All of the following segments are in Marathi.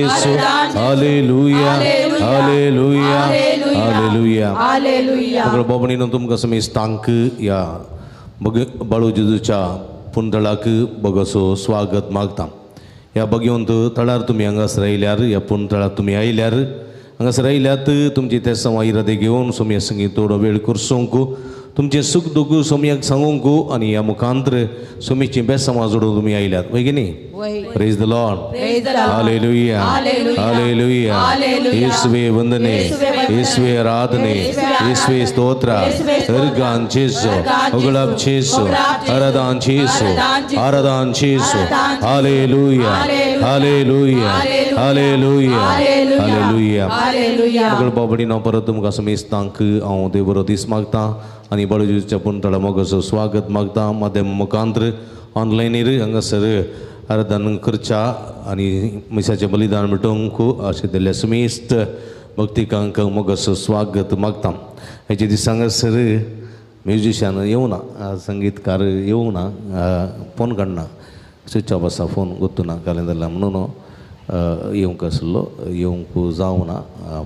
Hallelujah hallelujah hallelujah hallelujah. बाबणीनं तुमकां समेस्तांक या बाळू जेजूच्या पुंतळाक बगसो स्वागत मागता. ह्या बगवंत तळार तुमी हांगासर आयल्यार, ह्या पुंतळाक तुमी आयल्यार, हांगासर आयल्यात तुमची ते संवाद घेवन सोम्या संगी थोडो वेळ करसोंक, तुमचे सुख दुख सोम्याक सांगूंक आनी ह्या मुखांतर सोमीची बेसमा जोडून तुमी आयल्यात वय की न्ही. Praise the Lord. Hallelujah hallelujah. येशुवे वंदने, येशुवे आराधने, येशुवे स्तोत्र. सर्गान चेसो, उगळप चेसो, आराधन चेसो, आराधन चेसो. Hallelujah hallelujah hallelujah hallelujah. उगळ बाबडीनो परत तुमकां समेस्तांक हांव देव बरो दीस मागता आनी बाळूजेच्या पुंतळा मोगसो स्वागत मागता. माध्यम मुखांतर ऑनलायनीर हांगासर आराधन करच्या आनी मिसाचें बलिदान मिटोवंक अशें दिल्ल्या समेस्त भक्तिकांक मोगसो स्वागत मागता. हेचे दीस हांगासर म्युजिशियन येवना, संगीतकार येवना, फोन काडना, स्विच ऑफ आसा, फोन गुर्तुना कॅलेंडरला म्हणून येवंक आसलो, येवंक जावना,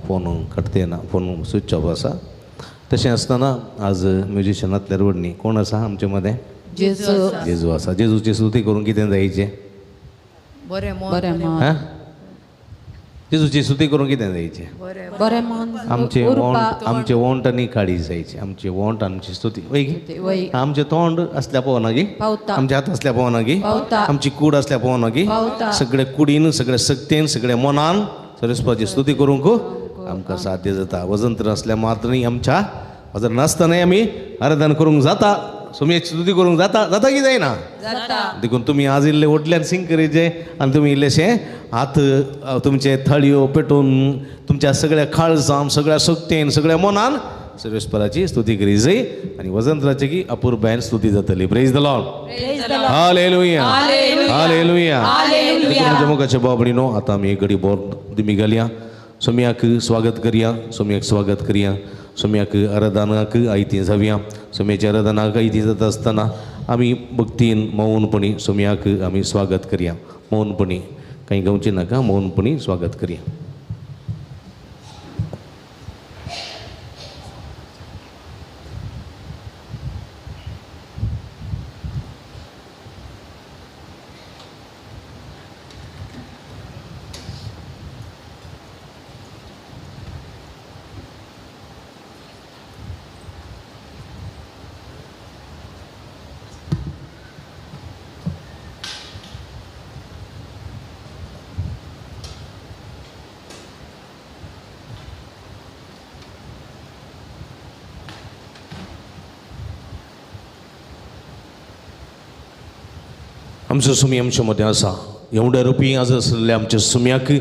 फोन कटतेना, फोन स्विच ऑफ आसा. तशें आसतना आज म्युजिशियनांतल्या रोडनी कोण आसा आमचे मदें? जेजू आसा. जेजूची स्तुती करूंक कितें जायचें? जेजूची स्तुती करूंक कितें जायचें? आमचे वोंट आनी काळी जायचे. आमचे वोंट आमची स्तुती वय. आमचे तोंड आसल्या पळोवना गी, आमचे हात आसल्या पळोवना गी, आमची कूड आसल्या पळोवना गी, सगळे कुडीन, सगळे सक्तेन, सगळे मनान सरस्वतीची स्तुती करूंक आमकां साध्य जाता. वजंत्र असल्या मात्र आमच्या वजन नासतनाय आमी आराधन करूंक जाता, सोम्याची स्तुती करूंक जाता की जायना? देखून तुमी आज इल्ले ओटल्यान सिंग करीचे आनी तुमी इल्लेशे हात तुमचे थळयो पेटोवन तुमच्या सगळ्या काळजान, सगळ्या सक्तेन, सगळ्या मनान सर्वेस्पराची स्तुती करी जाय आनी वजंत्राची की अपुरबायन स्तुती जातली. Praise the Lord. Hallelujah hallelujah. तुमच्या मुखाच्या बाबडीनो आतां आमी एक घडी बोर तुमी घालया, सोम्याक स्वागत करया, सोम्याक स्वागत करया, सोम्याक आराधनाक आयती जावया. सोम्याच्या आराधनाक आयती जाता आसतना आमी भक्तीन मौनपणी सोम्याक आमी स्वागत करया. मौनपणी काही गावचे नाका, मौनपणी स्वागत करया. आमचो सुमी आमच्या मदें आसा. एवढ्या रुपी आज आसलेल्या आमच्या सुम्याक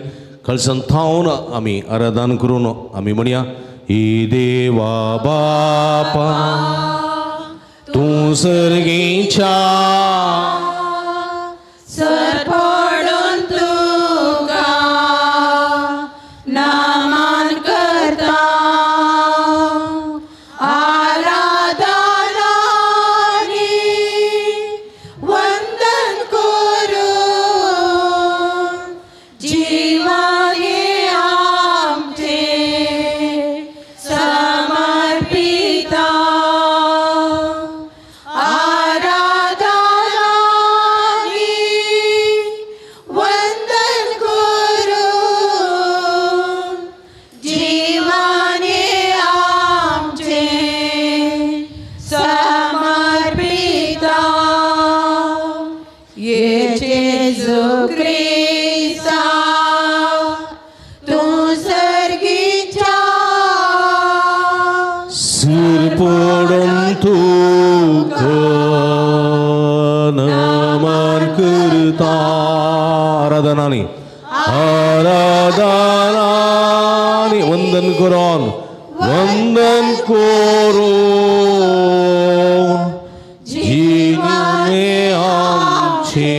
कळसान थावन आमी आराधन करून आमी म्हणया, ही देवा बापा तूं सर्गीच्या आराधनानी वंदन करून जीवने आमचे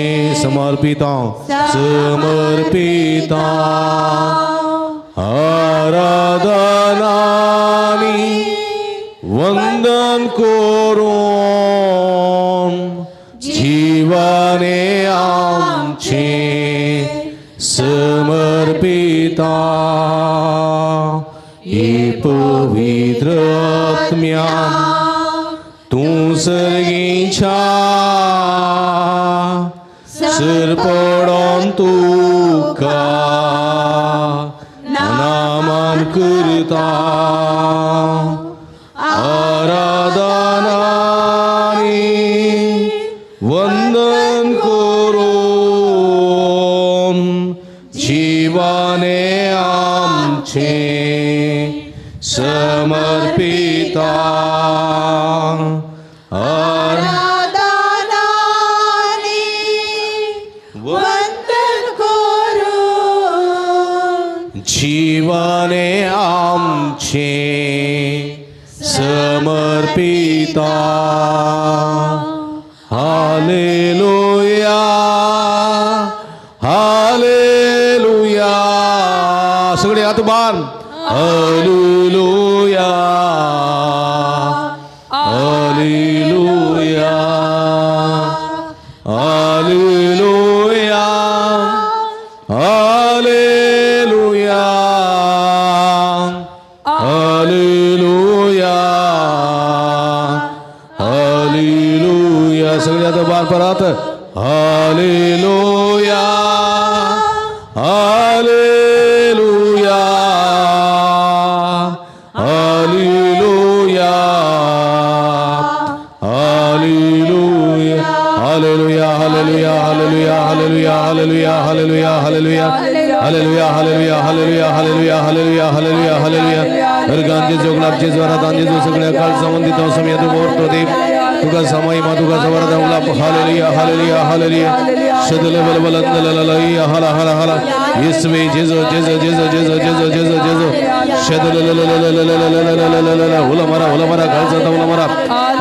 समर्पिता आराधनानी वंदन करून जीवने आमचे समर्पिता पिता ये पवित्र आत्म्या तू सर्गीच्या सरपडोन तुका नामान करता आराधनानी वंदन करून जीवाने आमचे समर्पिता जीवाने आमचे समर्पिता हालेलुया हालेलुया सगळे हात बांध hallelujah hallelujah hallelujah hallelujah hallelujah hallelujah सगळे आता बार परत hallelujah hallelujah hallelujah hallelujah hallelujah hallelujah hallelujah hallelujah hallelujah hallelujah hallelujah hallelujah hallelujah hallelujah hallelujah hallelujah hallelujah hallelujah हरगांचे जोगलापचे ज्वरातांचे जो सगळ्या काळ संबंधित समयात मुहूर्त दे तुका समय मा तुका सवरद उलाप हालेलुया हालेलुया हालेलुया शदल बल बलंदलललया हाला हाला हाला येशवे जेजो जेजो जेजो जेजो जेजो जेजो जेजो शदल उला मरा गालचा उला मरा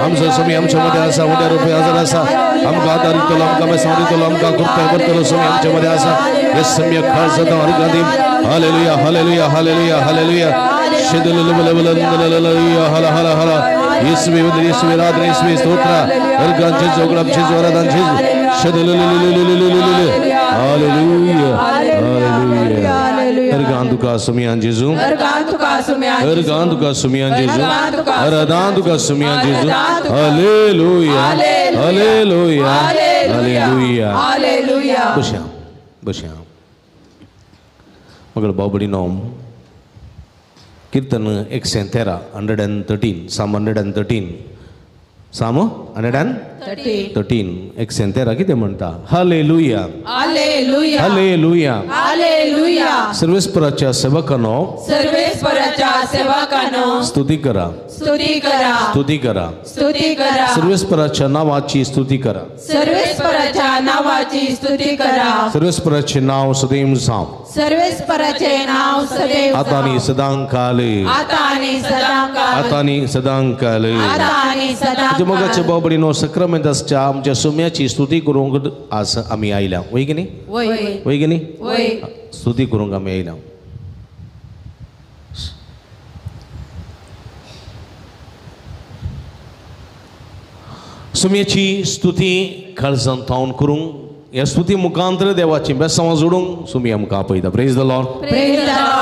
आमचं समय आमच्या मध्ये असा उद्या रुपये हजार असा आमका आधारितलो आमका सांगितलो आमका कृपया करतलो समय आमच्या मध्ये असा हे सम्यक खालचा हरगादी हालेलुया हालेलुया हालेलुया हालेलुया शदल बल बलंदललया हाला हाला हाला येशवे येशवे रात्रि येशवे स्तोत्र हरगांचे जोगलापचे ज्वरातांचे शदल हालेलुया हालेलुया हरगांदुका सुमियान जेजू हरगांदुका सुमियान जेजू हरदांदुका सुमियान जेजू हालेलुया हालेलुया हालेलुया बशा बशा मगळ बाबडी नोम कीर्तन 113 113 Psalm 113 Psalm 113 113 किती म्हणता हालेलुया हालेलुया हालेलुया हालेलुया सर्वेश्वराच्या सेवकांनो स्तुती करा स्तुती करा स्तुती करा स्तुती करा सर्वेश्वराच्या नावाची स्तुती करा सर्वेश्वराच्या नावाची स्तुती करा सर्वेश्वराचे नाव सदैव सांग सर्वेश्वराचे नाव सदैव आतानी सदांकाले आतानी सदांकाले आतानी सदांकाले आतानी सदांकाले मगाच्या बाबडीनो सक्रामेंताच्या आमच्या सोम्याची स्तुती करूंक आज आम्ही आयला वय की नाही वय की नाही स्तुती करूंक आम्ही आयला सोम्याची स्तुती काळजांत थावन करूंक या स्तुती मुखांतर देवाची बेसांवां जोडूंक सोमी आमकां आपयता praise the lord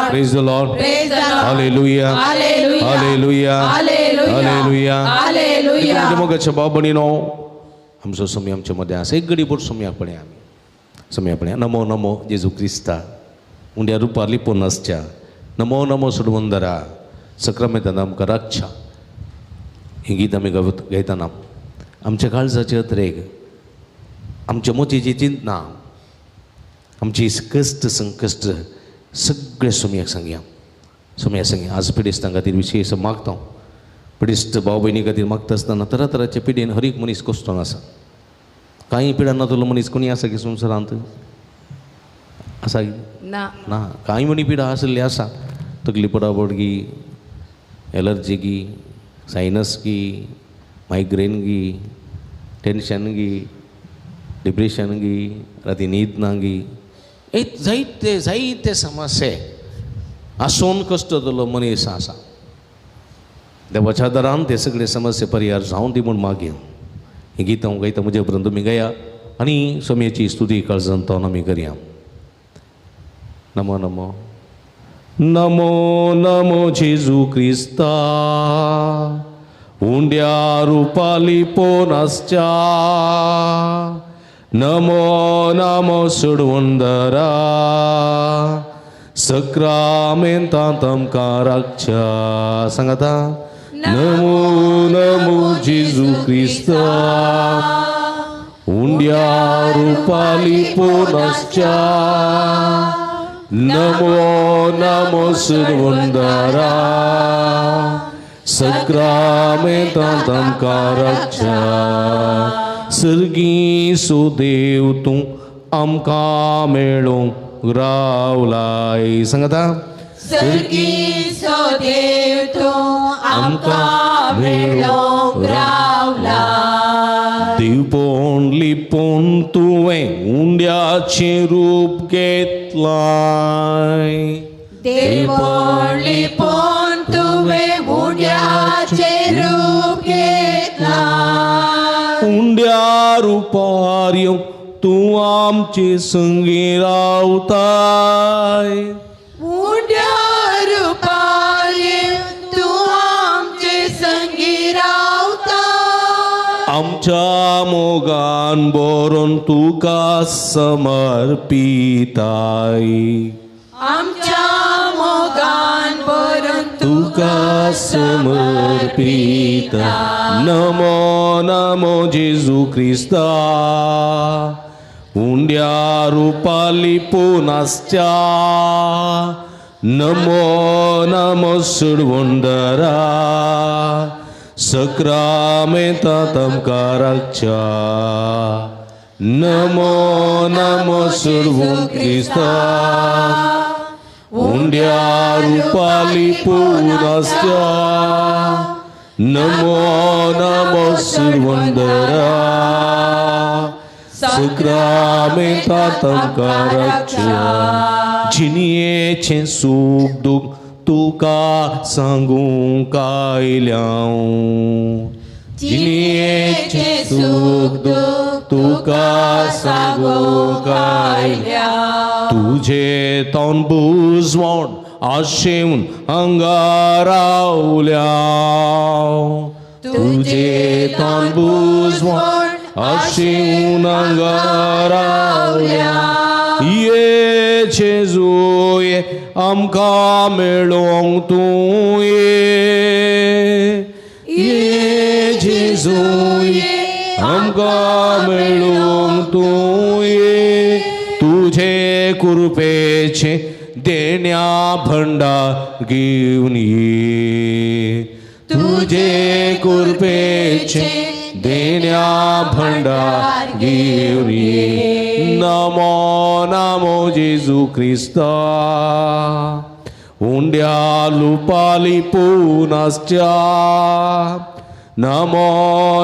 praise the Lord hallelujah hallelujah hallelujah hallelujah मोगाच्या बाबणीनो आमचो सोमी आमच्या मध्ये आसा एक घडी बोट सोमी आपणे आमी सोमी आपणे नमो नमो जेजू क्रिस्ता उंड्या रुपार लिपोवन आसच्या नमो नमो सुडवंदरा सक्रामेंतान आमकां राखच्या ही गीत आमी गायतना आमच्या काळजाचे अत्रेक आमच्या मोतीची चिंतना आमची कश्ट संकश्ट सगळे सोम्याक सांगया आज पिडिस्तां खातीर विशेश मागता पिडिस्त भाव भयणी खातीर मागता आसतना तरातरांच्या पिडीन हर एक मनीस कश्टान आसा कांय पिडां नातलो मनीस कोणी आसा की संवसारांत आसा ना कांय म्हणी पिडा आसली आसा तकली पडापडगी एलर्जी गी सायनस गी मायग्रेन गी टेन्शन गी डिप्रेशन गी राती न्हीद ना गी जायते समस्ये आसून कश्ट जालो मनीस आसा देवाच्या दरान ते सगळे समस्ये परिहार जावन दी म्हूण मागया ही गीत हांव गायता म्हजे उपरांत तुमी गाया आनी सोम्याची स्तुती काळजांत आमी करया नमो नमो नमो नमो जेजू क्रिस्ता उंड्या रुपाली पोनासच्या नमो नमो सुडवंदरा सक्रामेंतांत आमकां राखच्या सांगाता नमो नमो जेजू क्रिस्ता उंड्या रुपाली पोनासच्या नमो नमो सुडवंदरा सक्रामेंतांत आमकां राखच्या सर्गी सो देव तूं आमकां मेळूंक रावलाय सांगाता सर्गी सो देव तूं आमकां मेळूंक रावलाय दिवपोन लिपोन तुवें उंड्याचें रूप घेतलाय देवोण लिपोन तुवें उंड्याचें रूप घेतलाय उंड्या रुपार येवन तूं आमचे संगी रावताय उंड्या रुपार येवन तूं आमचे संगी रावताय आमच्या मोगान बरोवन तुका समर्पिताय आमच्या मोगान बरोवन तुका समर्पिताय नमो नमो जेजू क्रिस्ता उंड्या रुपाली पोनासच्या नमो नमो सुडवंदरा सक्रामेंतांत आमकां राखच्या नमो नमो सुडवून क्रिस्ता उंड्या रुपाली पोनासच्या नमो नमो सुडवंदरा सक्रामेंतांत आमकां राखच्या जिणयेचें सूख दूख तुका सांगूंक आयल्यां जिणयेचें सूख दूख तुका सांगूंक आयल्यां तुजे तोंड बुजवण आशेवन हांगा रावल्या तुजे तोंड बुजवण आशेवन हांगा रावल्या ये जेजू ये आमकां मेळोंक तूं ये जेजू ये आमकां मेळोंक तूं ये तुझे कृपेचे देण्या भंडार घेवन ये तुझे कृपेचे देण्या भंडार घेवन ये नमो नमो जेजू क्रिस्ता उंड्या रुपाली पोनासच्या नमो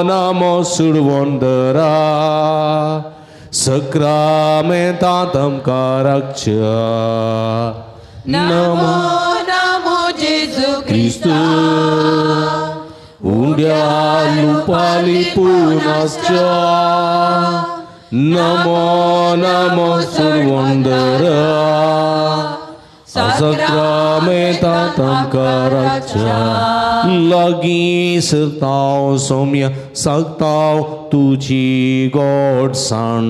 नमो सुडवंदरा सक्रामेंतांत आमकां राखच्या नमो नमो जेजू क्रिस्ता उंड्या रुपाली पोनासच्या नमो नमो सुडवंदरा सक्रामेंतांत आमकां राखच्या लागीं सरतांव सौम्य सांगतांव तुजी गोडसाण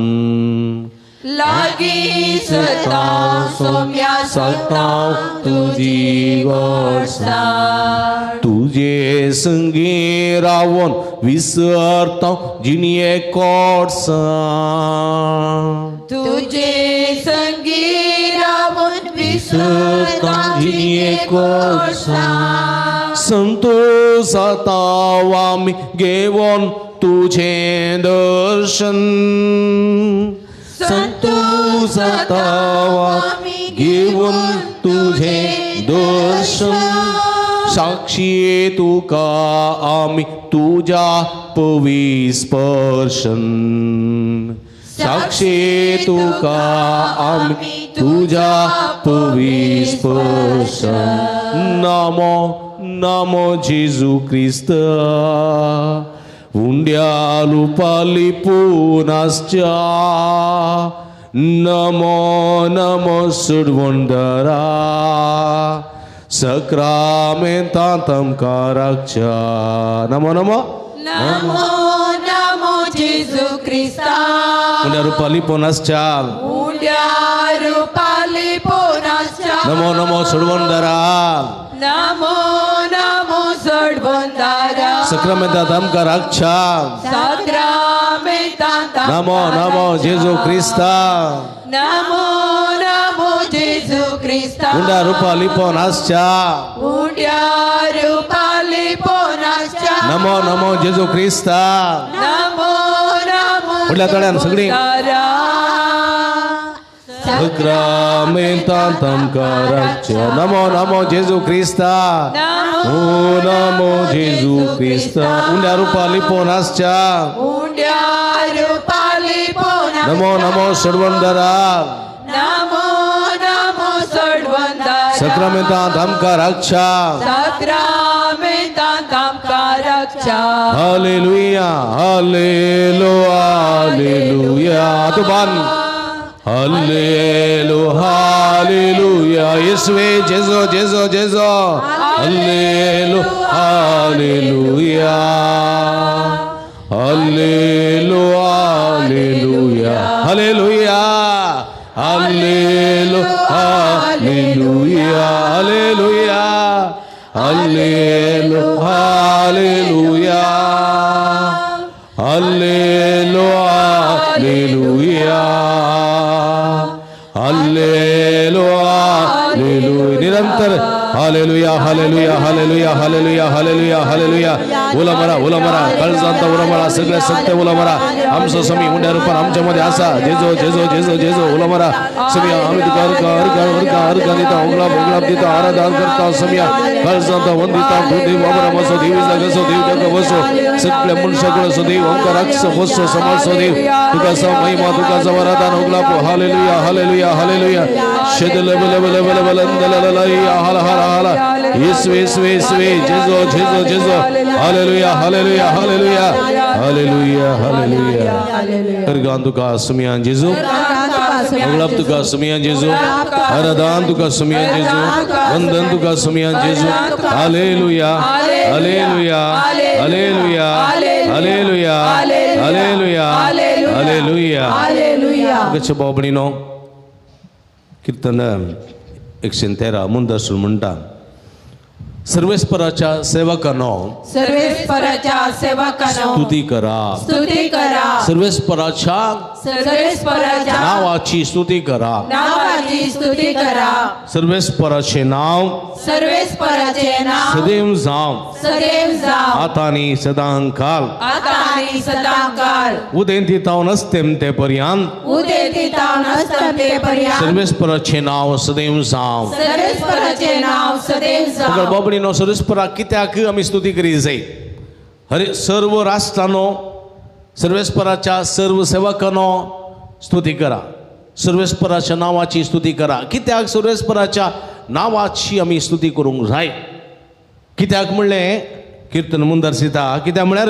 लागीं सरतांव सौम्या सांगतांव तुजी गोडसाण तुजे संगी रावन विसरतांव जिणये कोडसाण तुजे संगी रावन विसरतांव जिणये कोडसाण संतोषातांव आमी घेवन तुझें दर्शन संतोषातांव आमी घेवन तुझें दर्शन साक्षी तुका आमी तुज्या पविस्पर्शन साक्षी तुका आमी तुज्या पविस्पर्शन नमो नमो जेजू क्रिस्त उंड्या रुपाली पोनासच्या नमो नमो सुडवंदरा सक्रामेंतांतम कारक्षा नमो नमो नमो नमो जेजू ख्रिस्ता उंड्या रुपाली पोनासच्या उंड्या रुपाली पोनासच्या नमो नमो सुडवंदरा नमो नमो सडबंदारा सक्रामेंतांतम कारक्षा सक्रामेंतांतम नमो नमो जेजू ख्रिस्ता नमो नमो जेजू ख्रिस्ता उंड्या रुपाली पोनासच्या उंड्या रुपाली पोनासच्या नमो नमो जेजू ख्रिस्ता नमो नमो उडल्या तळ्यान सगळी सडबंदारा सक्रामेंतांतम कारक्षा नमो नमो जेजू ख्रिस्ता ओ नमो जेजू ख्रिस्ता उंड्या रुपाली पोनासच्या उंड्या रुपाली पोनासच्या नमो नमो सडवंदरा नमो नमो सडबंदारा सक्रामेंतांतम कारक्षा सक्रामेंतांतम कारक्षा हालेलुया हालेलुया हालेलुया तुबान हालेलु हालेलुया येशुवे जेजो जेजो जेजो हालेलु हालेलुया हालेलु हालेलुया हालेलुया हालेलु हालेलुया हालेलुया हालेलु हालेलुया हालेलु हालेलुया हालेलुया हालेलुया निरंतर hallelujah hallelujah hallelujah hallelujah hallelujah hallelujah उलमरा उलमरा कळजांत उलमरा सगळे सत्य उलमरा आमचं समी उंड्या रूपान आमच्या मध्ये असा जेजो जेजो जेजो जेजो उलमरा समिया आम्ही तुका अर्घ दिता उगलाब दिता आराधना करता समिया कळजांत वंदिता देव बाबरा मसो देवीचा गसो देव जग वसो सगळे मनुष्याकडे सो देव ओंकार अक्ष वसो समाज सो देव तुका सा महिमा तुका सा वरदान उगलाब हालेलुया हालेलुया हालेलुया शेदल बल बल बल बल अंदलललया हल हल हल येशुवे येशुवे येशुवे जेजो जेजो जेजो हालेलुया हालेलुया हालेलुया हालेलुया हालेलुया अर्गान तुका समिया जेजो उगलाब तुका समिया जेजो आराधना तुका समिया जेजो वंदन तुका समिया जेजो हालेलुया हालेलुया हालेलुया हालेलुया हालेलुया हालेलुया गच्छ बाबणीनो कीर्तन 113 मुंदसूर म्हणटा सर्वेस्पराच्या सेवकांनो सर्वेस्पराच्या सेवकांनो स्तुती करा सर्वेस्पराच्या नावाची स्तुती करा स्तुती करा सर्वेस्पराचे नाव सदैव जाव आता आणि सदांकाल उदेंती तावन असतेम ते पर्यंत सर्वेस्पराचे नाव सदैव जाव बाबडीनो सर्वेस्परा कित्याक आमी स्तुती करी जाय हरे सर्व राष्ट्रांनो सर्वेस्पराच्या सर्व सेवकांनो स्तुती करा सर्वेस्पराच्या नावाची स्तुती करा कित्याक सर्वेस्पराच्या नावाची आमी स्तुती करूंक जाय कित्याक म्हणले कीर्तन मुंदरसिता कित्याक म्हळ्यार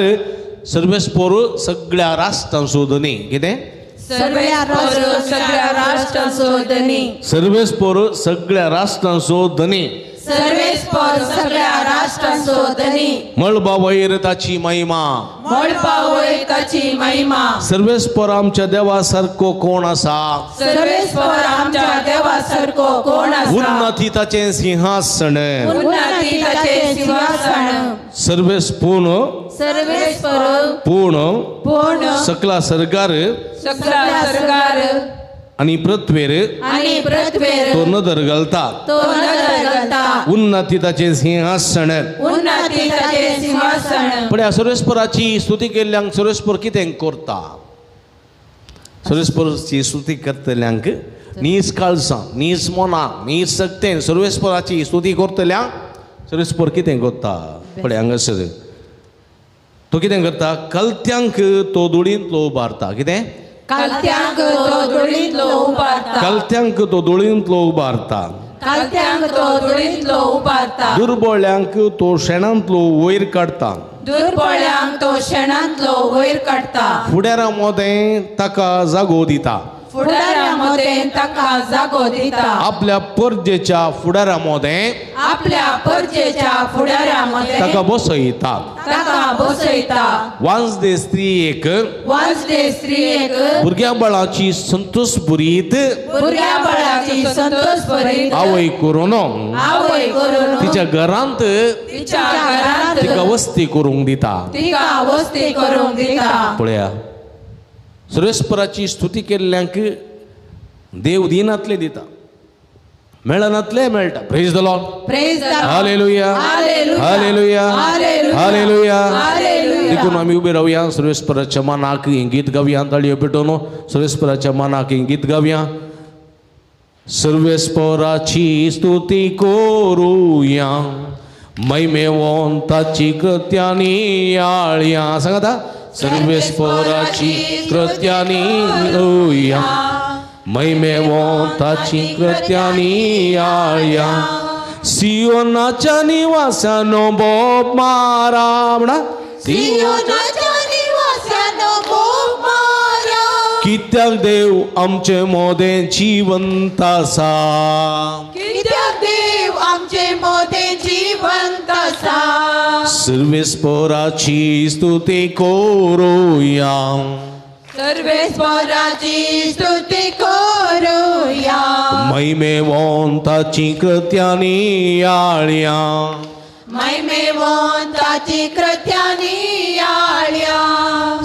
सर्वेस्पर सगळ्या राष्ट्रांचो धनी कितें सर्वेस्पर सगळ्या राष्ट्रांचो धनी मळबा वयर ताची महिमा सर्वेस्पर आमच्या देवा सारको कोण आसा उन्नती ताचे सिंहासन पूर्ण सकला सरकार आणि पृथ्वीर तो नदर घालता उन्नती ताचे सिंहासन पण ह्या सर्वेस्पराची स्तुती केल्ल्यांक सर्वेस्पर कितें करता सर्वेस्पराची स्तुती करतल्यांक नीज काळजां नीज मनां नीज शक्तीन सर्वेस्पराची स्तुती करतल्यांक सर्वेस्पर कितें करता पळय हांगासर तो कितें करता कलत्यांक तो दुळींतलो उबारता कितें कलत्यांक तो दुळींतलो उबारता दुर्बळ्यांक तो शेणांतलो वयर काडटा फुडारा मोदें ताका जागो दिता फुडाऱ्यामध्ये ताका जागो दिता आपल्या परजेच्या फुडाऱ्यामध्ये आपल्या परजेच्या फुडाऱ्यामध्ये ताका बसयता ताका बसयता वांसदे स्त्रियेक वांसदे स्त्रियेक भुरग्या बाळाची संतोष बुरीत भुरग्या बाळाची संतोष भरीत आवय करून आवय करून तिच्या घरांत तिच्या घरात तिका वस्ती करूंक दिता तिका वस्ती करूंक दिता पळया सुरेस्पराची स्तुती केल्ल्यांक देव दिनातले दिता मेळनातले मेळटा praise the lord praise the hallelujah hallelujah hallelujah hallelujah hallelujah hallelujah देखून आम्ही उभे राहूया सुरेस्पराच्या मानाक ही गीत गावया ताळयो पेटोवन सुरेस्पराच्या मानाक ही गीत गावया सर्वेस्पराची स्तुती करूया महिमेवंताची कृत्यानी आळया सांगा सर्वेस्पराची कृत्यानी होया महिमेवंताची कृत्यानी आळया सियोनाच्या निवासानो बोब मारा म्हणा सियोनाच्या निवासानो बोब मारा कित्याक देव आमचे मोदे जिवंत आसा कित्याक देव आमचे मोदे जिवंत आसा सर्वेस्पराची स्तुती करूया सर्वेस्पराची स्तुती करूया महिमेवंताची कृत्यानी आळया महिमेवंताची कृत्यानी आळया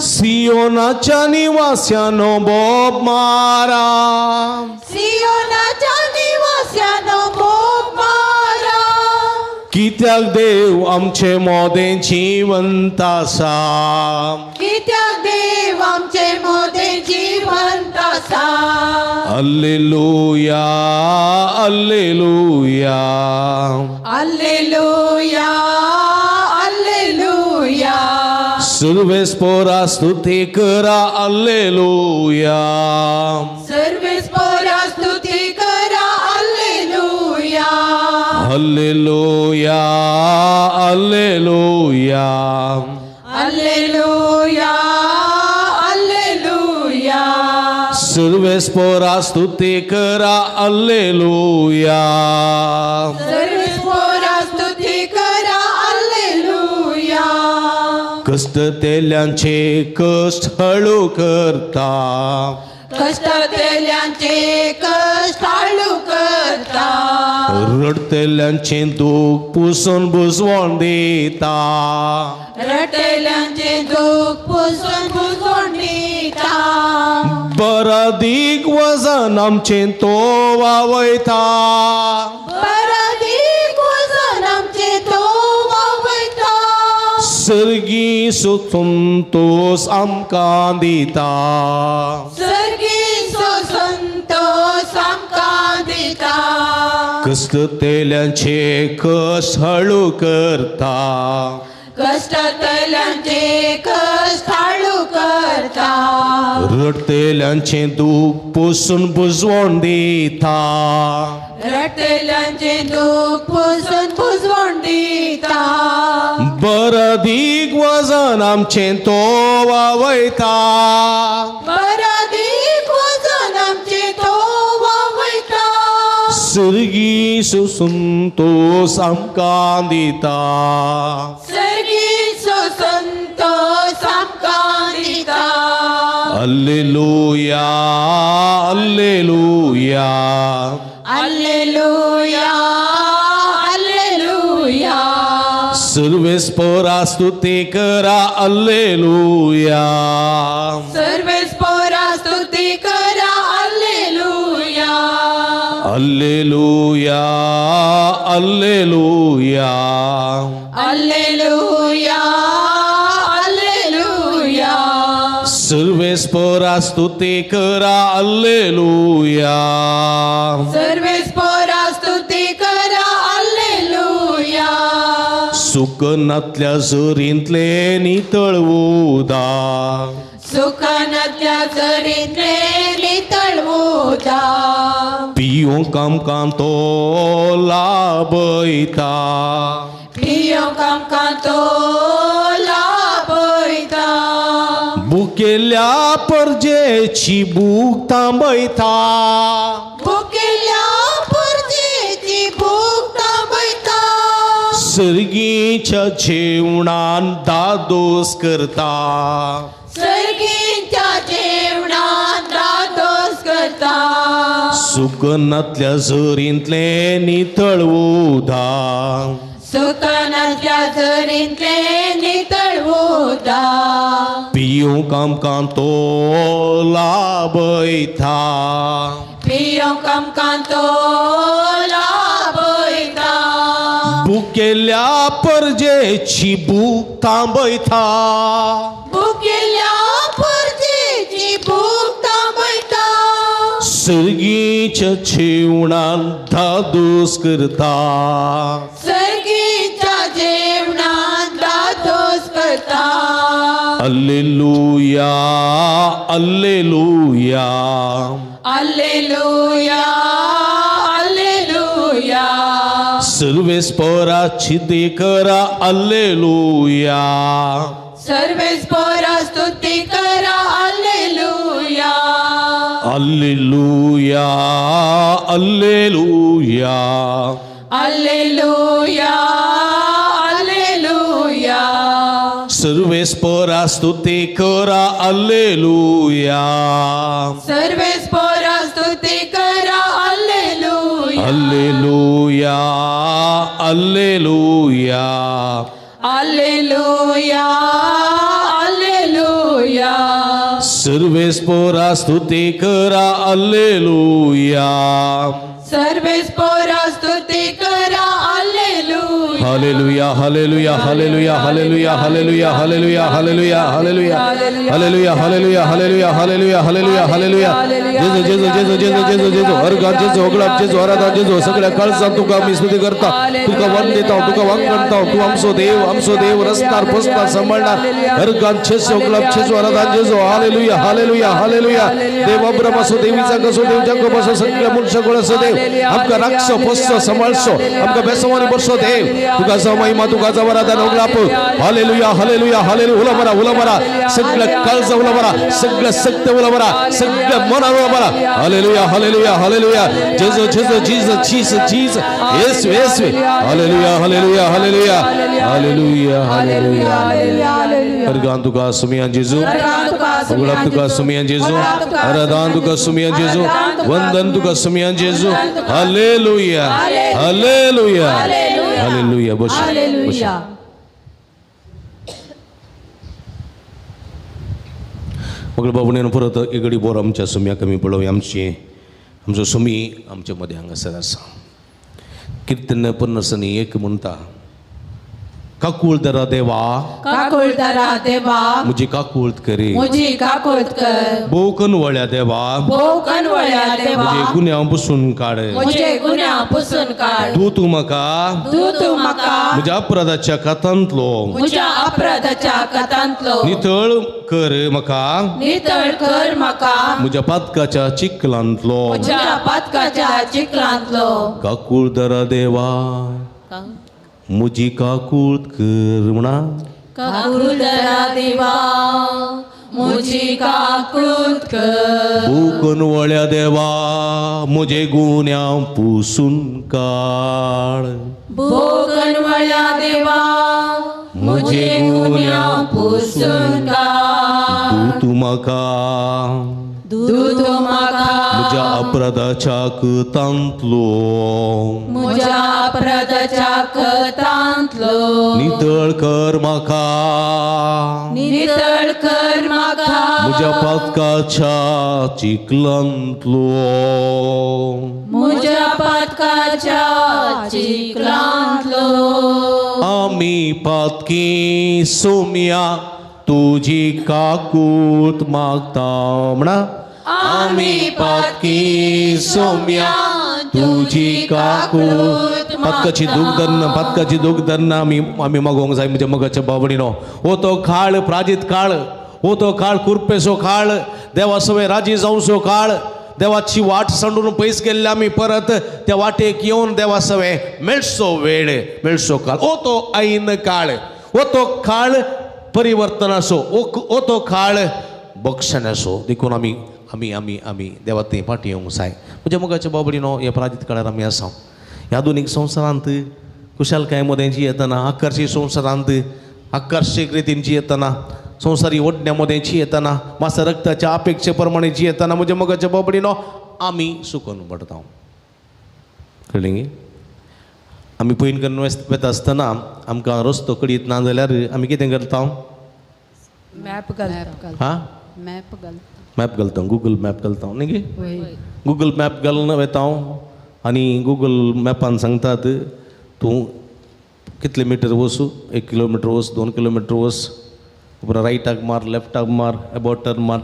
सियोनाच्या निवास्यानो बोब मारा सियोनाच्या निवास्यानो बोब मारा कित्याक देव आमचे मोदे जिवंत आसा कित्याक देव आमचे मोदे जिवंत आसा हल्लेलुया हल्लेलुया हल्लेलुया हल्लेलुया सर्वेस्परा स्तुती करा हल्लेलुया सर्वेस्परा स्तुती करा हल्लेलुया हल्लेलुया हल्लेलुया हल्लेलुया हल्लेलुया सर्वेस्परा स्तुती करा हल्लेलुया सर्वेस्परा स्तुती करा हल्लेलुया कष्ट तेल्यांचे कष्ट हळू करता कष्ट केल्यांचे कष्ट हळू करता रडतेल्यांचे दुःख पुसून बुजवून देता रटेल्यांचे दुःख पुसून बुजवून दिता बरादीक वजन आमचे तो वावयता परादीक वजन आमचे तो वावयता सर्गी संतोष आमकां दिता सर्गीचो संतोष आमकां दिता कष्ट तेल्यांचे कष्ट हळू करता कष्ट केल्यांचे कष्ट हळू करता रडतेल्यांचे दुःख पुसून बुजवून दिता रटेल्यांचे दुःख पुसून बुजवून दिता बरादीक वजन आमचे तो वावयता परादीक वजन आमचे तो वावयता सर्गी संतोष आमकां दिता सर्गीचो संतोष आमकां दिता हल्लेलुया हल्लेलुया हल्लेलुया हल्लेलुया सर्वेस्परा स्तुती करा हल्लेलुया सर्वेस्परा स्तुती करा हल्लेलुया हल्लेलुया हल्लेलुया हल्लेलुया हल्लेलुया सर्वेस्परा स्तुती करा हल्लेलुया सर्वेस्परा स्तुती करा हल्लेलुया सुकनातल्या झरींतले नितळवूदा सुखानातल्या झरींतले नितळवूदा पियूंक आमकां तो लाभयता पियोंक आमकां तो लाभयता भुकेल्या परजेची भूक थांबयता भुकेल्या परजेची भूक थांबयता सर्गीच्या जेवणान दादोस करता सर्गीच्या जेवणात दादोस करता सुकनातल्या झरींतले नितळ उदक सुकनातल्या झरींतले नितळ उदक पियूंक आमकां तो लाभयता पियोंक आमकां तो लाभयता भुकेल्या परजेची भूक थांबयता भुकेल्या परजेची भूक थांबयता सर्गीच्या जेवणान दादोस करता सर्गीच्या जेवणात दादोस करता Alleluia, Alleluia. Alleluia, Alleluia. Sarves पराची ते करा Alleluia. सर्वेस परा स्तुती करा Alleluia. Alleluia, Alleluia. Alleluia, Alleluia. Sarves परा स्तुती करा Alleluia. सर्वेस परा स्तुती करा Alleluia. Alleluia, Alleluia. Alleluia, Alleluia. Sarves परा स्तुती करा Alleluia. सर्वेस परा स्तुती करा Alleluia. Hallelujah, hallelujah, hallelujah, hallelujah, hallelujah, hallelujah, hallelujah, hallelujah, hallelujah, hallelujah, hallelujah, hallelujah, hallelujah, hallelujah. जेजू जेजू जेजू जेजू जेजू जेजू हर गात जेजू ओगळाप जेजू आराधना जेजू सगळ्या काळजात तुका मी स्तुती करता तुका वन देता तुका वांग करता तू आमचो देव रस्तार पोसणार सांभाळणार हर गात जेजू ओगळाप जेजू आराधना जेजू हालेलुया हालेलुया हालेलुया देव अब्राम असो देवीचा कसो देव जाकोब असो सगळ्या मनुष्याकडे असो देव आमका राखसो पोसो सांभाळसो आमका बेसवानी बसो देव तुका जा महिमा तुका जा आराधना ओगळाप हालेलुया हालेलुया हालेलुया उला मरा सगळ्या काळजा उला मरा सगळ्या सत्य उला मरा सगळ्या मना उला मरा हालेलुया हालेलुया हालेलुया जेजू जेजू Jesus Jesus Jesus yes yes hallelujah hallelujah hallelujah hallelujah hallelujah अर्गान तुका सुमियान जेजू उगळाप तुका सुमियान जेजू आराधना तुका सुमियान जेजू वंदन तुका सुमियान जेजू हालेलुया हालेलुया हालेलुया बस मग बाबू నేను परत एगडी बोर आमच्या सुम्या कमी पडोवया आमचो सुमी आमच्या मध्ये हांगासर आसा कीर्तन पन्नसनी एक म्हणटा काकुळदरा देवा काकुळदरा देवा मुजी काकुळत करी मुजी काकुळत कर बोकन वळ्या देवा बोकन वळ्या देवा मुजे गुन्या पुसून काढ मुजे गुन्या पुसून काढ तू म्हाका म्हज्या अपराधाच्या कथांतलो मुज्या अपराधाच्या कथांतलो नितळ कर म्हाका नितळ कर म्हाका म्हज्या पातकाच्या चिखलांतलो मुज्या पातकाच्या चिखलांतलो काकुळदरा देवा मुजी काकुळत कर म्हणा काकुळदरा देवा मुजी काकुळत कर बोकन वळ्या देवा मुजे गुन्या पुसून काढ बोकन वळ्या देवा मुजे गुन्या पुसून काढ तू म्हाका म्हज्या अपराधाच्या कथांतलो मुज्या अपराधाच्या कथांतलो नितळ कर म्हाका नितळ कर म्हाका म्हज्या पातकाच्या चिखलांतलो मुज्या पातकाच्या चिखलांतलो आमी पातकी सोम्या तुजी काकुळत मागता म्हणा आमी पातकी सोम्या तुजी काकुळत पातकाची दूख धरना आमी मागोवंक जाय म्हणजे मगाच्या बाबडीनो हो तो काळ प्राजीत काळ हो तो काळ कुरपेसो काळ देवा सवय राजी जावसो काळ देवाची वाट सांडून पयस गेल्ले आमी परत त्या वाटेक येवन देवा सवय मेळसो वेळ मेळसो काळ हो तो ऐन काळ हो तो काळ परिवर्तन असो ओ तो काळ बक्षण असो देखून आमी आमी आमी आमी देवा ते फाटी येवंक जाय. म्हणजे मोगाच्या बाबडीनो ह्या प्राजीत काळार आमी आसा. ह्या आधुनीक संवसारांत कुशालकाये मध्ये जियेतना आकर्शीक संवसारांत आकर्षक रितीन जियेतना संवसारी ओडण्यामध्ये जियेतना मासा रक्ताच्या अपेक्षे प्रमाणे जियेतना म्हणजे मोगाच्या बाबडीनो आमी सुकून पडटा. कळ्ळें? आमी पयन करून वेता आसतना आमकां रस्तो कळीत ना जाल्यार आमी कितें करता? मॅप घालता. हां मॅप घालता. मॅप घालता. गुगल मॅप घालता न्ही गे. गुगल मॅप घालून वेता आनी गुगल मॅपान सांगतात तूं कितले मिटर वचू, 1 किलोमिटर वच, 2 किलोमिटर वच, उपरांत रायटाक मार, लेफ्टाक मार, अबावट टर्न मार,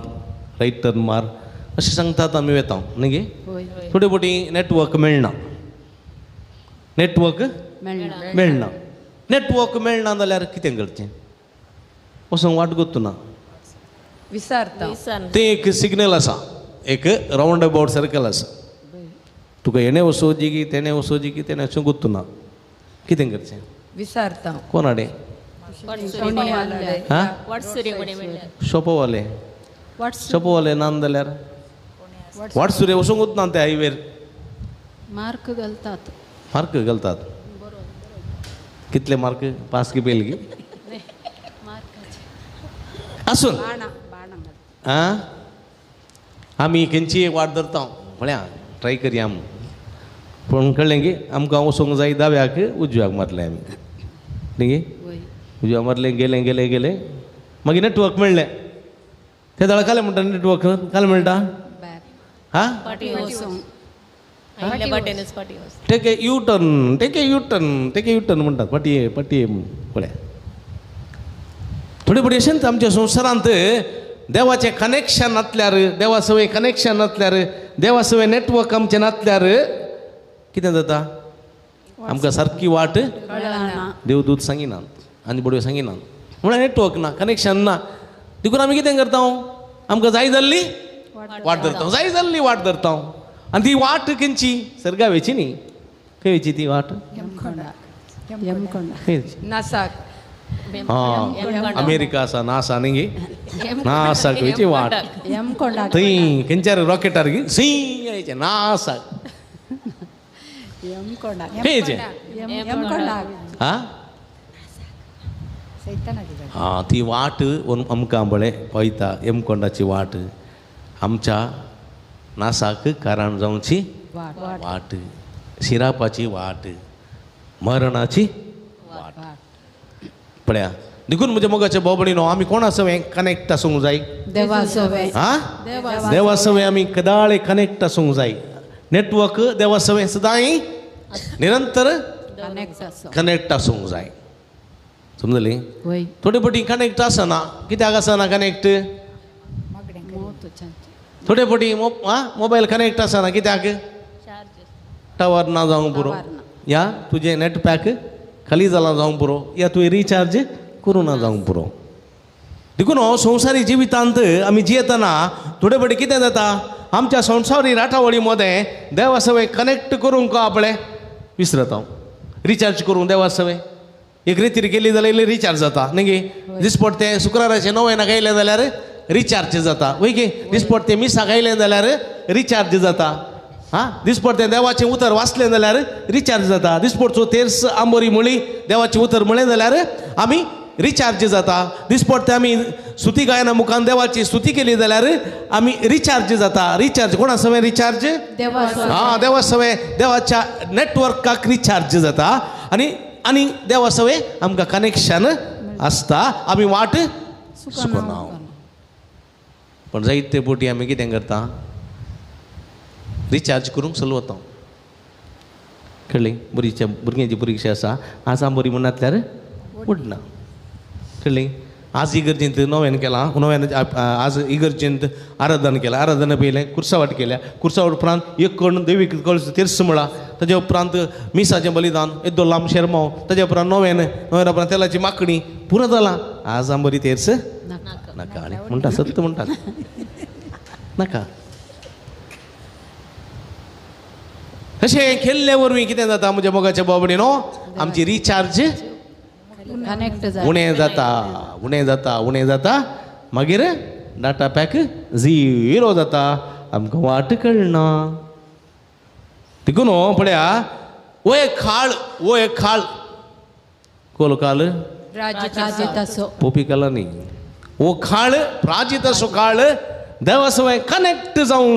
रायट टर्न मार अशें सांगतात. आमी वेता न्ही गे. थोडे फावटी नेटवर्क मेळना. नेटवर्क मेळना. नेटवर्क मेळना जाल्यार कितें करचें? वचूंक वाट गुंतना विचारता. ते एक सिग्नल आसा, एक रावंड अबावट सर्कल आसा. तुका हेणे वचोवची की तेणे वचोवची की तेणे वचूंक गुंतना कितें करचें? विचारता. कोणाडे? हां शॉपवाले. शॉपवाले ना जाल्यार वाटसुरे वचूंक गुंतना ते हायवेर मार्क घालतात. मार्क घालतात. कितले मार्क? 5 की पेल की आसून आं आमी खंयची वाट धरता म्हळ्या ट्राय करया आमी. पूण कळ्ळें की आमकां वचोंक जाय दाव्याक, उजव्याक मारलें आमी न्ही गे. उजव्याक मारलें, गेलें गेलें गेलें मागीर नेटवर्क मेळ्ळें. ते दाळ काले म्हणटा नेटवर्क काले मेळटा. हां take a U turn, take a U turn, take a U turn म्हणटात. पाटये पाटये पळय. थोडे फावटी अशेंच आमच्या संवसारांत देवाचें कनेक्शन नासल्यार, देवा सवय कनेक्शन नासल्यार, देवा सवय नेटवर्क आमचें नासल्यार कितें जाता? आमकां सारकी वाट देवदूत सांगिनात आनी बडयो सांगिनात. म्हळ्यार नेटवर्क ना, कनेक्शन ना. देखून आमी कितें करता? आमकां जाय जाल्ली वाट धरता, जाय जाल्ली वाट धरता. आनी ती वाट खंयची? सर्गावेची न्ही. खंय वयची ती वाट? नासाक. हां अमेरिका आसा, नासा न्ही गे. नासाक वयची वाट. थंय खंयच्यार रॉकेटार गे सी यायचें नासाक. खंयचें? हां हां ती वाट आमकां बळें पळयता. एमकोंडाची वाट आमच्या नासाक कारण जावची वाट, शिरापाची वाट, मरणाची वाट. पळया देखून म्हणजे मोगाच्या बोबडीनो आमी कोणा सवय कनेक्ट आसूंक जाय? देवा सवय. हां देवा सवय आमी कदाळे कनेक्ट आसूंक जाय. नेटवर्क देवा सवय सदांय निरंतर कनेक्ट आसूंक जाय. समजली? थोडे फावटी कनेक्ट आसना. कित्याक आसना कनेक्ट? थोडे फावटी मोबायल कनेक्ट आसना. कित्याक? टावर ना जावंक पुरो, या तुजें नेट पॅक खाली जाला जावंक पुरो, या तुवें रिचार्ज करूं ना जावंक पुरो. देखून संवसारी जिवितांत आमी जियेतना थोडे फावटी कितें जाता? आमच्या संवसारी राठावळी मध्ये देवा सवय कनेक्ट करूंक आपले विसरता. रिचार्ज करूं देवा सवय एक रितीर केली जाल्यार रिचार्ज जाता न्ही गे. दिसपडते शुक्राराचे 9 गायले जाल्यार रिचार्ज जाता. वय गे दिसपडते मिसा गायले जाल्यार रिचार्ज जाता. हां दिसपडते देवाचें उतर वाचलें जाल्यार रिचार्ज जाता. दिसपडचो तेर्स आंबोरी म्हळी देवाचें उतर म्हळें जाल्यार आमी रिचार्ज जाता. दिसपडते आमी स्तुती गायना मुखान देवाची स्तुती केली जाल्यार आमी रिचार्ज जाता. रिचार्ज कोणा सवय? रिचार्ज हां देवा सवय देवाच्या नेटवर्काक रिचार्ज जाता. आनी देवा सवय आमकां कनेक्शन आसता. आमी वाट चुकना. पण जायते फावटी आमी कितें करता? रिचार्ज करूंक चलवता. कळ्ळें? भुरग्यांची परिक्षा आसा, आज बरी म्हणनातल्यार उडना. कळ्ळें? आज इगर्जेंत 9 केला, 9 आज इगर्जेंत आराधन केला, आराधना पयलें कुर्सावट केल्या, कुर्सावट उपरांत एक कण देवीक कळस तीर्स म्हणला, ताजे उपरांत मिसाचें बलिदान, येदो लांब शेरमाव, ताजे उपरांत 9 उपरांत तेलाची माकणी, पुरो जाला. आज बरी तेर्स नाका. आनी म्हणटा सत्य म्हणटात नाका. अशें केल्ले वरवीं कितें जाता? म्हज्या मोगाच्या बाबडीनो आमची रिचार्ज उणें जाता. मागीर डाटा पॅक 0 जाता आमकां वाट कळना देखून पळया वो एक खाळ कोल काल पोपी काला न्ही वो खाळ प्राजीत असो काळ देवा सवय कनेक्ट जावं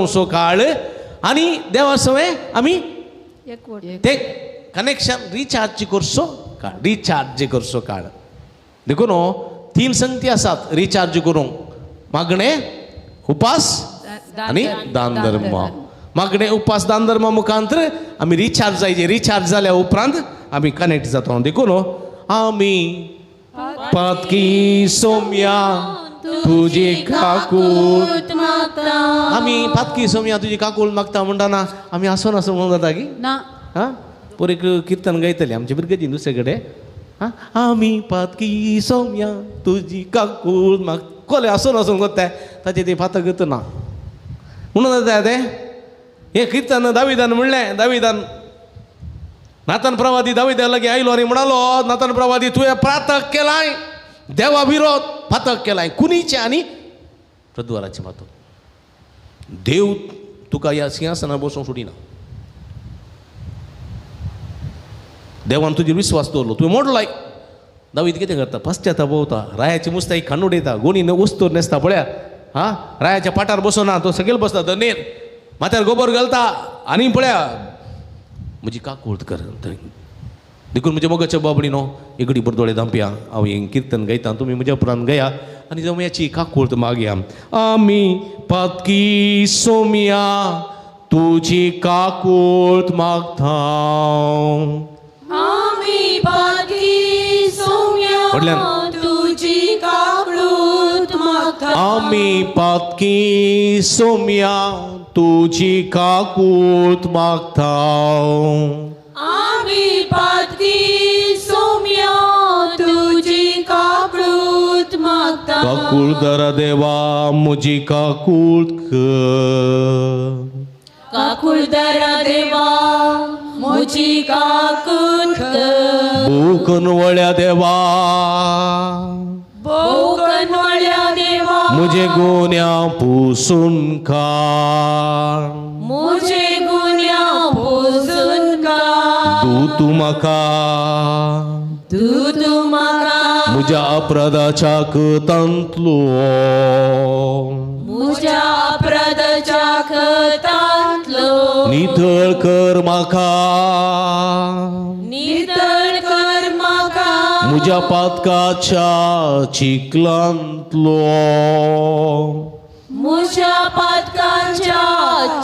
सो काळ आनी देवा सवय आमी ते कनेक्शन रिचार्ज करसो काळ देखून 3 संगती आसात रिचार्ज करूंक मागणे उपास आनी दान धर्म मागणे उपास दान धर्मा मुखांतर आमी रिचार्ज जायचे रिचार्ज जाल्या उपरांत आमी कनेक्ट जाता देखून आमी पातकी सोम्या तुजी काकूट मागता आमी पातकी सोम्या तुजी काकूट मागता म्हणटाना आमी आसोन म्हणून जाता की ना हां पोर एक किर्तन गायतली आमचे भुरग्याची दुसरे कडेन हां आमी पातकी सोम्या तुजी काकूट माग कोले आसोन करता ताचे ते पातक ना म्हणून जाता ते हे किर्तन दाविदान म्हणलें दाविदान नातान प्रवादी दाविदा लागी आयलो आनी म्हणालो नातान प्रवादी तुवें प्रार्थक केलाय देवा विरोध पातक केलाय कुणीचे आनी प्रद्वाराचे मातून देव तुका ह्या सिंहासनार बसोवंक सोडिना देवान तुजेर विश्वास दवरलो तुवें मोडलाय दावीद कितें करता पश्चाताप भोंवता रायाची मुस्ताई खांड उडयता गोणी वस्तूर न्हेसता पळया हां रायाच्या पाठार बसोना तो सकयल बसता धनेर माथ्यार गोबर घालता आनी पळया म्हजी काकूट कर देखून म्हज्या मोगाच्या बाबडीनो एगडी बरदोळे दांपया हांव हें किर्तन गायता तुमी म्हज्या उपरांत गाया आनी जमयाची काकूट मागया आमी पातकी सोम्या तुजी काकूट मागता आमी पातकी सोम्या तुजी काकूट मागता आमी पातकी सोम्या तुजी काकूट मागता आमी पातकी सोम्या तुजी काकूट मागता काकूट दरा देवा म्हजी काकूट कर काकूट दरा देवा म्हजी काकूट कर भूकन वळ्या देवा भोकनवळ्या देवा म्हजे गुन्या पुसून काड मुझे गुन्या पुसून काड तूं म्हाका तू म्हाका म्हज्या अपराधाच्या खतांतलो म्हज्या अपराधाच्या खतांतलो नितळ कर म्हाका नितळ कर म्हाका म्हज्या पातकाच्या चिखलांतलो म्हज्या पातकांच्या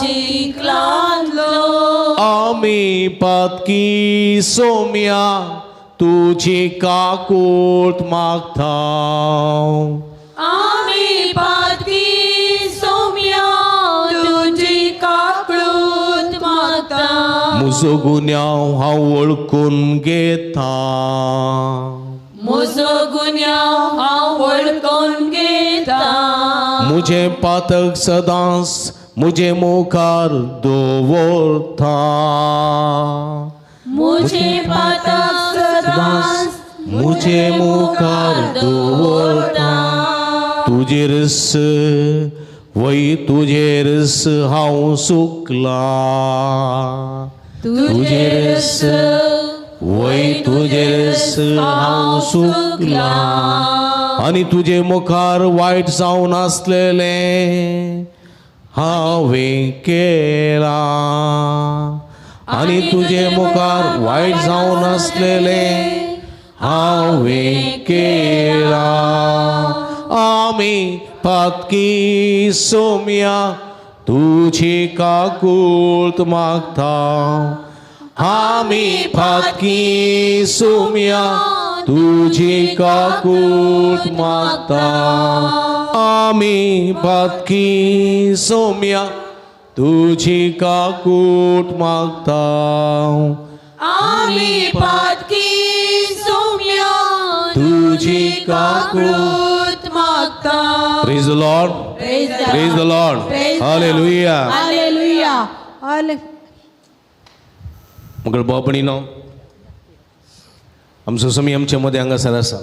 चिखलांतलो आमी पातकी सोम्या तुजी काकूट मागता आमी पातकी सोम्या तुजी काकूट मागता म्हजो गुन्यांव हांव वळखून घेता म्हजो गुन्यांव हांव वळखून घेता म्हजें पातक सदांच म्हजे मुखार दवरता म्हजे पातक सदांच म्हजे मुखार दवरता तुजेरस वय तुजेरस हांव सुकला तुजेरस वय तुजेरस हांव सुकला आनी तुजे मुखार वायट जावन आसलेलें हांवें केलां आनी तुजे मुखार वायट जावन आसलेलें हांवें केलां आमी पातकी सोम्या तुजी काकूट मागता आमी पातकी सोम्या तुजी काकूट मागता आमी पातकी सोम्या तुजी काकूट मागता आमी पातकी सोम्या तुजी काकूट मागता praise the lord praise the Lord hallelujah hallelujah मग बाबणीनो आमचो समय आमच्या मध्ये हांगासर आसा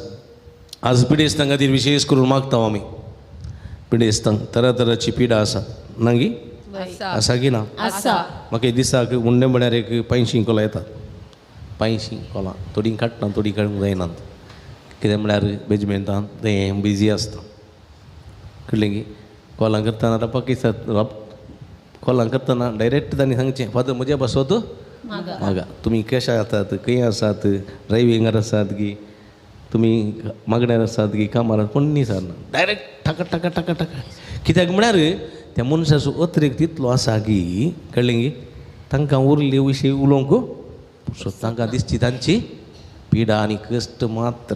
आज पिडेस्तां खातीर विशेष करून मागता आमी पिडेस्तांक तरातरांची पिडा आसा नागी आसा की ना म्हाका दिसाक उंडे म्हळ्यार एक 500 कोलां येतात 500 कोलां थोडीं काडटा थोडीं काडूंक जायनात कित्याक म्हळ्यार बेजमेंटान तें बिजी आसता कळ्ळें की कॉलां करतना रावपाक कॉलां करतना डायरेक्ट तांणी सांगचें फादर म्हजे बसवत मागा तुमी कशा आसात खंय आसात ड्रायविंगार आसात की तुमी मागण्यार आसात की कामार आसात कोण विचारना डायरेक्ट टाका टाका टाका टाका कित्याक म्हळ्यार त्या मनशाचो अतिरेक तितलो आसा की कळ्ळें की तांकां उरले विशयी उलोवंक तांकां दिसची तांची पिडा आनी कश्ट मात्र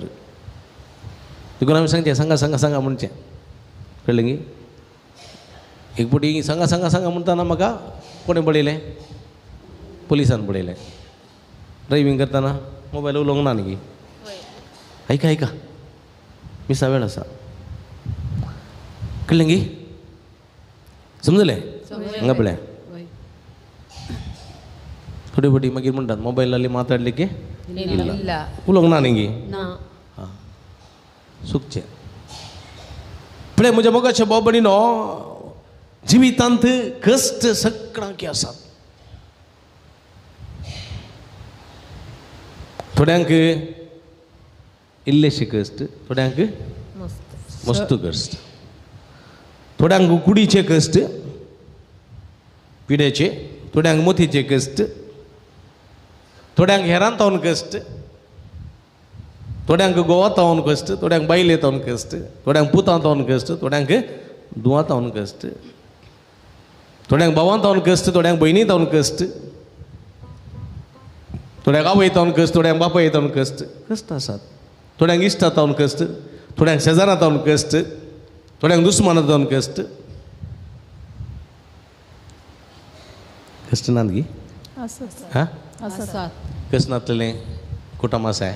देखून आमी सांगचें सांगा सांगा सांगा म्हणचें कळ्ळें की एक फावटी सांगा सांगा सांगा म्हणटाना म्हाका कोणें पळयलें पुलिसान पळयलें ड्रायविंग करतना मोबायल उलोवंक ना न्ही ऐका ऐका मिसा वेळ आसा कळ्ळें की समजलें हांगा पळय थोडी फावटी मागीर म्हणटात मोबायलाली माताडले की उलोवंक ना न्ही हां चुकचें पळय म्हज्या मोगाच्या भाव भयणीनो जिवितांत कश्ट सगळ्यांक आसात थोड्यांक इल्लेशे कश्ट थोड्यांक मस्त कश्ट थोड्यांक कुडीचे कश्ट पिड्याचे थोड्यांक मोतीचे कश्ट थोड्यांक हेरांत तावन कश्ट थोड्यांक गोवा तावन कश्ट थोड्यांक बायले तावन कश्ट थोड्यांक पुतां तावन कश्ट थोड्यांक दुवा तावन कश्ट थोड्यांक भावां तावन कश्ट थोड्यांक भयणी तावन कश्ट थोड्यांक आवय तावन कश्ट थोड्यांक बापाय तावन कश्ट कश्ट आसात थोड्यांक इश्टां तावन कश्ट थोड्यांक शेजारां तावन कश्ट थोड्यांक दुस्मानां तावन कश्ट कश्ट नात गी हां कश्ट नातलेलें कुटुंब आसाय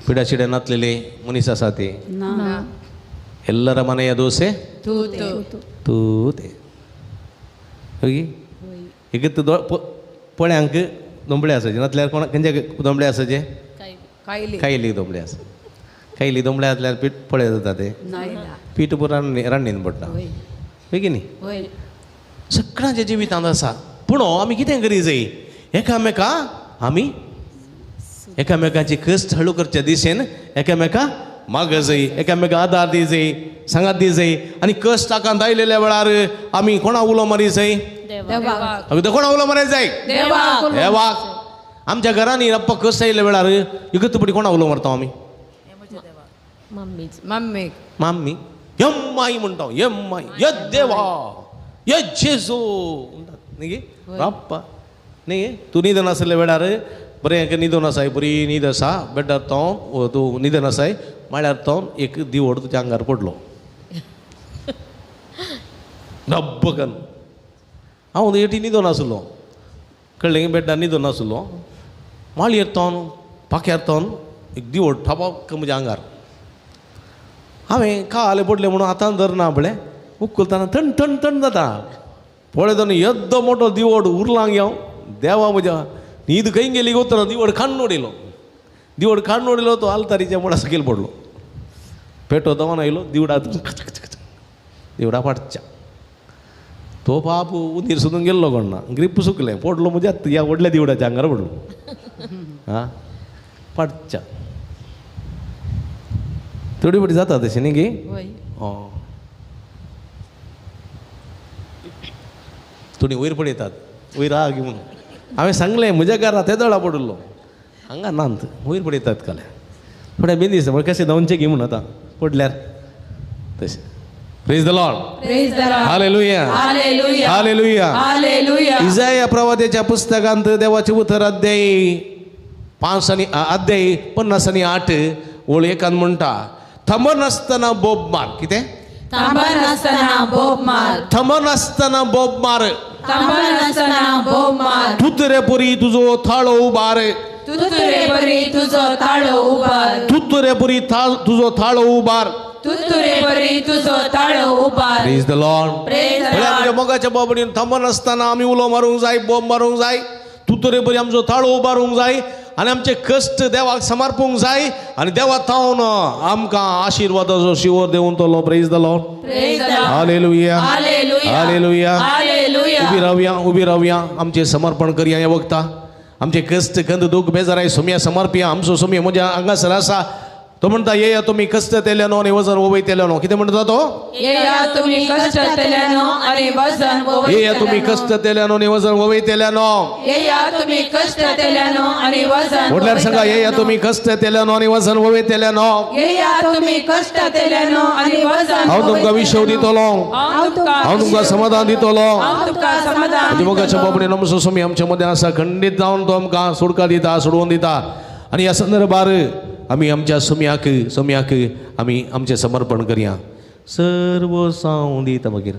पिडा चिड्या नातलेले मनीस आसा ते ಎಲ್ಲರ ಮನೆಯ ದೋಸೆ ತೂತೆ ಹೋಗಿ ಈಗ पोळ्यांक दोंबळे आसाचे नातल्यार कोणा खंयचे दोंबळे आसाचे कायली दोंबळे आसा कायली दोंबळे आसल्यार पीठ पोळे जाता ते पीठ पुरो रांदीन पडटा होय की न्ही सगळ्यांच्या जिवितांत आसा पूण आमी कितें करी जाय एकामेका आमी एकामेकांची कश्ट हळू करच्या दिशेन एकामेका माग जाय एकामेका आदार दी जाय सांगात दी जाय आनी कश्ट ताकांत आयलेल्या वेळार आमी कोणा उलो मारी जाय कोणा उलो मारी जाय देवाक आमच्या घरांनी रप्पा कश्ट आयल्या वेळार इगतपडी कोणा उलो मारता आमी मम्मी यम्माई म्हणटा यम्माई य देवा य जेजू म्हणटात न्ही रप्पा न्ही तूं न्हिदन आसल्या वेळार बरें न्हिदून आसाय बरी न्हीद आसा बेड्डार तो तूं न्हिदन आसाय म्हळ्यार तो एक दिवड तुज्या आंगार पडलो डब्ब करून हांव एटी न्हिदून आसलो कळ्ळें बेड्डार न्हिदून आसलो माळयेर तोन पाक्यार तोन एक दिवड थापक म्हज्या आंगार हांवें काले पडले म्हणून आतां धरना आपलें उखलतना थंड थंड थंड जाता पळयतना येद्दो मोठो दिवड उरलां घेवन देवा म्हज्या न्हीद खंय गेली वतना दिवड खाण उडयलो तो आलतारीच्या मुळा सकयल पडलो पेटो दवन आयलो दिवडा फाटच्या तो बाप उंदीर सोदून गेल्लो कोणना ग्रीप सुकलें पडलो म्हणजे ह्या व्हडल्या दिवडाच्या आंगार पडलो हां फाटच्या थोडी फाटी जाता तशें न्ही गे थोडी वयर पडयतात वयर आ गी म्हणून हांवें सांगलें म्हज्या घरांत येदोळा पडलो हांगा नांत वयर पडयतात काले थोड्या बेन दिसता म्हळ्यार कशें दोनशे घे म्हूण आतां पडल्यार तशें praise the Lord hallelujah hallelujah इसाया प्रवाद्याच्या पुस्तकांत देवाचे उतर अध्याय 50:8 ओळ 1 म्हणटा थंब नासतना बोब मार कितें थंब नासतना बोब मार तुतरे परी तुजो थाळो उबार तुतरे परी तुजो थाळो उबार प्रेज द लॉर्ड म्हणजे मोगाच्या बाबडीन थंब नासतना आमी उलो मारूंक जाय बोब मारूंक जाय तुतरे परी आमचो थाळो उबारूंक जाय आणि आमचे कष्ट देवाक समर्पूंक जाय आणि देवा थावन आमकां आशिर्वादाचो शिवर देऊन तो praise the Lord hallelujah hallelujah उभी रावया आमचे समर्पण करया ह्या वक्ता आमचे कष्ट कंद दुख बेजाराय सोम्या समर्पिया आमचो सोम्या म्हज्या हांगासर आसा तो म्हणता येया तुम्ही कष्ट तेल्यानो आणि वजन वोवयतेल्यानो कितें म्हणटा तो येया तुम्ही कष्ट तेल्यानो आणि वजन वोवयतेल्यानो येया तुम्ही कष्ट तेल्यानो आणि वजन वोवयतेल्यानो येया तुम्ही कष्ट तेल्यानो आणि वजन म्हटल्यार सांगा येया तुम्ही कष्ट तेल्यानो आणि वजन वोवयतेल्यानो येया तुम्ही कष्ट तेल्यानो आणि वजन हांव तुमकां विश्व दितलो हांव तुमकां समाधान दितलो म्हणजे मोगाच्या बाबडे नमसो सोमी आमच्या मध्ये आसा खंडीत जावन तो आमकां सुटका दिता सोडवून दिता आणि ह्या संदर्भार आमी आमच्या सोम्याक आमी आमचें समर्पण करया सर्व साव दिता मागीर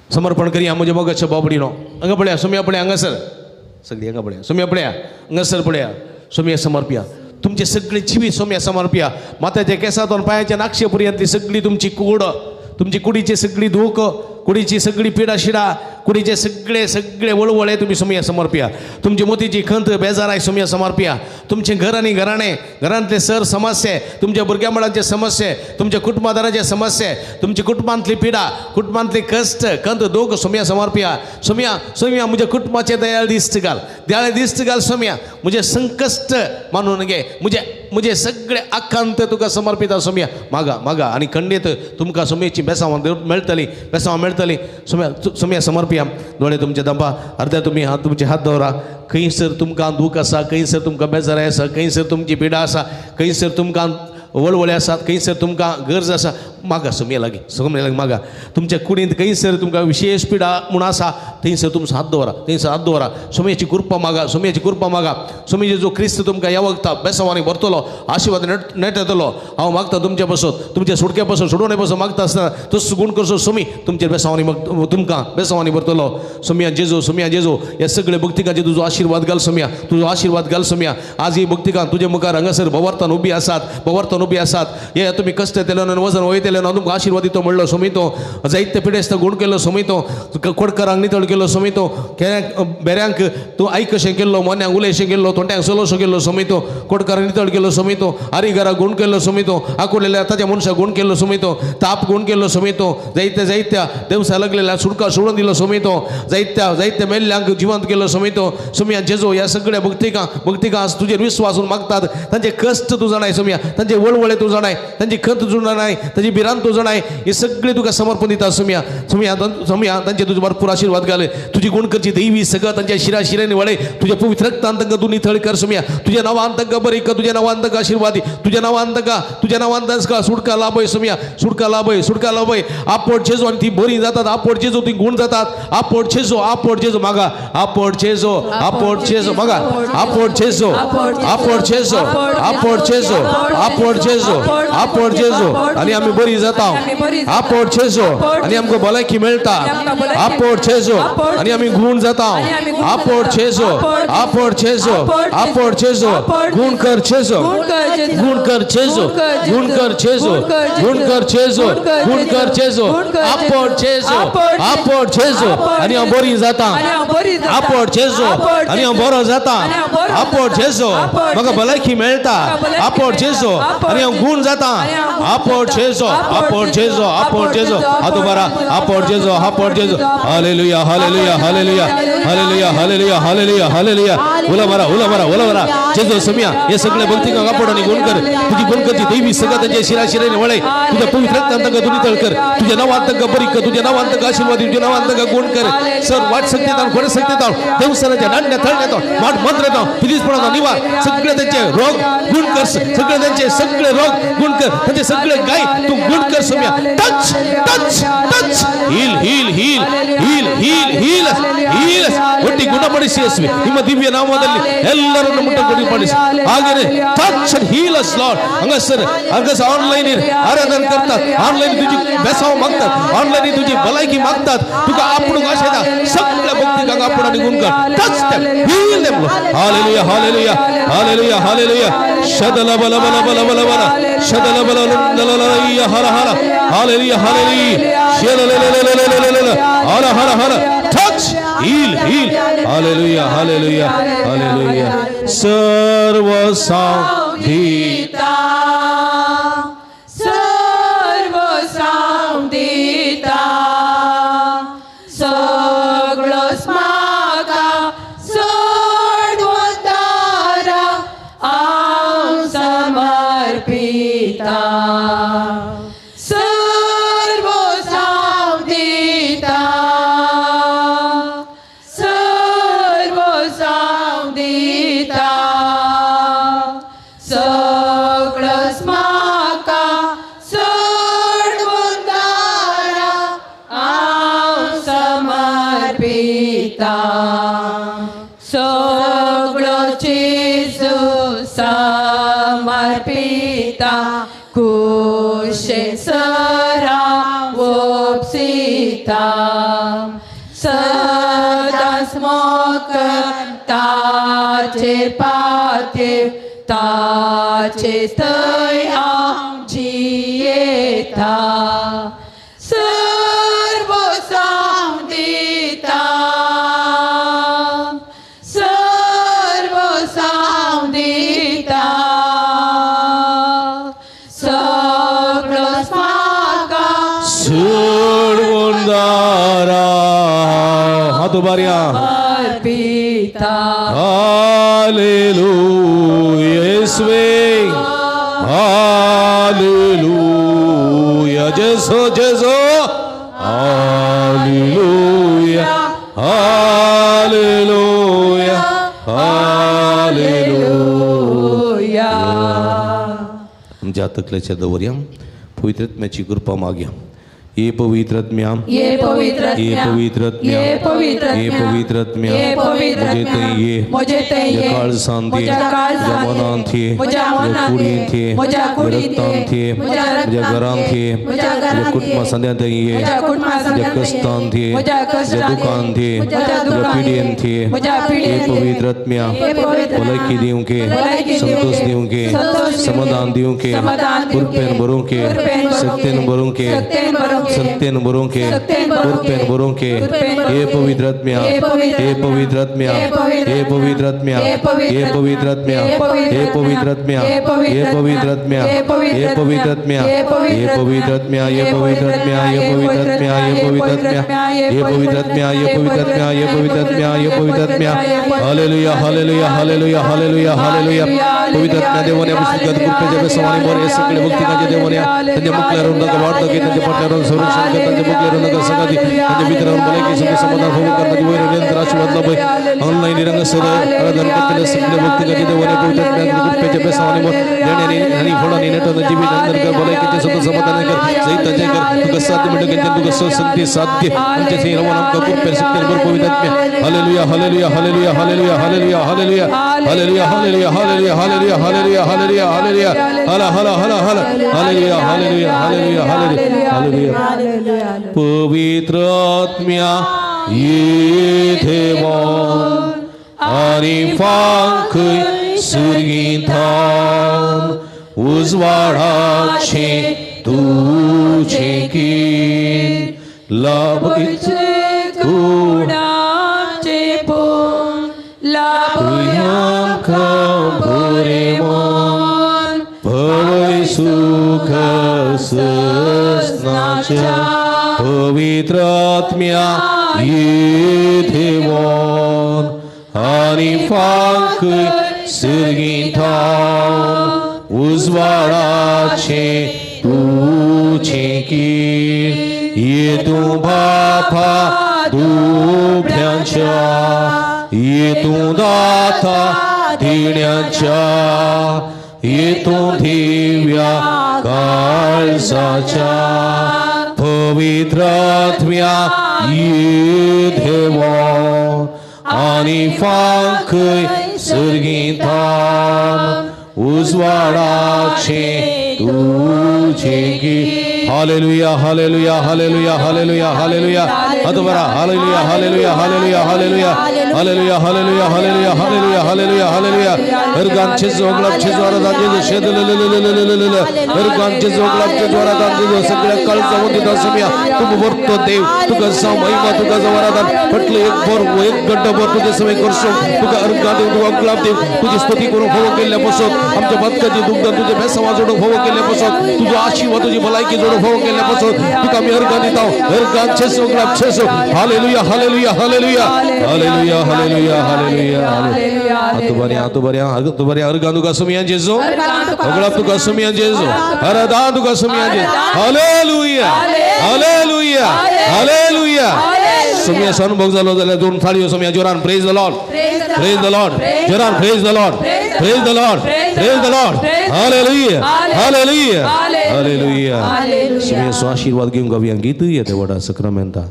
समर्पण करया म्हज्या मोगाच्या बाबडीनो हांगा पळया सोम्या पळया हांगासर सगळीं हांगा पळया सोम्या पळया हांगासर पळया सोम्या समर्पिया तुमचे सगळे जिवी सोम्या समर्पिया माथ्याच्या केसांतून पांयाच्या नाक्षे पर्यंतली सगळी तुमची कूड तुमची कुडीची सगळी दूख कुडीची सगळी पिडा शिडा कुडीचे सगळे वळवळे तुम्ही सोम्या समर्पिया तुमची मोतीची खंत बेजाराय सोम्या समर्पिया तुमचे घर आणि घरांतले सर समस्ये तुमच्या भुरग्या मुलांचे समस्ये तुमच्या कुटुंबादाराचे समस्ये तुमची कुटुंबांतली पिडा कुटुंबांतली कष्ट खंत दूख सोम्या समर्पिया सोम्या म्हज्या कुटुंबाचे दयाळ दिश्ट घाल सोम्या म्हजे संकश्ट मानून घे म्हजे सगळे आखांत तुका समर्पिता सोम्या मागा आणि खंडीत तुमकां सोम्याची बेसांव मेळटली सोम्या समर्पिया दोळे तुमचे दंपा अर्ध्या तुम्ही तुमचे हात दवरा खंयसर तुमकां दूख आसा खंयसर तुमकां बेजाराय आसा खंयसर तुमची पिडा आसा खंयसर तुमकां वळवळे आसात खंयसर तुमकां गरज आसा मागा सोम्या लागीं मागा तुमच्या कुडींत खंयसर तुमकां विशेष पिडा म्हूण आसा थंयसर तुमचो हात दवरा सोम्याची कृपा मागा सोमी जो क्रिस्त तुमकां ह्या वखता बेसांवांनी व्हरतलो आशिर्वाद नेटतलो हांव मागता तुमचे पासून तुमच्या सुटके पासून सोडवणे पासून मागता आसतना तस गुण करचो सोमी तुमचे तुमकां बेसांवांनी व्हरतलो सोम्या जेजो ह्या सगळे भक्तिकांचे तुजो आशिर्वाद घाल सोम्या आज ही भक्तिकां तुजे मुखार हांगासर भवार्थान उबी आसात हे तुम्ही कष्ट तेल्यान वजन वयतेल्यान तुमकां आशिर्वाद दितो म्हणलो सोमी तो जायते पिडेस्त गुण केलो सोमी तो कोडकारांक नितळ केलो सोमी तो बेऱ्यांक तूं आयक कशें केल्लो मोन्यांक उलयशें केल्लो तोंड्यांक सोलोसो केल्लो सोमी तो कोडकारांक नितळ केलो सोमी तो आरिगाराक गुण केल्लो सोमी तो आकुलेल्या ताच्या मनशाक गुण केल्लो सोमी तो ताप गुण केल्लो सोमी तो जायत्या देवसा लागलेल्या सुटका सोडून दिलो सोमी तो जायत्या मेल्ल्यांक जिवंत केलो सोमी तो सोम्या जेजो ह्या सगळ्या भक्तिकां तुजेर विश्वासून मागतात तांचे कष्ट तूं जाणाय सोम्या तांचे वळवळे तूं जाणाय तांची खंत तूं जाणाय ताची भिरांत तूं जाणाय हे सगळे तुका समर्पण दिता सोम्या तांचे तुजे भरपूर आशिर्वाद घाल तुजी गुण करची दैवी सगळं तांच्या शिराशिरेनी वळे तुझ्या पवित्र रक्तांत तांकां तूं नितळ कर सोम्या तुज्या नांवान तांकां बरें कर तुज्या नांवान तांकां आशिर्वाद दी तुज्या नांवान तांकां सुटका लाभय सोम्या सुटका लाभय आपोट जेजो आनी ती बरी जातात आपोट जेजो ती गुण जातात आपोट जेजो मागा आपोट जेजो मागा आपोट जेजो आनी आमी बरी जाता आपोट जेजो आनी आमकां भलायकी मेळटा आपोट जेजो आनी आमी गुण जाता आपोट जेजो गुण कर जेजो आपोट जेजो आनी हांव बरी जाता आपोट जेजो आनी हांव बरो जाता आपोट जेजो म्हाका भलायकी मेळटा आपोट जेजो आनी हांव गुण जाता आपोट जेजो हातो बरा आपोट जेजो हालेलुया उला मारा जेजो सोम्या हे सगळे भक्तिकांक आपोडांनी गुण कर तुजी गुण करची दैवी सगळं तांच्या शिराशिरेनी वळय तुज्या पवित्र रक्तांत तांकां तूं नितळ कर तुज्या नांवान तांकां बरी कर तुज्या नांवान तांकां आशिर्वाद दी तुज्या नांवान तांकां गुण कर सर वाट शक्तीतान खरे शक्तीतान देवसराच्या नाण्या थळण्यात माठ मंत्रात पिलीसपणाचा निवार सगळे त्यांचे रोग गुण कर सगळे रोग गुण कर तांचे सगळे गाय तू गुण कर सोम्या टच हील ಒಟ್ಟಿ ಗುಣಪಡಿಸಿ ಯೇಸುವೆ ನಿಮ್ಮ ದಿವ್ಯ ನಾಮದಲ್ಲಿ ಎಲ್ಲರನ್ನು ಮುಟ್ಟಗೊಡಿಸಿ ಹಾಗೇನೆ touch and heal us Lord हंगस ऑनलाइन आराधना करतात ऑनलाइन तुझी बेसाव मागतात ऑनलाइन तुझी भलायकी मागतात तुका आपण आशेदा सगळ्या भक्तिकांक आपण निघून कर touch them heal them hallelujah शदला बला शदला बला हर हालेलुया हर touch heal hallelujah सर्व सांदिता सर्व सांदिता सगळं स्माका सोडवतारा आम समर्पिता सर्व सांदिता सर्व सांदिता सगळं स्माका सोडवतारा आम समर्पिता सगळं चेजू समर्पिता कुशे सरा वोपसिता सदा स्मोक ताचे पाते ताचे थंय आमची येता सर्व सांदिता सर्व सांदिता सगळं स्माका सोडवणारा हात उभार्या Arpita hallelujah येशुवे hallelujah जेसो जेसो hallelujah hallelujah hallelujah आमच्या तकल्याच्या दवरया पवित्रात्म्याची कृपा मागया ये पवित्रात्म्या ये पवित्रात्म्या ये पवित्रात्म्या ये पवित्रात्म्या ये पवित्रात्म्या ये पवित्रात्म्या मुझे ते ये मुझे काळ सांते मुझ्या काळजांत मनांत थे मुझ्या मनांत मुझ्या कुडींत रक्तांत थे मुझ्या घरांत थे मुझ्या घरांत कुटुंबा संध्यात ये मुझ्या कुटुंबा संध्यात कस्तांत थे मुझ्या कष्टांत दुकान थे मुझ्या दुकान पिढीन थे मुझ्या पिढीन ये पवित्रात्म्या ये पवित्रात्म्या भलाई दियो के भलाई दियो संतोष के दियो के संतोष दियो समाधान के दियो के समाधान दियो के कृपेन भरो के कृपेन भरो के सत्यन भरो के सत्यन भरो के सत्यन भरो के सत्यन भरो के कृपेन भरो के कृपेन भरो ये के पवित्रात्म्या ये पवित्रात्म्या ये पवित्रात्म्या ये पवित्रात्म्या ये ये पवित्रात्म्या ये ये पवित्रात्म्या पवित्रात्म्या ये ये पवित्रात्म्या पवित्रात्म्या ये पवित्रात्म्या ये पवित्रात्म्या ये पवित्रात्म्या ये पवित्रात्म्या ये पवित्रात्म्या ये पवित्रात्म्या ये पवित्रात्म्या ये पवित्रात्म्या हालेलुया हालेलुया हालेलुया हालेलुया हालेलुया पवित्रात्म्या देवाने आपल्या कृपेच्या बेसवाने वर हे सगळे भक्तिकाचे देवाने त्यांच्या मुक्ल्यावरून नका वाढतं की त्यांच्या पटल्यावरून संरक्षण कर त्यांच्या मुक्ल्यावरून नका सगळी त्यांच्या मित्रांवर भलायकी संग समाधान होऊन करण्याची वैर निरंतर आशीर्वाद लाभे ऑनलाईन रंग सर आराधन करतेले सगळे भक्तिकाचे देवाने पवित्रात्म्या कृपेच्या बेसवाने वर देण्याने आणि फळाने नेटन जीवित अंदर कर भलायकीचे सतत समाधान कर सहिताचे कर तुका साध्य मिळतं की तुका संगती साध्य आमच्या श्री रवा नाम का कृपे सत्य वर पवित्रात्म्या हालेलुया hallelujah hallelujah hallelujah hallelujah hallelujah hallelujah hallelujah hallelujah hallelujah hallelujah hallelujah हालेलुया हाला हाला हाला हाला हालेलुया हालेलुया हालेलुया हालेलुया हालेलुया पवित्र आत्म्या येथे वन आणि फांखय सुरगींतान उजवाडाचे तुझे गीत लाभीचे गुणाचे पोन तुझ्या भरे मन भवय सुख ससनाच्या पवित्र आत्म्या येथे वन आणि फांखय सुरगींतान उजवाडाचे तुझे गीत येतो बापा दुभ्यांच्या येतो दाता देण्याच्या येतो दिव्या काळजाच्या पवित्र आत्म्या येथे वन आणि फांखय सुरगींतान उजवाडाचे तुझे गीत हालेलुया हालेलुया हालेलुया हालेलुया हालेलुया अतबरा हालेलुया hallelujah hallelujah hallelujah hallelujah hallelujah hallelujah hallelujah hallelujah हालेलुया अर्गांचे जोगलाचे जोरादाचे शेदलललललललल अर्गांचे जोगलाचे जोरादाचे सगळ्या काळजामध्ये दसमिया तू वरतो देव तुका महिमा तुका जोरादान म्हटलं एक घंटाभर तुझे समय करशो तुका अर्गा देव तुका गुलाब देव तुझी स्तुती करून होव केल्यापासून आमच्या बदकाची दुग्ध तुझे भेसवा जोडून होव केल्यापासून तुझा आशीर्वाद तुझी भलायकी जोडून होव केल्यापासून तुका मी अर्गा दिताव अर्गांचे जोगलाब छेसो हालेलुया हालेलुया हालेलुया हालेलुया हालेलुया हालेलुया Atubari arga tuga sumiyan Jesu oglap tuga sumiyan Jesu arada tuga sumiyan Jesu haleluya haleluya haleluya sumiya अनुभव झालो झाला दोन थाळी सुमिया जोरान praise the Lord praise the Lord Zohran praise the Lord praise the Lord praise the Lord hallelujah hallelujah hallelujah सुमिया सो आशीर्वाद घेऊन गाऊया गीत येते वडा सक्रामेंता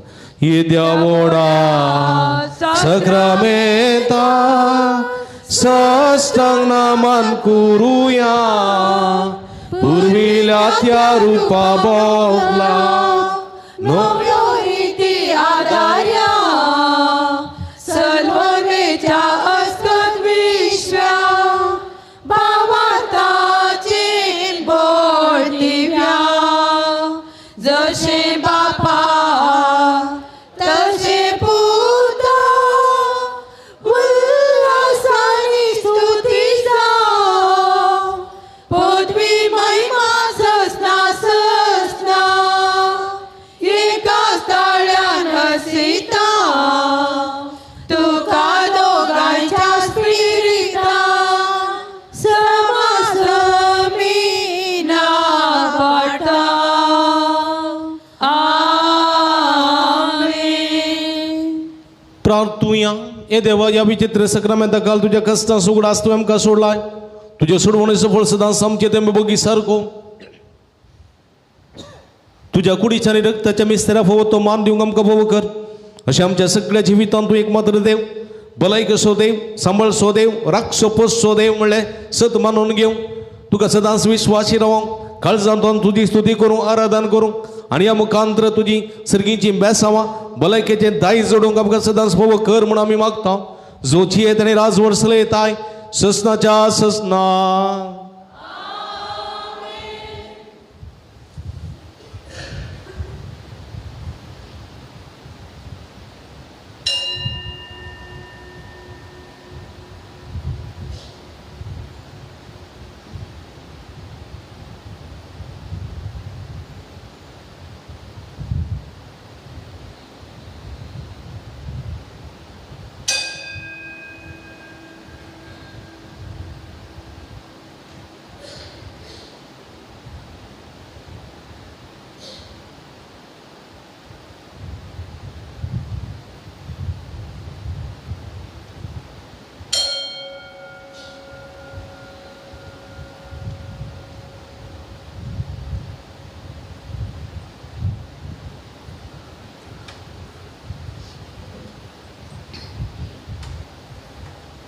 ये देवोडा सक्रामेंता साष्टांग नमन करूया पूर्वीला त्या रूपा बोगला नव्यो रीती आदार्या सल्वनेच्या अस्कत विश्वा भावाताची बोल दिव्या जशे बापा तशे पुता उल्हासानी स्तुतीचा पृथ्वी महिमा ससना ससना एका स्थळ्यान हसिता तुका दोघांच्या स्पिरिता समासमीना पडता आमेन प्रार्थूया ए देवा या विचित्र सक्रामेंता काल तुझ्या कष्टा सुगडा असतो आमका सोडलाय तुझ्या सोडवणीचं फळ सदा समचे ते बघी सारखो तुझ्या कुडीच्या आणि रक्ताच्या मिस्त्रा फोव तो मान देऊ आमका फोव कर अशा आमच्या सगळ्या जिवितांत तू एकमात्र देव भलायक सो देव सांभाळ सो देव राख सोपोस सो देव म्हणले सत मानून घेऊ तुका सदांच विश्वासी रावू काळजांतून तुझी स्तुती करू आराधन करू आणि या मुखांतर तुझी सर्गीची बेसावा भलायकेचे दाई जोडूंक आमकां सदांच फोव कर म्हणून आम्ही मागता जोची येत आणि राज वर्सले येताय ससनाच्या ससना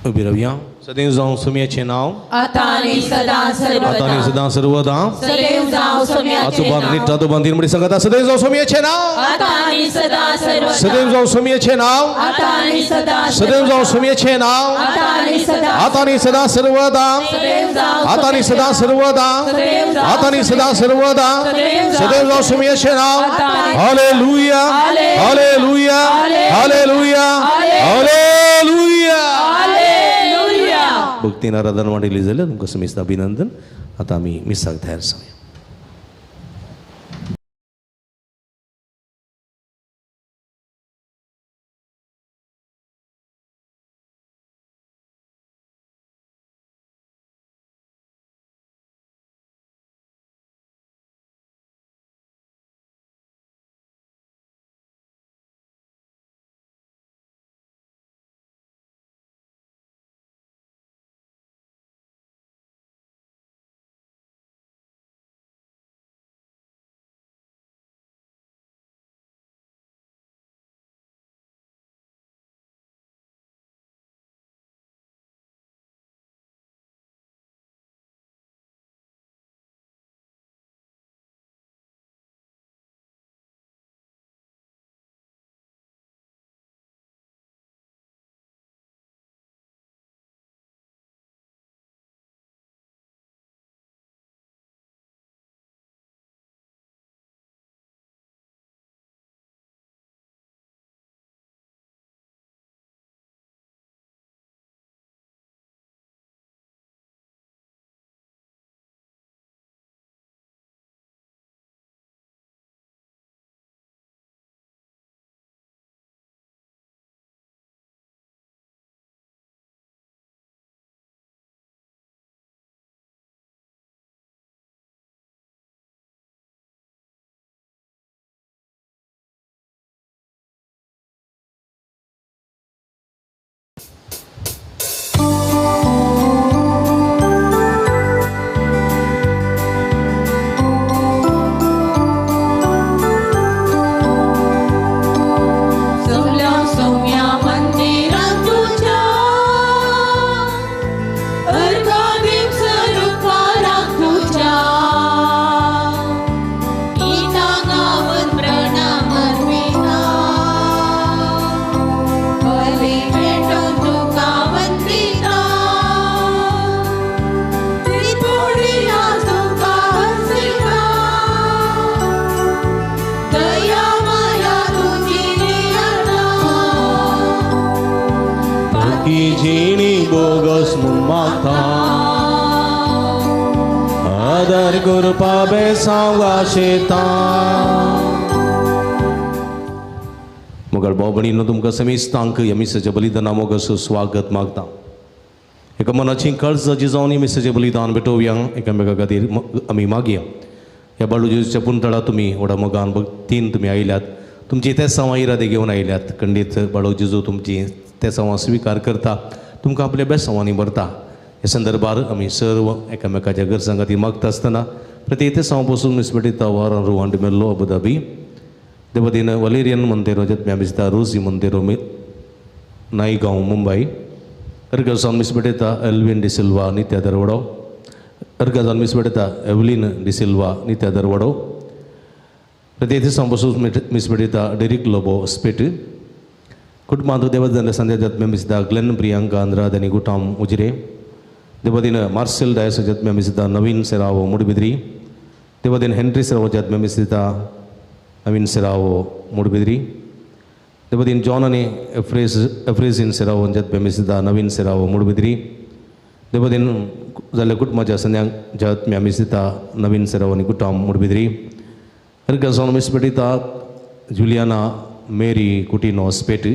उभी राहूया सदैव जाऊं सुमियाचे नाव आता आणि सदा सर्वदा सदैव जाऊ सोम्याचे आजोबान नीटा तो बांधीन म्हणे सांगता सदैव जाऊं सुमियाचे नाव आता आणि सदा सदैव जाऊं सुमियाचे नाव आता आणि सदा सदैव जाऊं सुमियाचे नाव आता आणि सदा सर्वदा आता आणि सदा सर्वदा आता आणि सदा सर्वदा सदैव जाऊं सुमियाचे नाव हालेलुया हालेलुया हालेलुया हालेलुया भक्तीन आराधना वाढली झालं तुमचं समिस्त अभिनंदन आता आम्ही मिसाक तयार सांगूया gogos mumata adar kurpa besanga sheta Mughal बाबणीनं तुमकां समेस्तांक ह्या मिसाच्या बलिदाना मोगाचं स्वागत मागता एका मनाची कर्ज जिजावन मिसाचें बलिदान भेटोवया एकामेका खातीर आमी मागया ह्या बाळू जेजूच्या पुंतळा तुमी व्हडा मोगान भक्तीन तुमी आयल्यात तुमची तेसांवां इरादे घेवन आयल्यात खंडीत बाळू जेजू तुमची तेसांवां स्विकार करता तुमकां आपल्या बेसांवांनी भरता ह्या संदर्भार आमी सर्व एकामेकाच्या गरजां खातीर मागता आसतना प्रत्येक तेसांव पसून मिसबेटिता वारां रुवांड मेल्लो अबुधाबी देवदीन वलेरियन मंदिरो जत्म्या बिस्ता रोजी मंदिरो नाईगांव मुंबई अर्गजान मिसबेटिता एल्विन डिसिल्वा नित्या दरवडो अर्गजान मिसबेटिता एवलिन डिसिल्वा नित्या दरवडो प्रत्येक दिसा बसून मिसबेटिता डेरिक लोबो स्पेट कुटुंबांत देवदन संध्या जत्म्या मिसता ग्लेन प्रियांका अंद्राद आनी गुटाम उजिरे देवदीन मार्सेल डायस जत्म्या मिसता नवीन सेरावो मुडबिद्री देवदीन हेनरी सेरावो जत्म्या मिसता नवीन सेरावो मुडबिद्री देवदीन जॉन आनी एफ्रेझिन सेरावो जत्म्या मिसता नवीन सेरावो मुडबिद्री देवदीन जाल्या कुटुंबाच्या संध्या जत्म्या मिसता नवीन सेरावो आनी गुटाम मुडबिद्री अर्गजान मिसबेटिता जुलियाना मेरी कुटिनो स्पेट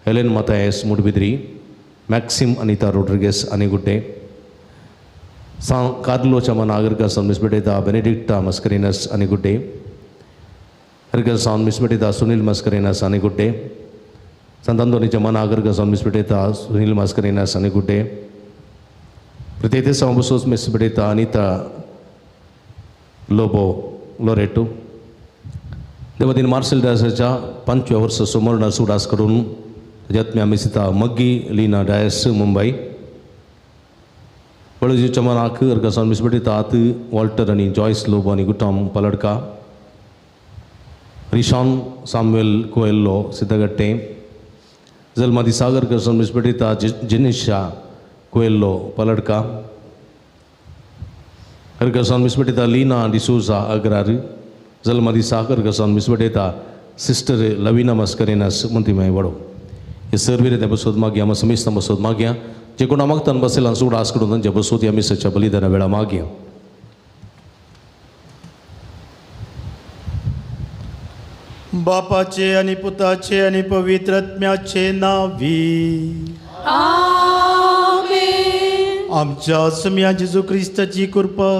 हेलेन मतायस मुडबिद्री मॅक्सिम अनिता रोड्रिगेस आनीगुड्डे सान कार्लो चमना अर्गजान मिसबेटिता बेनेडिक्टा मस्करिनस आनीगुड्डे अर्गजान मिसबेटिता सुनील मस्करिनस आनीगुड्डे Sant Antonio चमना अर्गजान मिसबेटिता सुनील मस्करिनस आनीगुड्डे प्रत्येक संबसोस मिसबेटिता अनिता लोबो लोरेटो देवदीन मार्सेल डायसच्या 5व्या वर्ष सुवर्ण सुडास करून जत्म्या मिसिता मग्गी लीना डायस मुंबई बळूजी चमनाक अर्गजान मिसबेटिता आत वॉल्टर आणि जॉयस लोबो आणि गुटाम पलडका रिशॉन सामुएल कोएल्लो सिद्धगट्टे जल्मा दिसाक अर्गजान मिसबेटिता जेनिशा कोएल्लो पलडका अर्गजान मिसबेटिता लीना डिसूजा अग्रार जल्मा दिसाक अर्गजान मिसबेटिता सिस्टर लविना मस्करिनस मुंतिमाय वडो हे सर्वीर त्या बसोत मागया मग समिस्त बसोत मागया जे कोणा मागतान बसेल सूड आस करून त्यांच्या बसोत या मिसाच्या बलिदाना वेळा मागया बापाचे आणि पुताचे आणि पवित्र आत्म्याचे नावी आमेन. आमच्या सम्या जेजू ख्रिस्ताची कृपा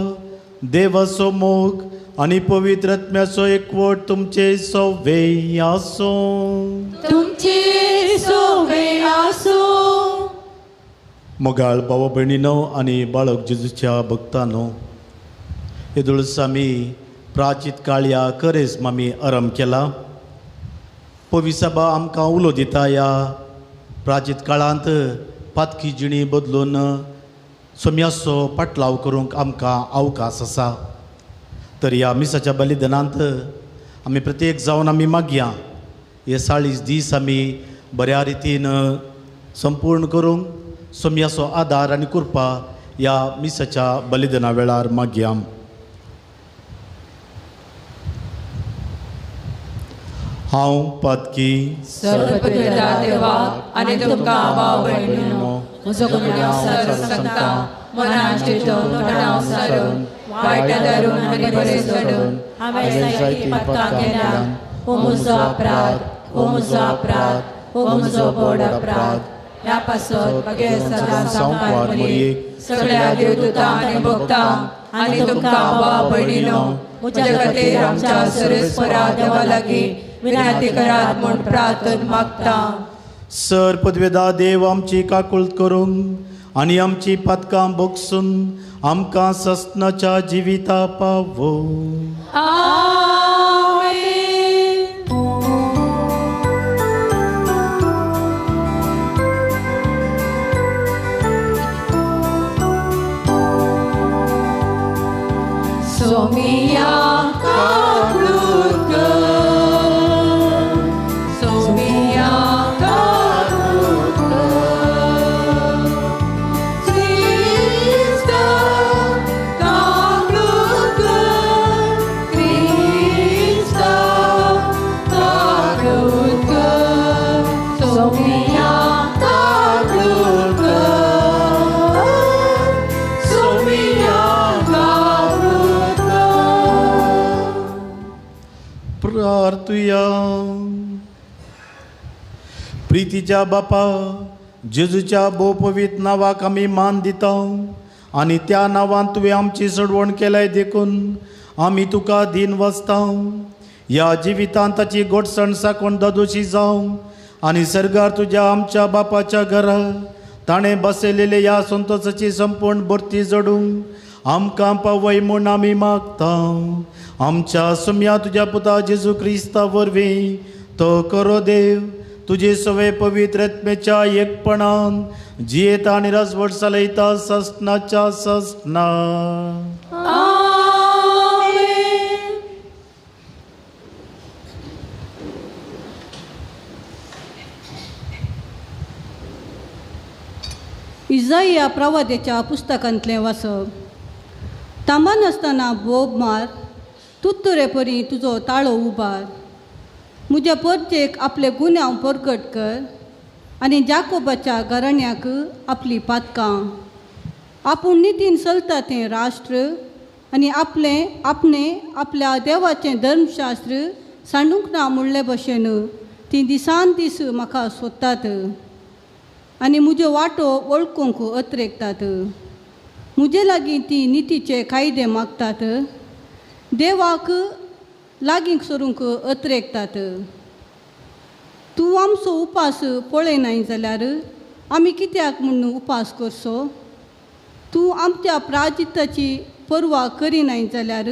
देवाचो मोग आणि पवित्र आत्म्याचो एकवट तुमचे सवे आसो. तुमचे सोवे आसो. मोगाळ भाव भयणीनो आणि बाळक जेजूच्या भक्तांनो हे दिवस आमी प्राचीत काळया खरेच आमी आराम केला. पविसभा आमकां उलो दिता या प्राचीत काळांत पातकी जिणी बदलून सोम्याचो पाटलाव करूंक आमकां अवकाश आसा. तर ह्या मिसाच्या बलिदानांत आमी प्रत्येक जावन आमी मागया हे 40 दीस आमी बऱ्या रितीन संपूर्ण करूंक सोम्याचो आदार आनी कृपा ह्या मिसाच्या बलिदाना वेळार मागया. हांव पातकी सर्वपिता देवा आनी तुमकां भाव भयणीनो म्हजो गुन्यांव सांगता मनान चिंतून तोंडान सारून वायट धरून आनी बरें सोडून हांवें जायतीं पातकां केल्यां. हो म्हजो अपराध, हो म्हजो अपराध, हो म्हजो व्हड अपराध. ह्या पासत मागे सदां सांबाळ मरी सगळ्या देवदूतां आनी भक्तांक आनी तुमकां भाव भयणीनो म्हज्या खातीर आमच्या सर्वेस्परा देवा लागीं विनंती करात म्हूण प्रार्थना मागता. सर पदवेदा देव आमची काकुळट करूंक आनी आमची पातकां बोगसून आमकां सस्नाच्या जिविता पावो. सोमिया काकुळट सोमिया काकुळट क्रिस्ता काकुळट क्रिस्ता काकुळट सोमिया काकुळट तुया. प्रितीच्या बापा जेजूच्या भोव पवित्र नावाक आमी मान दिता आनी त्या नांवान तुवें आमची सोडवण केल्याय देखून आमी तुका दिन वचता. ह्या जिवितांत ताची गोडसण साकून दोशी जावं आनी सर्गार तुज्या आमच्या बापाच्या घरा ताणें बसयलेले ह्या संतोशाची संपूर्ण भरती जोडूंक आमकां पावय म्हूण आमी मागता. आमच्या सुम्या तुज्या पुता जेजू क्रिस्ता वरवीं तो करो देव तुजे सवे पवित्र आत्म्याच्या एकपणान जियेता आनी राजवट चलयता सस्नाच्या सस्ना. इजाइया प्रवाद्याच्या पुस्तकांतलें वाचप. तामान आसतना बोब मार तुत्तुरे परी तुजो ताळो उबार. म्हज्या परचेक आपले गुन्यांव परगट कर आनी जाकोबाच्या घराण्याक आपली पातकां. आपूण नितीन चलता तें राष्ट्र आनी आपणे आपल्या देवाचें धर्मशास्त्र सांडूंक ना म्हणले भशेन तीं दिसान दीस म्हाका सोदतात आनी म्हज्यो वाटो वळखूंक अत्रेकतात. म्हजे लागीं ती नितीचे कायदे मागतात, देवाक लागीं सरूंक अत्रेकतात. तूं आमचो उपास पळयनाय जाल्यार आमी कित्याक म्हूण उपास करचो? तूं आमच्या प्राजिताची परवा करिनाय जाल्यार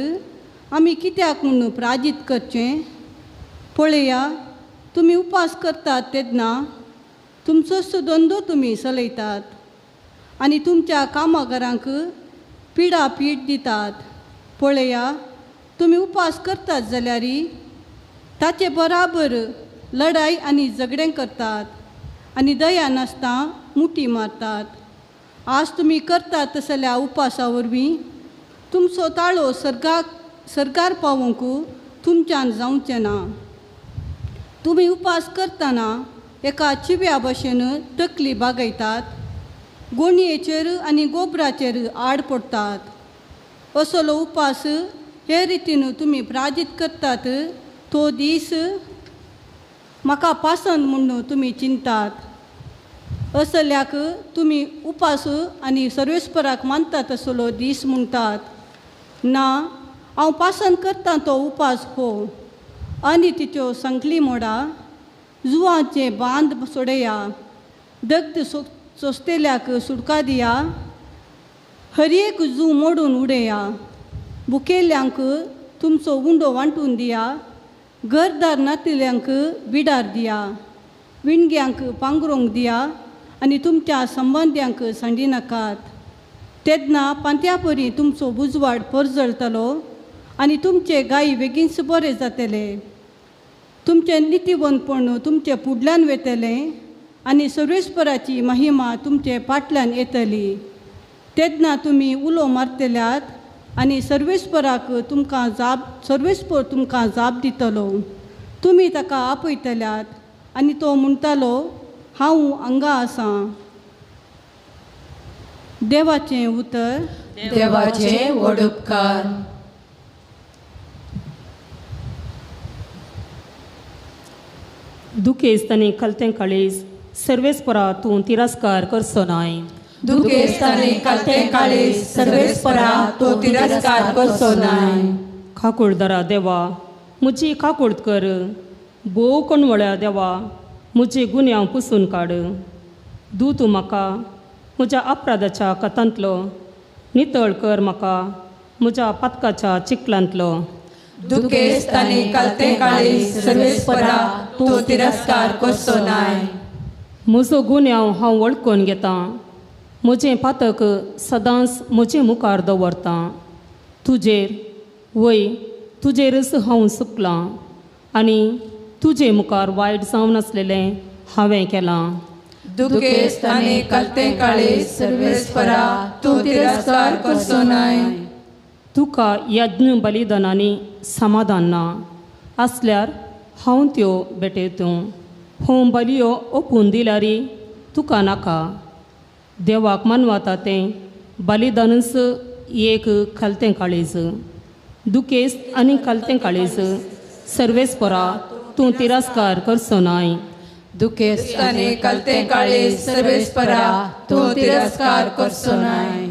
आमी कित्याक म्हूण प्राजीत करचें? पळया, तुमी उपास करतात तेन्ना तुमचो धंदो तुमी चलयतात आनी तुमच्या कामगारांक पिडापीड दितात. पळया, तुमी उपास करतात जाल्यार ताचे बराबर लढाई आनी झगडें करतात आनी दया नासता मुठी मारतात. आज तुमी करतात तसल्या उपासा वरवीं तुमचो ताळो सर्गार पावोवंक तुमच्यान जावचें ना. तुमी उपास करतना एका चिव्या भशेन तकली बागयतात, गोणयेचेर आनी गोबराचेर आड पडतात. असलो उपास हे रितीन तुमी प्राजीत करतात तो दीस म्हाका पासंद म्हणून तुमी चिंतात. असल्याक तुमी उपास आनी सर्वेस्पराक मानतात असलो दीस म्हणटात. ना, हांव पासंद करतां तो उपास हो आनी तिच्यो संकली मोडा, जुवांचे बांद सोडया, दग्ध सोंसतेल्याक सुटका दिया, हर एक जू मोडून उडया, बुकेल्यांक तुमचो उंडो वांटून दिया, घरदार नातिल्यांक बिडार दिया, विणग्यांक पांगरोंक दिया आनी तुमच्या संबंद्यांक सांडी नाकात. तेन्ना पांत्या परी तुमचो बुजवाड परजळटलो आनी तुमचे गायी बेगीनच बरे जातले. तुमचे नितीवंतपण तुमचे फुडल्यान वेतलें आनी सर्वेस्पराची महिमा तुमचे फाटल्यान येतली. तेन्ना तुमी उलो मारतल्यात आनी सर्वेस्पर तुमकां जाप दितलो. तुमी ताका आपयतल्यात आनी तो म्हणटालो, हांव हांगा आसां. देवाचें उतर. देवाचे व्हड उपकार. दुखेस्तानी कलतें काळीज सर्वेस्परा तूं तिरस्कार करचो नाय. दुखेस्तानी कलतें काळीज सर्वेस्परा तूं तिरस्कार करचो नाय. खाकूळदारा देवा म्हजी खाकूळ कर. भोव कणवळ्या देवा म्हजे गुन्यांव पुसून काड. तूं म्हाका म्हज्या अपराधाच्या कथांतलो नितळ कर, म्हाका म्हज्या पातकाच्या चिखलांतलो. दुखेस्तानी कलतें काळीज सर्वेस्परा तूं तिरस्कार करचो नाय. म्हजो गुन्यांव हांव वळखून घेतां. म्हजें पातक सदांच म्हजे मुखार दवरतां. तुजेरच हांव चुकलां आनी तुजे मुखार वायट जावन आसलेलें हांवें केलां. दुखेस्तानी कलतें काळीज सर्वेस्परा तूं तिरस्कार करचो नाय. तुका यज्ञ बलिदानांनी समाधान ना आसल्यार हांव त्यो भेटयतूं. होम बलियो ओपून दिल्यार तुका नाका. देवाक मानवता तें बलिदानच एक कलतें काळीज. दुखेस्त आनी कलतें काळीज सर्वेस्परा तूं तिरस्कार करचो नाय. दुखेस्ताने कलते काळी सर्वेस्परा तूं तिरस्कार करचो नाय.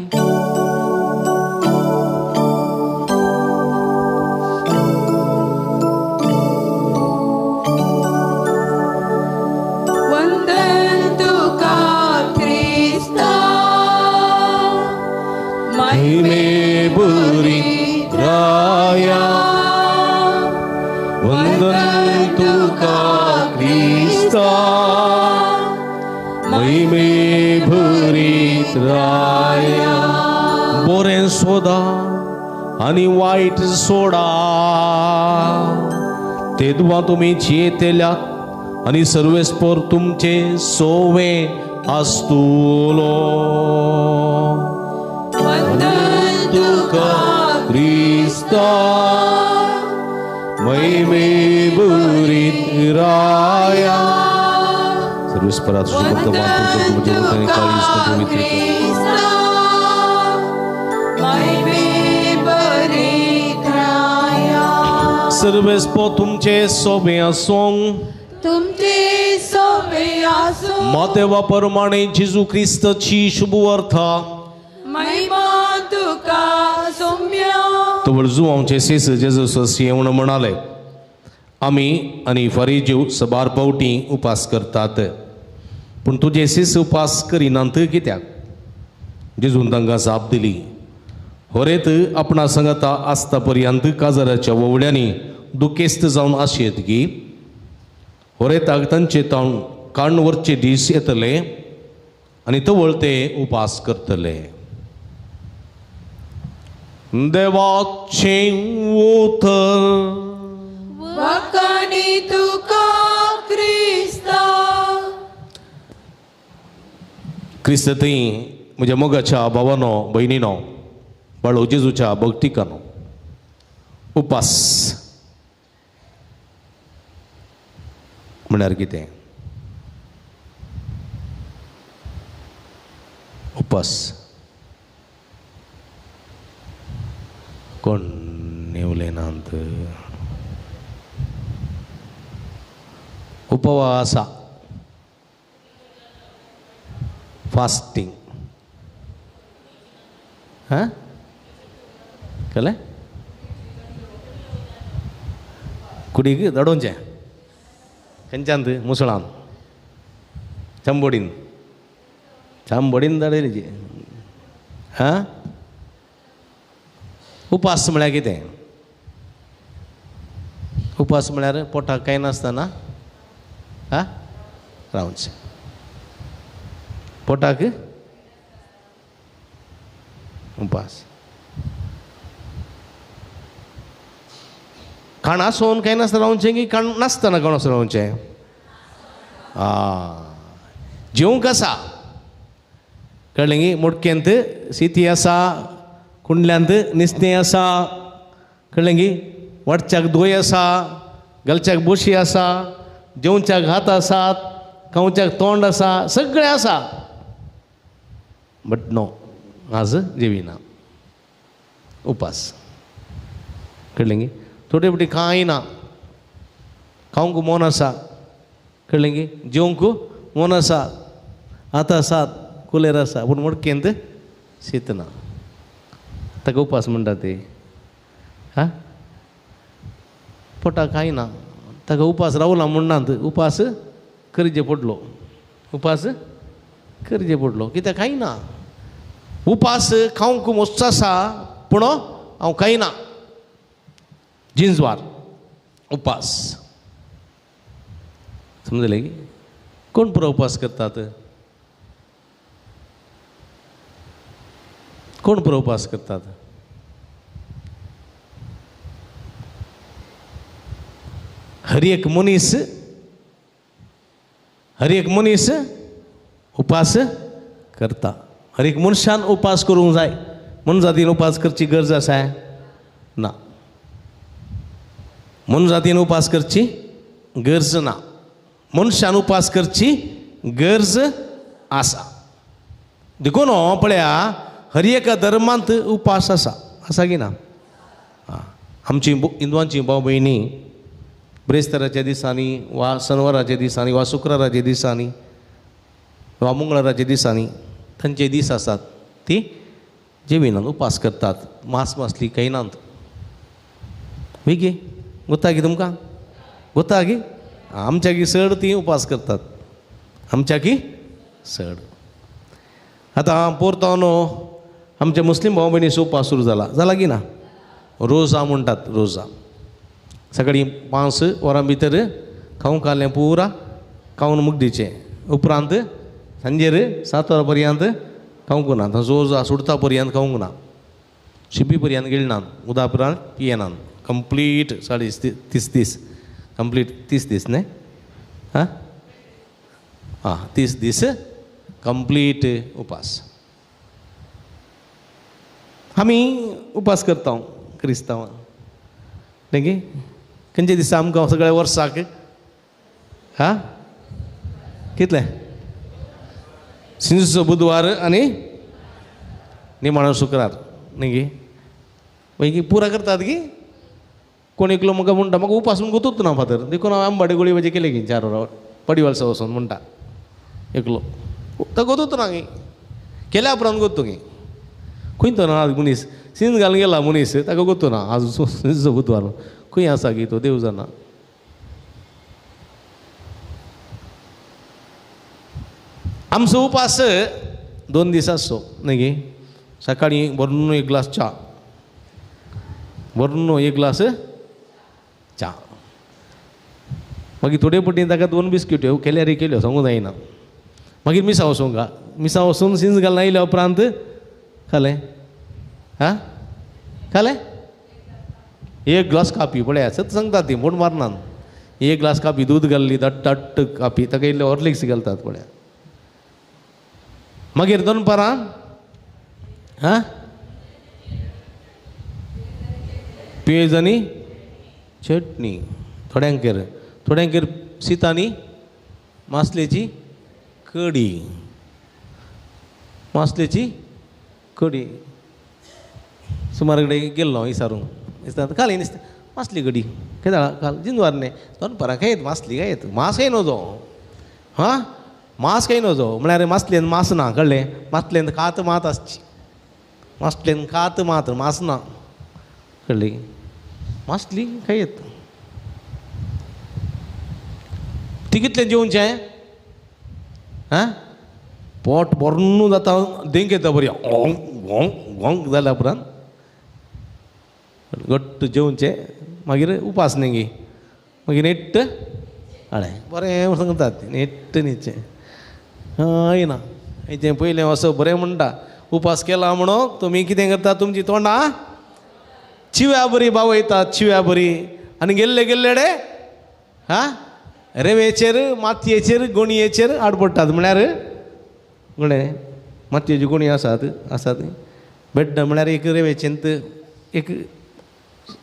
महिमे बुरी राया वंदन तुका ख्रिस्ता महिमे भरीत राया. बरें सोदा आनी वायट सोडा तेदवा तुमी चेतेल्यात आनी सर्वेस्पर तुमचे सोवे आस्तुलो. तुका ख्रिस्ता महिमे बुरीत राया. सर्वेस्परा तुझे भक्तवान तुमचे भक्तांनी काळीज पवित्र सर्वेस्पो तुमचे सोबे आसोंग तुमचे सोबे आसूं मातेवा प्रमाणे जेजू ख्रिस्ताची शुभ अर्था महिमा तुका सौम्या. तवळ जू आमचे सेस जेजू ससी येवण म्हणाले आमी आनी फरीजीव सबार पावटी उपास करतात पूण तुजे सेस उपास करिनात कित्याक. जेजून तांकां जाप दिली होरेत आपणा सांगता आसता पर्यंत काजराच्या ववड्यांनी दुखेस्त जावन आशेत की होरेताक तांचे तावन काण वरचे दीस येतले आनी तवळ ते उपास करतले. देवाचे उतर वकानी तुका ख्रिस्ता. क्रिस्तती म्हज्या मोगाच्या भावानो भयणीनो बाळो जेजूच्या भक्तिकानो उपास म्हळ्यार कितें. उपास कोण नेवले नांत. उपवासा फास्टिंग हां कळ्ळें कुडीक दडोवचें खंयच्यांत मुसळान चांबोडीन धाडलेली हां. उपास म्हळ्यार कितें. उपास म्हळ्यार पोटाक कांय नासतना हां रावचें. पोटाक उपास खाण आसोन कांय नासतना रावचें की खाण नासतना कोण असो रावचें. जेवंक आसा कळ्ळें गी. मुडक्यांत सिती आसा कुंडल्यांत निस्तें आसा कळ्ळें गी. वटच्याक दोय आसा गलच्याक बोशी आसा जेवच्याक हात आसात खावच्याक तोंड आसा सगळें आसा बट नो आज जेविना. उपास कळ्ळें गी. थोडे फावटी कांय ना खावंक मन आसा कळ्ळें गी. जेवंक मन आसा हात आसात कुलेर आसा पूण मुडकेंत शीत ना ताका उपास म्हणटा ते. हां पोटाक कांय ना ताका उपास रावला म्हणनात. उपास करचे पडलो. उपास करचे पडलो कित्याक कांय ना. उपास खावंक मस्त आसा पूण हांव कांय ना. जिंजवार उपास समजलें की. कोण पुरो उपास करतात. कोण पुरो उपास करतात. हर एक मनीस उपास करता. हर एक मनशान उपास करूंक जाय. मनजातीन उपास करची गरज आसा ना. मनजातीन उपास करची गरज ना. मनशान उपास करची गरज आसा. देखून पळया हर एका धर्मांत उपास आसा की ना. आमची हिंदुवांची भाव भयणी ब्रेस्ताराच्या दिसांनी वा शनिवाराच्या दिसांनी वा शुक्राराच्या दिसांनी वा मंगळाराच्या दिसांनी तांचे दीस आसात ती जेविनात उपास करतात, मांस मासली खायनात. वेगे गोता गे तुमकां? गोता गे? आमच्या की सड ती उपास करतात, आमच्या की सड. आतां पोरतावन आमचे मुस्लीम भाव भयणीचो उपास सुरू जाला की ना? रोजा म्हणटात, रोजा. सकाळीं 5 वरां भितर खावंक घालें पुरा खावन मुगडीचें, उपरांत सांजेर 7 वरां पर्यंत खावंक ना, रोजा सुडता पर्यंत खावंक ना, शिपी पर्यंत गिळनात, उदक उपरांत पियेनात. कंप्लीट 30 कंप्लीट 30 दीस न्ही? हां 30 दीस कंप्लीट उपास. आमी उपास करता क्रिस्तांव न्ही? खंयचे दिसा आमकां सगळ्या वर्साक कितले? सिंजचो बुधवार आनी निमाणो शुक्रार न्ही? मागीर पुरा करतात की कोण एकलो म्हाका म्हणटा म्हाका उपास गुतूच ना फातर, देखून हांव आंबाडे गोळी भाजी केले की 4 वरां पडिवालसा वचून म्हणटा एकलो. तो गोतूच ना गी, केल्या उपरांत गोतू गी. खंय तो ना मनीस सिंज घालून गेला मनीस, ताका गोतू ना आज सिंजचो बुधवार खंय आसा गी तो देव जाणा. आमचो उपास 2 दीस आसचो न्ही? सकाळीं भरून 1 ग्लास च्या, भरून 1 ग्लास च्या, मागीर थोडे पटीन ताका 2 बिस्किट्यो केल्यार केल्यो सांगूंक जायना. मागीर मिसा वचूंक गा, मिसा वचून सिंज घालून आयल्या उपरांत खालें खालें 1 ग्लास कापी. पळया सत सांगता ती मोड मारनात. 1 ग्लास कापी दूद घाल्ली, दट्ट कापी, ताका इल्ले हॉर्लिक्स घालतात पळया. मागीर 2 पारां पेज आनी चटणी, थोड्यांकेर शीत आनी मासलेची कडी, मासलेची कडी. सुमार कडेन गेल्लो विचारूंक, दिसता खाली दिसता मासली कडी केदाळा काल जिंदवारने 2 पारां खायत मासली खायत, मास खाय नजो मास खाय नजो म्हळ्यार मासलेन मास ना कळ्ळें. मासलेन कात मात आसची, मासलेन कात मात मास ना कळ्ळें. मासली खायत. ती कितलें जेवचें? पोट भरून जाता, देंक येता बरी ओंक ओंक ओंक जाल्या उपरांत घट्ट जेवचें, मागीर उपास न्ही. मागीर नेट्ट हाडें बरें सांगतात नेट्ट न्हीचें. येना हेचें पयलें वचप बरें म्हणटा. उपास केला म्हणून तुमी कितें करता? तुमची तोंडां चिव्या बरी बावयतात, चिव्या बरी, आनी गेल्ले गेल्ले रेवेचेर मातयेचेर गोणयेचेर आडपडटात. म्हळ्यार गणे मातयेच्यो गोणी आसात बेड्ड म्हळ्यार एक रेवेचेंत एक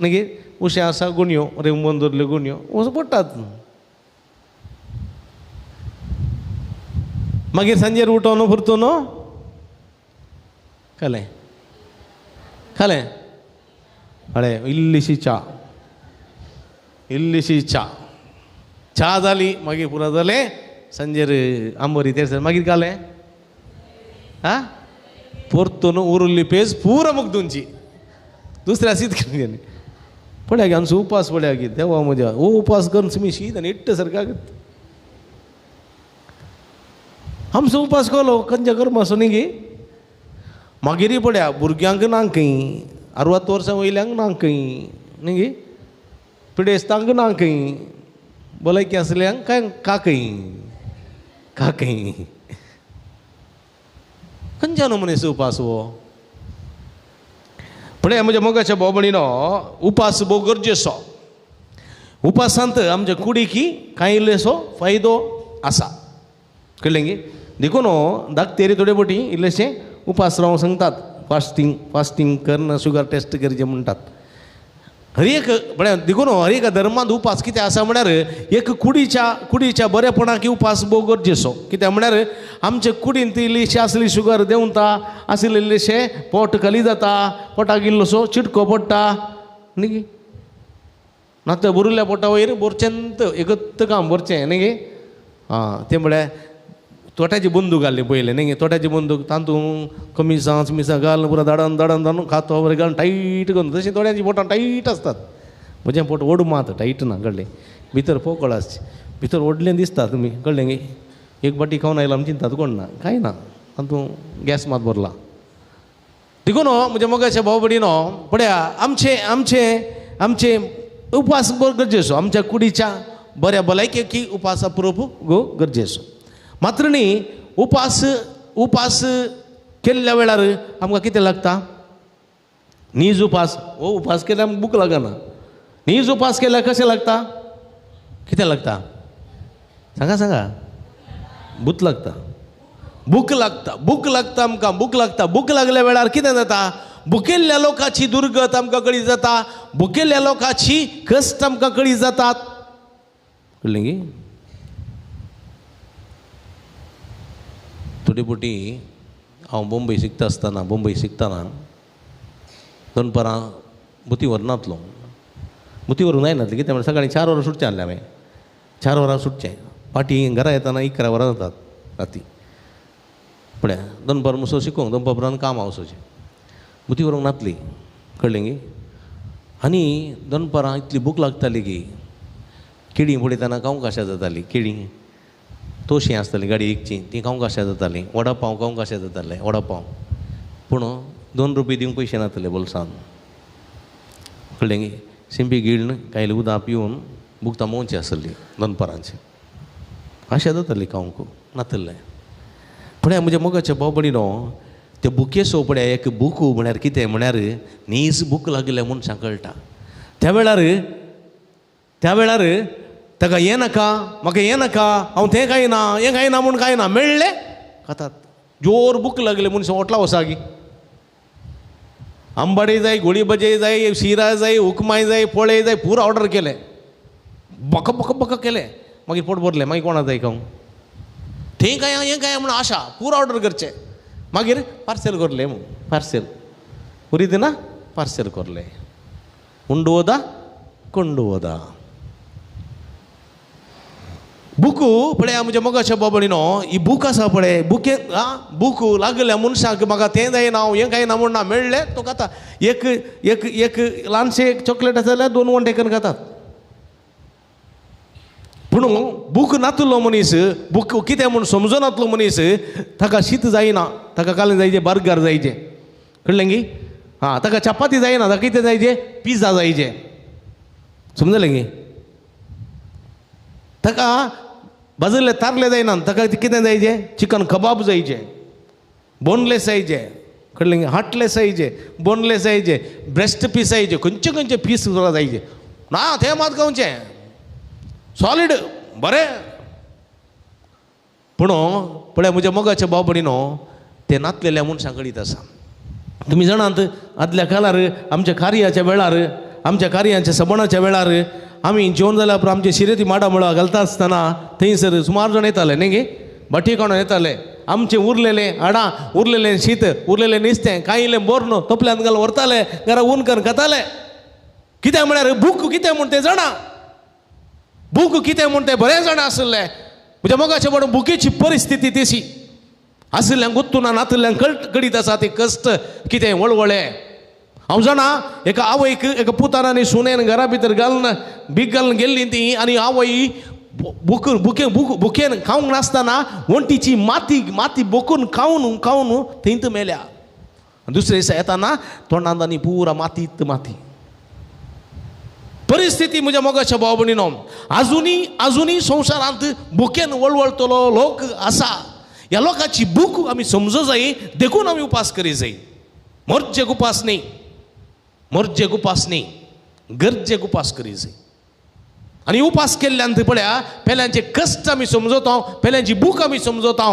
मागीर उशें आसा गुणयो रेंबोन दवरल्यो गुणयो वचून पडटात. मागीर सांजेर उठोन फुरतून खालें खालें हळें इल्लीशी च्या जाली. मागीर पुरा जालें. सांजेर आंबोरी तेर मागीर कालें परतून उरिल्ली पेज पुरा मुगदूंची दुसऱ्या शीत घेवन पळया गे आमचो उपास पळया गे देवा म्हज्या. हो उपास करून तुमी शीत आनी इट्ट सारका आमचो उपास केलो खंयच्या कर्माचो न्ही गे. मागीर पळया भुरग्यांक नांकय, 60 वर्सां वयल्यांक नांकय न्ही गे, पिडेस्तांक नांकय, भलायकी आसल्यांक काय काकय खंयच्यान मनीस उपास हो. पळया म्हज्या मोगाच्या भाव भयणीनो, उपास भोव गरजेचो. उपासांत आमच्या कुडीकी कांय इल्लेसो फायदो आसा कळ्ळें गे. देखून धाकतेरी थोडे पटी इल्लेशें उपास रावंक सांगतात. फास्टींग कर, शुगर टेस्ट कर जे म्हणटात. हर एक म्हळ्यार देखून हर एक धर्मांत उपास कितें आसा म्हळ्यार एक कुडीच्या बरेपणाक उपास भोव गरजेचो. कित्याक म्हळ्यार आमचे कुडींत इल्लीशी आसली शुगर देंवता, आसले इल्लेशें पोट खाली जाता, पोटाक इल्लोसो चिटको पडटा न्ही. नातं बुरुल्या पोटा वयर बोरचेंत एकत काम बोरचें न्ही गे हां तें म्हळ्यार तोट्याची बंदूक घाल्ली पयलें न्ही गे तोट्याची बंदूक तातूंत कमी सांच मिसां घालून पुरो दाडन दाडन दाडून खातो बरें घालून टायट करून तशीं थोड्यांची पोटां टायट आसतात म्हजें पोट ओड मात टायट ना कळ्ळें भितर पोकळ आसचें भितर ओडलें दिसता तुमी कळ्ळें गे एक बाटी खावन आयला आमी चिंतात कोण ना कांय ना तातूंत गॅस मात भरला देखून म्हणजे मोगाच्या भाव भयणीनो पळया आमचे आमचे आमचे उपास गरजेचो आमच्या कुडीच्या बऱ्या भलायकेक उपास पुरोवप गरजेचो मात्र न्ही उपास केल्ल्या वेळार आमकां कितें लागता नीज उपास हो उपास केल्यार आमकां भूक लागना नीज उपास केल्यार कशें लागता कितें लागता सांगा सांगा भूत लागता भूक लागता आमकां भूक लागल्या वेळार कितें जाता भुकेल्ल्या लोकांची दुर्गत आमकां कळी जाता भुकेल्ल्या लोकांची कश्ट आमकां कळी जातात कळ्ळें गे थोडी पोटी हांव बॉम्बे शिकता दनपारां मुती व्हरनातलो मुती व्हरूंक जायनातलें कितें म्हळ्यार सकाळीं 4 वरां सुटचें आहलें हांवें 4 वरां सुटचें पाटी घरा येताना 11 वरां जातात राती पळया दनपार मुसो शिकोवंक दनपारान काम वचोचें मुती व्हरूंक नातली कळ्ळें गे आनी दनपारां इतली भूक लागताली की केळीं पळयतना खावंक कशें जातालीं केळीं तोशीं आसतालीं गाडयेकचीं तीं खावंक कशें जातालीं वडा पाव खावंक कशें जातालें वडा पाव पूण 2 रुपया दिवंक पयशे नासले बोल्सान कळ्ळें गे सिंपी गिळून कायलें उदक पिवन भूक थांबोवची आसली दनपारांची अशें जातालीं खावंक नातलें पळया म्हज्या मोगाच्या भाव भयणीनो ते बुकेसो पळया एक बूक म्हळ्यार कितें म्हळ्यार नीज भूक लागल्या मनशाक कळटा त्या वेळार ताका हें नाका म्हाका हें नाका हांव तें खायना म्हूण खायना मेळ्ळें खातात जोर भूक लागले मनशां होटला वसागी आंबाडे जाय गोळी भजे जाय शिरा जाय उपमाय जाय पोळे जाय पूर ऑर्डर केले बक केले मागीर पोट भरलें मागीर कोणा जाय खावंक थंय काय हें काय म्हूण आशा पूर ऑर्डर करचें मागीर पार्सेल करलें पार्सेल उरी दिना पार्सेल करलें उंड वदा कोंड वदा बुकू पळया म्हज्या मोगाच्या बाबडीनो ही बूक आसा पळय बुके बूक लागल्या मनशाक म्हाका तें जायना हांव हें खायना म्हूण ना मेळ्ळें तो खाता एक एक एक ल्हानशें एक चॉकलेट आसा जाल्यार 2 वंटेकन खातात पूण बूक नातलो मनीस बूक कितें म्हूण समजनातलो मनीस ताका शीत जायना ताका कालें जायचें बर्गर जायचें कळ्ळें गे हां ताका चपाती जायना ताका कितें जायचें पिझ्झा जायचें समजलें गे ताका भाजलें तारलें जायना ताका कितें जायचें चिकन कबाब जायचें बोनलेस जायचें कळ्ळें गे हार्टलेस जायचें बोनलेस जायचें ब्रेस्ट पीस जायचें खंयचे पीस जायचें ना तें मात खावचें सॉलिड बरें पूण पळय म्हज्या मोगाच्या भाव भयणीनो तें नातलेल्या मनशां कळीत आसा तुमी जाणात आदल्या काळार आमच्या कार्याच्या वेळार आमच्या कार्याच्या सबणाच्या वेळार आमी जेवण जाल्या उपरांत आमचे शिरेती माडा मुळा घालता आसतना थंयसर सुमार जाण येताले न्ही गे भाटी कोण येताले आमचें उरलेलें हाडां उरलेलें शीत उरलेलें नुस्तें कांयलें बोरण तोपल्यांत घालून व्हरताले घरा ऊन करून खाताले कित्याक म्हळ्यार भूक कितें म्हूण तें जाणा बूक कितें म्हूण तें बरें जाणा आसलें म्हज्या मोगाच्या बाबडो बुकेची परिस्थिती तशी आसल्यांक गुत्तुना नातल्यांक कळीत आसा ती कश्ट कितें वळवळें हांव जाणा एका आवयक एका पुतान आनी सुनेन घरा भितर घालून भीक घालून गेल्ली ती आनी आवय बुकेन खावंक नासतना वंटीची माती बोकून खावन थंयत मेल्या दुसरे दिसा येताना तोंडांत आनी पुरा माती परिस्थिती म्हज्या मोगाच्या भाव भयणीनो आजुनी संवसारांत बुकेन वळवळतलो लोक आसा ह्या लोकांची भूक आमी समजूं जाय देखून आमी उपास करी जाय मोर्जेक उपास न्ही गरजेक उपास करी जाय आनी उपास केल्ल्यान पळया पेल्यांचे कश्ट आमी समजता पेल्यांची भूक आमी समजता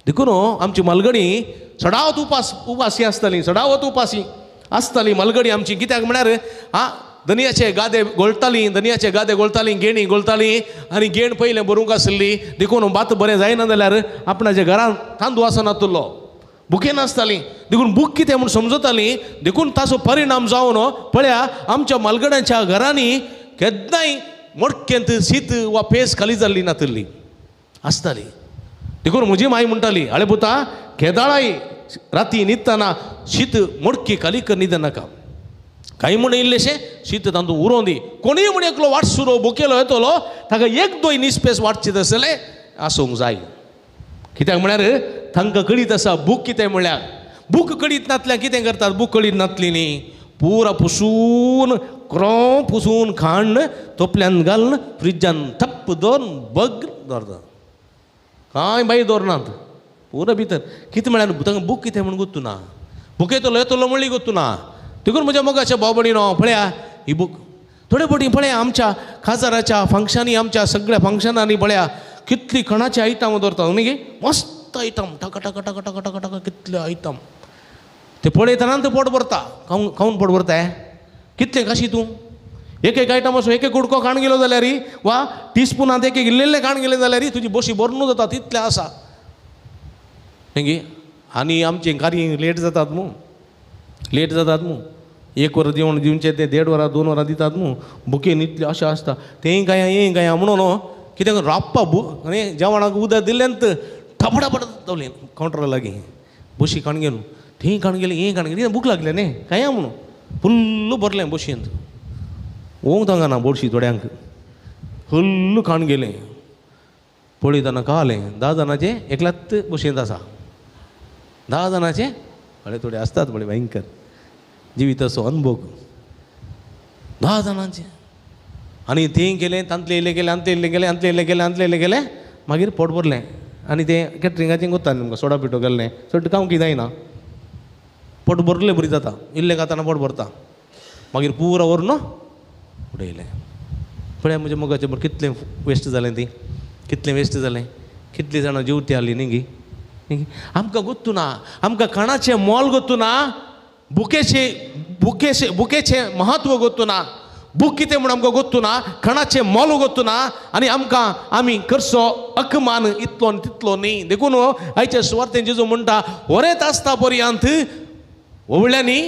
देखून आमची मलगडी सदांच उपासी आसताली सदांच उपासी आसताली मलगडी आमची कित्याक म्हळ्यार दनयाचे गादे गोळटाली गेणी गोळटाली आनी गेण पयलें भरूंक आसली देखून भात बरें जायना जाल्यार आपणाच्या घरांत तांदूळ आसनातलो भुके नासताली देखून भूक कितें म्हूण समजताली देखून ताचो परिणाम जावन पळया आमच्या मलगड्यांच्या घरांनी केन्नाय मोडकेंत शीत वा पेज खाली जाल्ली नातली आसताली. देखून म्हजी माय म्हणटाली आळे पुता केदाळाय राती न्हिदतना शीत मोडकी खाली कर न्हिद नाका. काही म्हण इल्लेशें शीत तांदूळ उरोवन दी. कोणीय म्हण एकलो वाटसुरो बुकेलो येतलो ताका एक दोन निस्पेस वाटचें आसलें आसूंक जाय. कित्याक म्हळ्यार तांकां कळीत आसा बूक कितें म्हळ्यार. बूक कळीत नातल्यार कितें करतात. बूक कळीत नातली न्ही पुरा पुसून क्रो पुसून खाण तोपल्यान घालन फ्रिजान थप्प दवरून बग दवरतात. कांय बाई दवरनात पुरा भितर. कितें म्हळ्यार तांकां बूक कितें म्हण गोत्तू ना. बूक येतलो म्हणली गोत्तू ना. देखून म्हज्या मोगाच्या भावभयणीनो पळया ही बूक थोडे फावटी पळया आमच्या खासदाराच्या फंक्शनी आमच्या सगळ्या फंक्शनांनी पळया कितली खणाचे आयटम दवरतात न्ही. मस्त आयटम टका टका टका टका टका टका कितले आयटम ते पळयतना ते पोट भरता. खावन पोट भरता. कितले कशी तूं एक एक आयटम असो एक एक कुडको खाण गेलो जाल्यार वा टिस्पुनांत एक एक इल्लेले खाण गेले जाल्यार तुजी बशी भरून जाता तितले आसा न्ही. आनी आमचें कार्य लेट जातात न्हू. लेट जातात न्हू. एक वर दिवचे ते 1.5 वरां 2 वरां दितात न्हू. बुकेन इतले अशें आसता तेंय गाया म्हणून कितें राप्पा आनी जेवणाक उदक दिल्लेंत ठबडबड दवरलें कावंटरा लागीं बशी खाण गेलो थंय खाण गेलें हें खाण गेलें भूक लागलें न्ही काय म्हणून फुल्ल भरलें बशेंत. ओंग तांगाना बोडशी थोड्यांक फुल्ल खाण गेलें. पळयतना कळलें 10 जाणांचे एकल्याच बशेंत आसा. 10 जाणांचे थोडे थोडे असतात बळे भयंकर जिवीत असो अनुभव 10 जाणांचे. आनी थंय गेलें तांतले इल्ले गेले अंतले इल्ले गेले अंतले इल्ले गेले अंतले इल्ले गेले मागीर पोट भरलें. आनी तें कॅटरिंगाचें कोत्ता तुमकां सोडा पिठो गेल्लें चड खावंक कितें जायना. पोट भरलें बरी जाता. इल्लें खाताना पोट भरता. मागीर पुरा व्हरून उडयलें. पळय म्हज्या मोगाचें बरें कितलें वेस्ट जालें ती कितलें वेस्ट जालें. कितलीं जाणां जेवती आसलीं न्ही गी. आमकां गोत्तू ना. आमकां खाणाचें मोल गोत्तू ना. बुकेचें महत्व गोत्तू ना. बूक कितें म्हूण आमकां गोत्तू ना. खाणाचें मोल गोत्तू ना. आनी आमी करचो अकमान इतलो तितलो न्ही. देखून आयच्या सुवातेन जेजू म्हणटा वरेत आसता पर्यंत व्हडल्यांनी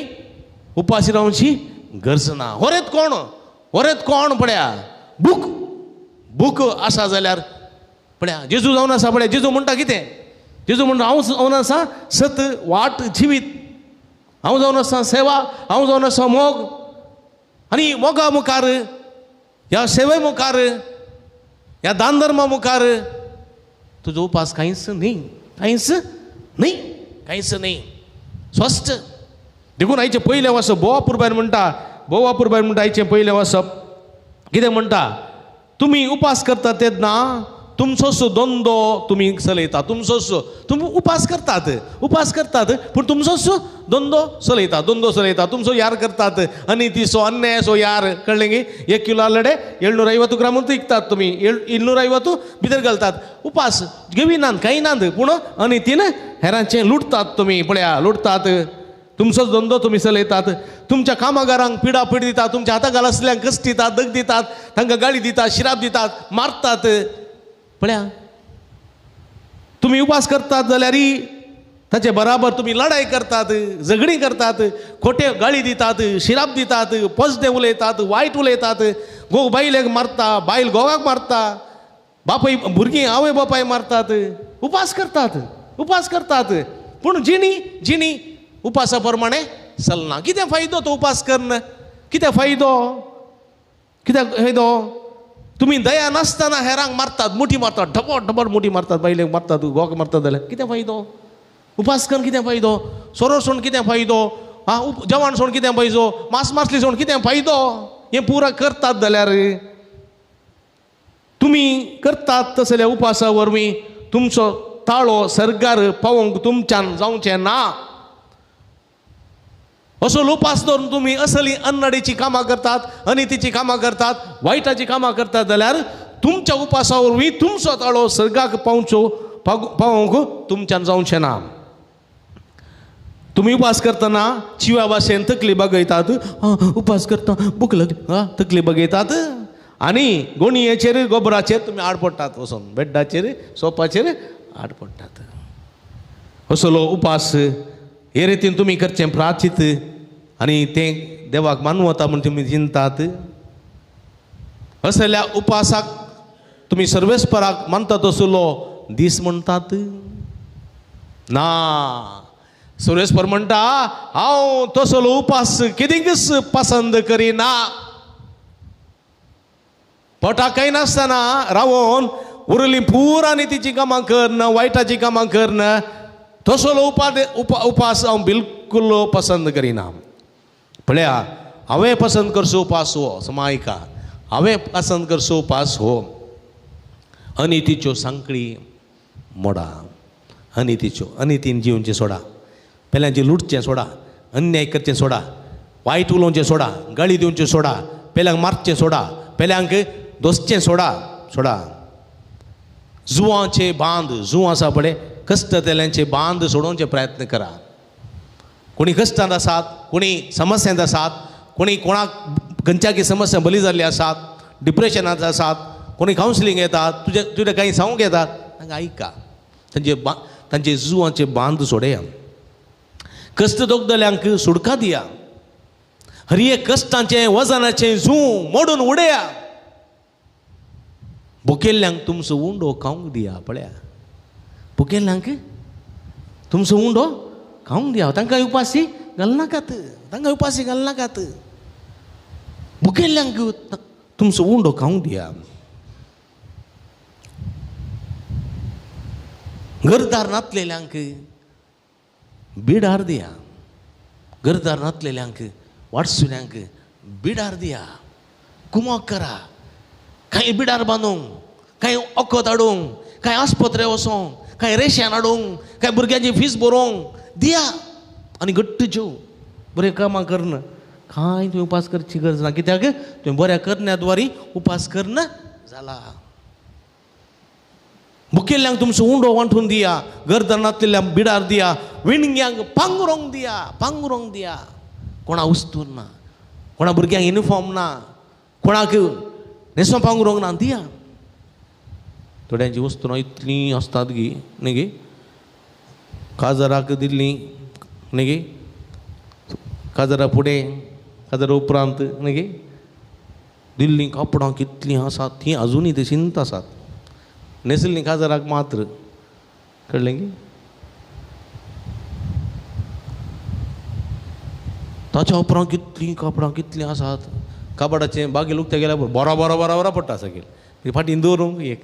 उपाशी रावची गरज ना. वरेत कोण पळया बूक आसा जाल्यार पळया जेजू जावन आसा पळया. जेजू म्हणटा कितें. जेजू म्हणटा हांव जावन आसा सत वाट जिवीत. हांव जावन आसा सेवा. हांव जावन आसा मोग. आनी मोगा मुखार ह्या सेवे मुखार ह्या दान धर्मा मुखार तुजो उपास कांयच न्ही. स्वस्थ. देखून आयचे पयले वसप बोवापूर भायर म्हणटा आयचे पयले वसप कितें म्हणटा. तुमी उपास करता तेन्ना तुमचोच धंदो तुमी चलयतात. तुमी उपास करतात पूण तुमचोच धंदो चलयतात. तुमचो यार करतात. अनितीचो अन्यायाचो यार कळ्ळें गे. 1 किलो आलडे 750 ग्रामूच विकतात तुमी 250 भितर घालतात. उपास घेविनात कांय नात पूण अनितीन हेरांचें लुटतात तुमी. पळया लुटतात. तुमचोच धंदो तुमी चलयतात. तुमच्या कामगारांक पिडापीड दितात. तुमच्या हाताखाल आसल्यांक कश्ट दितात दग दितात. तांकां गाळी दितात शिराप दितात मारतात. पळया तुमी उपास करतात जाल्यार ताचे बराबर तुमी लढाई करतात झगडी करतात. खोटे गाळी दितात शिराप दितात पजदे उलयतात वायट उलयतात. बायलेक मारता बायल घोवाक मारता. बापाय भुरगीं आवय बापाय मारतात. उपास करतात पूण जिणी उपासा प्रमाणे चलना. कितें फायदो तो उपास करन. कितें फायदो. तुमी दया नासतना हेरांक मारतात मुठी मारतात ढबड मुठी मारतात बायलेक मारतात घोवाक मारतात जाल्यार कितें फायदो. उपास करून कितें फायदो. सोरो सोड कितें फायदो. जेवण सोड कितें फायदो. मांस मासली सोड कितें फायदो. हें पुरा करतात जाल्यार तुमी करतात तसल्या उपासा वरवीं तुमचो ताळो सर्गार पावोवंक तुमच्यान जावचें ना. असो उपास दवरून तुमी असली अन्नडीची कामां करतात अनितीची कामां करतात वायटाची कामां करतात जाल्यार तुमच्या उपासा वरवीं तुमचो ताळो सर्गाक पावोवंक तुमच्यान जावचें ना. तुमी उपास करतना चिव्या भाशेन तकली बगयतात. उपास करता भूक लागली तकली बगयतात आनी गोणयेचेर गोबराचेर तुमी आड पडटात वचून बेड्डाचेर सोफाचेर आड पडटात. असलो उपास हे रितीन तुमी करचें प्रार्थीत आनी तें देवाक मानूं वता म्हूण तुमी चिंतात. असल्या उपासाक तुम्ही सर्वेस्पराक मानतात असलो दीस म्हणटात ना. सर्वेस्पर म्हणटा हांव तसलो उपास कितेंच पसंद करिना. पोटाक काही नासतना रावून उरली पुरा नीतीची कामां करना, वायटाची कामां करना, तसलो उपास हांव बिलकुल पसंद करिना. पळया, हांवें पसंद करचो उपास हो समायिका, हांवें पसंद करचो उपास हो अनितीच्यो सांकळी मोडा. अनितीन जिवचे सोडा, पेल्यांचे लुटचें सोडा, अन्याय करचें सोडा, वायट उलोवचें सोडा, गाळी दिवचें सोडा, पेल्यांक मारचें सोडा, पेल्यांक दोसचें सोडा. जुवांचे बांद, जुवां आसा पळय, कश्ट तेल्यांचे बांद सोडोवचे प्रयत्न करा. कोणी कश्टांत आसात, कोणी समस्यांत आसात, कोणी कोणाक खंयच्याकी समस्या बली जाल्ली आसात, डिप्रेशनांत आसात, कोणी कावन्सिलींग येतात, तुजे काही सांगूंक येतात, तांकां आयका, तांचे जुवांचे बांद सोडया. कश्ट दोगदल्यांक सुडका दिया. हर एक कश्टांचे वजनाचे जूं मोडून उडया. भुकेल्ल्यांक तुमचो उंडो खावंक दिया. पळया, भुकेल्ल्यांक तुमचो उंडो खावंक दिया. तांकां उपाशी घालनाकात. भुकेल्ल्यांक तुमचो उंडो खावंक दिया. घरदार नातलेल्यांक बिडार दिया. घरदार नातलेल्यांक वाटसुल्यांक बिडार दिया. कुमोक करा. काही बिडार बांदूंक, काही ओकोत हाडूंक, काही आस्पत्रे वचोंक, काही रेशन हाडूंक, काही भुरग्यांची फीस भरोवंक दिया. आनी घट्ट जेव. बरें कामां करना. कांय तुवें उपास करची गरज ना. कित्याक तुवें बऱ्या करण्याद्वारी उपास करना जाला. भुकेल्ल्यांक तुमचो उंडो वांटून दिया. घरदार नातलेल्यांक बिडार दिया. विणग्यांक पांगुरोंक दिया. कोणा उस्तूर ना, कोणा भुरग्यांक युनिफॉर्म ना, कोणाक न्हेसो पांगुरोंक ना, दिया. थोड्यांची वस्तू इतली आसतात न्ही गे, काजराक दिल्ली न्ही गे, काजरा फुडें काजरा उपरांत न्ही गे, दिल्ली कापडां कितलीं आसात, तीं अजुनूय तशींच आसात. न्हेसलीं काजराक मात्र. कळ्ळें गे. ताच्या उपरांत कितलीं कापडां कितलीं आसात. कापडाचें बागी लुकता गेल्यार बरा पडटा सगळें. फाटीन दवरूंक एक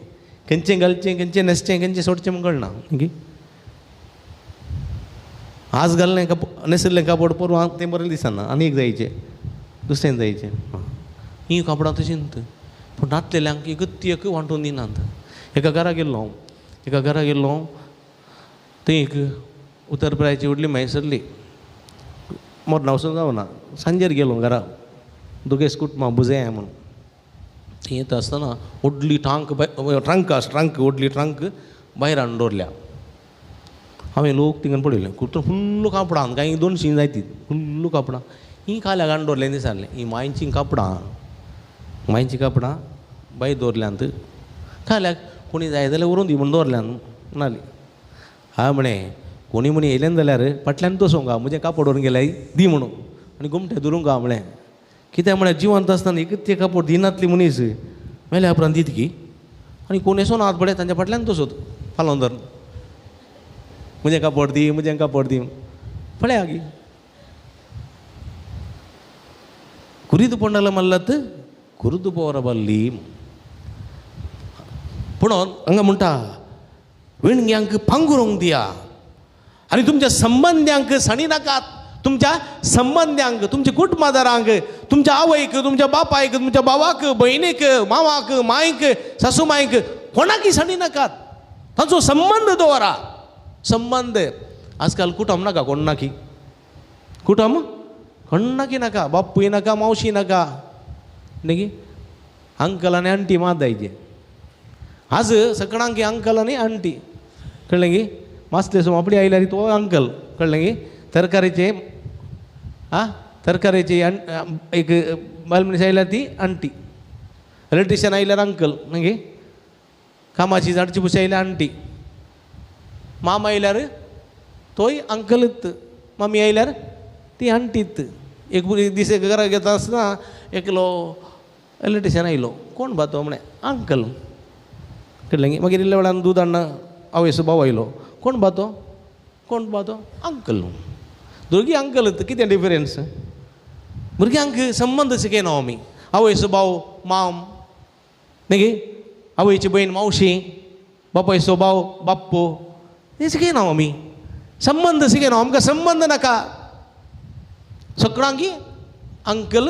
खंयचें घालचें, खंयचें न्हेसचें, खंयचें सोडचें म्हूण कळना गे. आज घाललें न्हेसल्लें कापड परवां तें बरें दिसना, आनी एक जायचें, दुसरें जायचें. हीं कापडां तशींच. पूण नातलेल्यांक एक वांटून दिनात. एका घरा गेल्लो थंय एक उत्तर प्रदेशाची व्हडली मैसरली मरना वचून जावना. सांजेर गेलो घरा, दोगेच कुटुंबां बुजया म्हणून. थंय येता आसतना व्हडली व्हडली ट्रंक भायर हाडून दवरल्या. हांवें लोक थिंगां पळयलें. कुत्र फुल्ल कापडां, कांय 200 जायतीं, फुल्ल कापडां. हीं खाल्याक हाडून दवरलें दिसारलें. हीं मांयचीं कापडां भायर दवरल्यांत. खाल्याक कोणी जाय जाल्यार व्हरून दी म्हणून दवरल्यान नाली. हांवें म्हणें कोणी म्हणी येयलें जाल्यार फाटल्यान तसोंक म्हजें कापड व्हरून गेल्यार दी म्हणून, आनी घुमटे धरून गा म्हळें. कित्याक म्हळ्यार जिवंत आसतना एक तें कापड दिनातली मनीस मेल्या उपरांत दित की. आनी कोण येसो नात पळय तांच्या फाटल्यान तसोच फालोवन धर. म्हजें कापड दी पळया गी. कुरीद पंडला मल्लत कुरुद पोर बल्ली. म्हणून हांगा म्हणटा विणग्यांक पांगुरोंक दिया. आनी तुमच्या संबंद्यांक सणी नाकात. तुमच्या संबंद्यांक, तुमच्या कुटुंबादारांक, तुमच्या आवयक, तुमच्या बापायक, तुमच्या भावाक, भयणीक, मावाक, मायक, सासूमायक कोणाकी सणी नाकात. तांचो संबंद दवरा. संबंद आजकाल कुटुंब नाका, कोण नाकी कुटुंब कोण नाका. बापूय नाका, मावशी नाका न्ही. अंकल आनी आंटी मात जायचे. आज सगळ्यांक अंकल आनी आंटी. कळ्ळें गे. मासले सोमापडी आयल्यार तो अंकल. कळ्ळें गे. तरकारीचे एक बायल मनीस आयल्यार ती आंटी. इलेक्ट्रिशियन आयल्यार अंकल न्ही गे. कामाची झाडची पुशी आयल्यार आंटी. मामा आयल्यार तोय अंकलच. मम्मी आयल्यार ती आंटीच. एक दीस एक घरा घेता आसतना एकलो इलेक्ट्रिशियन आयलो कोण बातो म्हणे अंकल कळलें मागीर इल्ल्या वेळान दूद हाडना आवयचो भाव आयलो कोण बातो अंकल दोगी अंकल कितें डिफरन्स भुरग्यांक संबंध शिकयना आमी आवयचो भाव माम न्ही गे आवयची बहीण मावशी बापायचो भाव बाप्पो हे शिकयना आमी संबंध शिकयना आमकां संबंध नाका सगळ्यांकी अंकल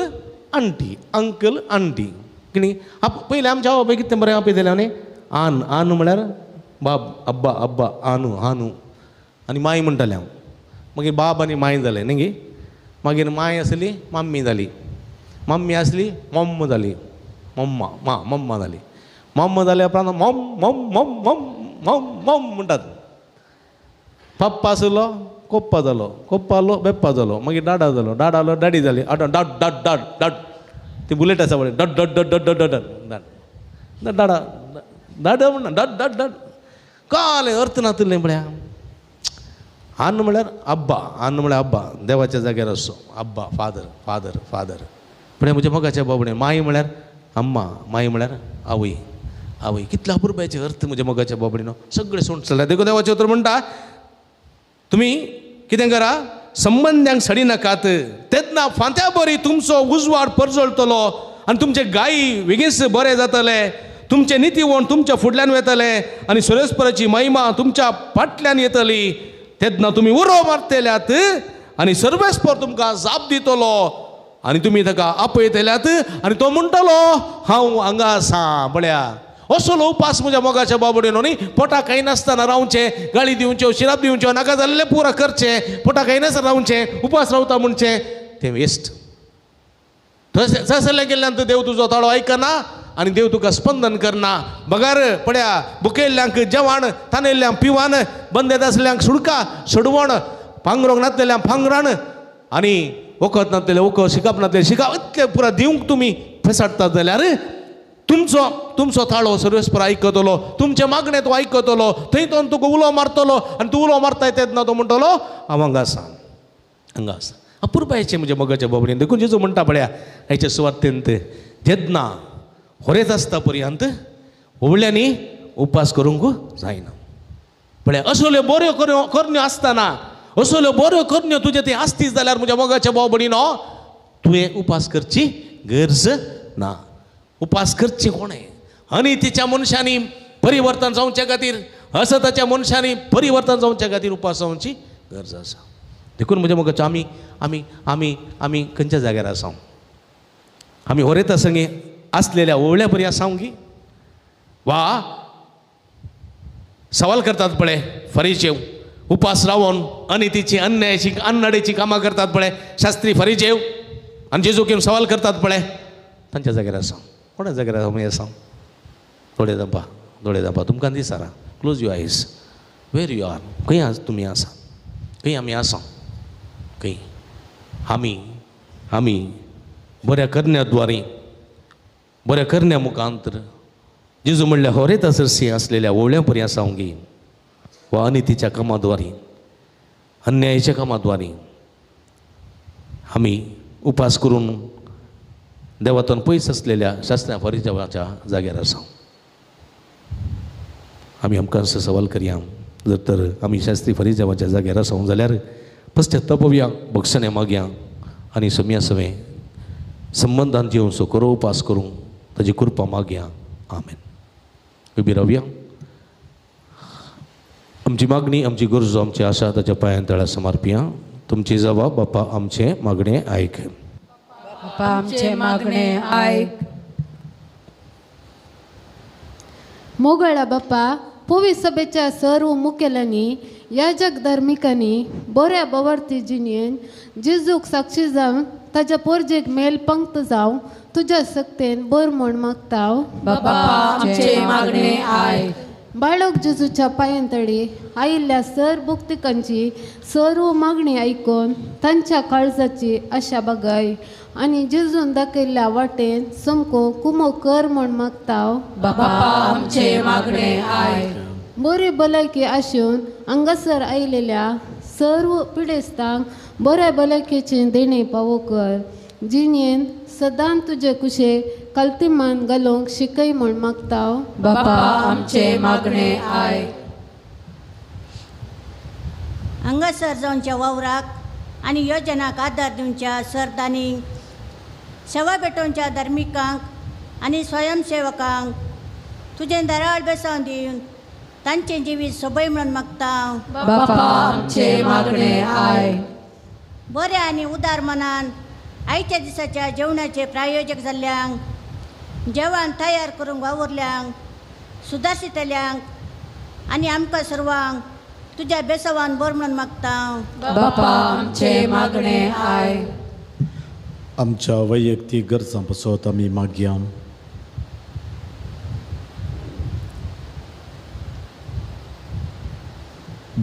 आंटी किणी पयलीं आमच्या आवय कितें बरें आपयतालें न्ही आन म्हळ्यार बाब अब्बा आनू आनी माय म्हणटालें हांव मागीर बाब आनी माय जालें न्ही गे मागीर माय आसली मम्मी जाली मम्मी आसली मम्म जाली मम्मा जाली मम्म जाल्या उपरांत मम म्हणटात पप्पा आसलो कोप्पा जालो कोप्पा आलो बेप्पा जालो मागीर डाडा जालो डाडा आलो डाडी जाली डड डड डड डड ती बुलेट आसा पळय डड डड डड डड डड डड डाडा डाड म्हणना डड डड डड काले अर्थ नातलें पळया आन्न म्हळ्यार अब्बा देवाच्या जाग्यार असो अब्बा फादर पण म्हज्या मोगाच्या बाबडे माय म्हळ्यार अम्मा माय म्हळ्यार आवय कितले अपुरबायचे अर्थ म्हज्या मोगाच्या बाबडीनो सगळे सोंड चल्ला देखो देवाचे उतर म्हणटा तुमी कितें करा संबंद्यांक सडी नाकात तेन्ना फांत्या बरी तुमचो उजवाड परजळटलो आनी तुमचे गायी वेगीच बरें जातले तुमचे नितीवण तुमच्या फुडल्यान वयतले आनी सुरेस्पराची महिमा तुमच्या फाटल्यान येतली तेन्ना तुमी उरो मारतल्यात आनी सर्वेस्पर तुमकां जाप दितलो आनी तुमी ताका आपयतल्यात आनी तो म्हणटलो हांव हांगा आसा बळ्या असलो उपास म्हज्या मोगाच्या बाबडीनो न्ही पोटा काही नासतना रावचे गाळी दिवच्यो शिराप दिवच्यो नाका जाल्ले पुरा करचे पोटा काही नासतना रावचे उपास रावता म्हणचे तें वेस्ट थंयसरले गेल्ल्यान देव तुजो ताळो आयकना आनी देव तुका स्पंदन करना बगार पड्या बुकेल्ल्यांक जेवण तानेल्ल्यांक पिवान बंदेत आसल्यांक सुडका सडवण पांगरोंक नातलेल्यांक पांगराण आनी वखद नातलेले वखद शिकाप नातले शिकाप इतले पुरा दिवंक तुमी फेसाडटात जाल्यार तुमचो थाळो सर्वेस्पर आयकतलो तुमचे मागणे तो आयकतलो थंय तो तुका उलो मारतलो आनी तूं उलो मारताय तेन्ना तो म्हणटलो हांव हांगा आसा अपुरबायचे म्हणजे मोगाच्या बाबडीन देखून जेजू म्हणटा पळया हेच्या सुवातेंत जेन्ना होरेच आसता पर्यंत व्हडल्यांनी उपास करूंक जायना पळया असल्यो बऱ्यो करण्यो आसतना असल्यो बऱ्यो करण्यो तुजे थंय आसतीच जाल्यार म्हज्या मोगाच्या बाबडीनो तुवें उपास करची गरज ना उपास करचे कोणे अनितीच्या मनशांनी परिवर्तन जावचे खातीर असताच्या मनशांनी परिवर्तन जावचे खातीर उपास जावची गरज आसा देखून म्हज्या मोगाच्या आमी खंयच्या जाग्यार आसा आमी होरेता संगे असलेल्या ओवळ्या बरी आसांव गी वा सवाल करतात पळय फरिजेव उपास रावन अनितीची अन्यायाची अन्नडेची कामां करतात पळय शास्त्री फरिजेव आनी जेजू घेवन सवाल करतात पळय तांच्या जाग्यार आसा कोणा जाग्यार आमी आसा थोडे दंपा तुमकां दिसारा क्लोज यू आयज वेर यू आर खंय तुमी आसा खंय आमी आसा खंय आमी बऱ्या करण्याद्वारे बऱ्या करण्या मुखांतर जेजू म्हणल्यार होरेता सरसी असलेल्या ओवळ्या परी आसांव गी वा अनितीच्या कामाद्वारे अन्यायाच्या कामाद्वारे आमी उपास करून देवातून पयस असलेल्या शास्त्रा फरिजेवाच्या जाग्यार आसा आमी आमकां सवाल करया जर तर आमी शास्त्री फरिजेवाच्या जाग्यार आसा जाल्यार पश्चात्तापया भक्षणे मागया आनी सम्या सवे संबंधान जिवन सोकरो उपास करूंक ताजी कृपा मागया आमेन उबी रावया आमची मागणी आमची गरजो आमची आशा ताच्या पांयां तळा समर्पया तुमची जबाब बापा आमचे मागणे आयक बापा आमचे मागणे आयक मोगळा बाप्पा पोवी सभेच्या सर्व मुखेल्यांनी याजक धर्मिकांनी बऱ्या बवर्ती जिणेन जेजूक साक्षी जावन ताच्या पोरजेक मेल पंक्त जावं तुज्या सक्तेन बर म्हण मागताव बापा आमचे मागणे आयक बाळक जेजूच्या पांयांतळी आयिल्ल्या सर भुक्तिकांची सर्व मागणी आयकून तांच्या काळजाची आशा बागाय आनी जेजून दाखयल्ल्या वाटेन समको कुमो कर म्हण मागताव बापा आमचे मागणे आयक बरी भलायकी आशून हांगासर आयिल्ल्या सर्व पिडेस्तांक बऱ्या भलायकेचे देणे पावो कर जिणेन सदां तुजे कुशे कल्तिमान घालूंक शिकय म्हूण मागता. बापा आमचे मागणे आय. हांगासर जावच्या वावराक आनी योजनाक आदार दिवच्या सरदानींक, सेवा भेटोवच्या धर्मिकांक आनी स्वयंसेवकांक तुजें दराळ बेसांव दिवन तांचें जिवीत सोबय म्हणून मागता. बापा आमचे मागणे आय. बरे आनी उदार मनान आयच्या दिसाच्या जेवणाचे प्रायोजक जाल्ल्यांक, जेवण तयार करूंक वावुरल्यांक, सुदारशितल्यांक आनी आमकां सर्वांक तुज्या बेसवान बर म्हणून मागता. बापा आमचे मागणे आय. आमच्या वैयक्तीक गरजां पासत आमी मागया.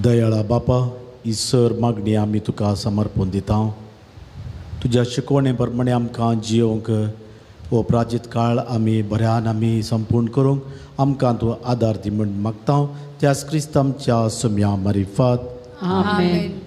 दयाळा बापा, ही सर मागणी आमी तुका समर्पण दिता. तुज्या शिकवणे प्रमाणे आमकां जियोंक हो प्राचीत काळ आमी बऱ्यान आमी संपूर्ण करूंक आमकां तूं आदार दी म्हूण मागता. त्याच क्रिस्त आमच्या सुम्या मारिफात. आमेन.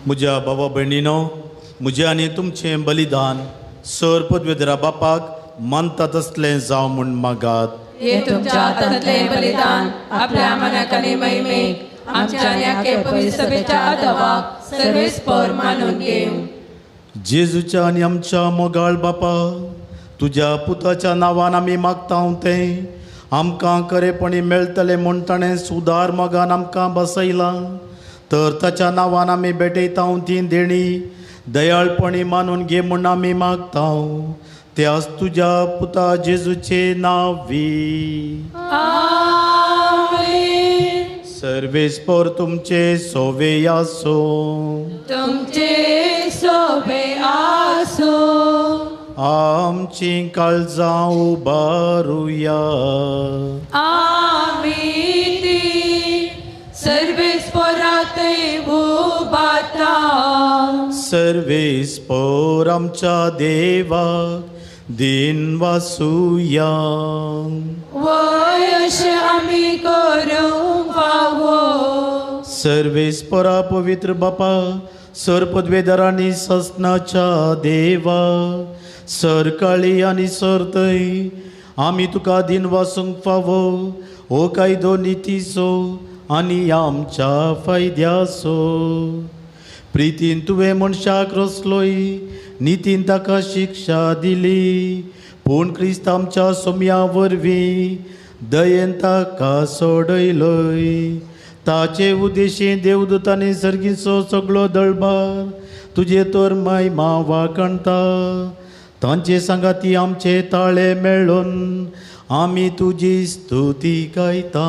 म्हज्या बाबा भयणीनो, म्हजें आनी तुमचें बलिदान सर पदवेदरा बापाक मानता तसलें जावं म्हूण मागात. हे तुमच्या हातांतलें बलिदान आपल्या मनाक आनी महिमेक आमच्या न्याके पवित्र सभेच्या आदावाक सर्वेस्पर मानून घेवं. जेजूच्या आनी आमच्या मोगाळ बापा, तुज्या पुताच्या नांवान आमी मागता तें आमकां खरेपणी मेळटलें म्हणटणें सुदार मोगान आमकां बसयलां, तर ताच्या नांवान आमी भेटयता ती देणी दयाळपणी मानून घे म्हूण आमी मागता, त्याच तुज्या पुता जेजूचे नांवी. सर्वेस्पर तुमचे सोवे आसो. तुमचे सोबे आसो. आमची काळजां उबारुया. आमी ती सर्वेस्पराते उबारता. सर्वेस्पर आमच्या देवाक दिन वासुया. वयश आमी करूंक फावो. सर्वेस्परा पवित्र बापा, सर पदवेदारांनी ससनाच्या देवा, सर काळी आनी सर तय आमी तुका दिन वासूंक फावो. हो कायदो नितीचो आनी आमच्या फायद्याचो. प्रितीन तुवें मनशाक रचलोय, नितीन ताका शिक्षा दिली, पूण क्रिस्त आमच्या सोम्या वरवीं दयेन ताका सोडयलोय. ताचे उद्देशीं देवदूतांनी सर्गीचो सगळो दळबार तुजे तर महिमा वाकणटा. तांचे सांगाती आमचे ताळे मेळून आमी तुजी स्तुती गायता.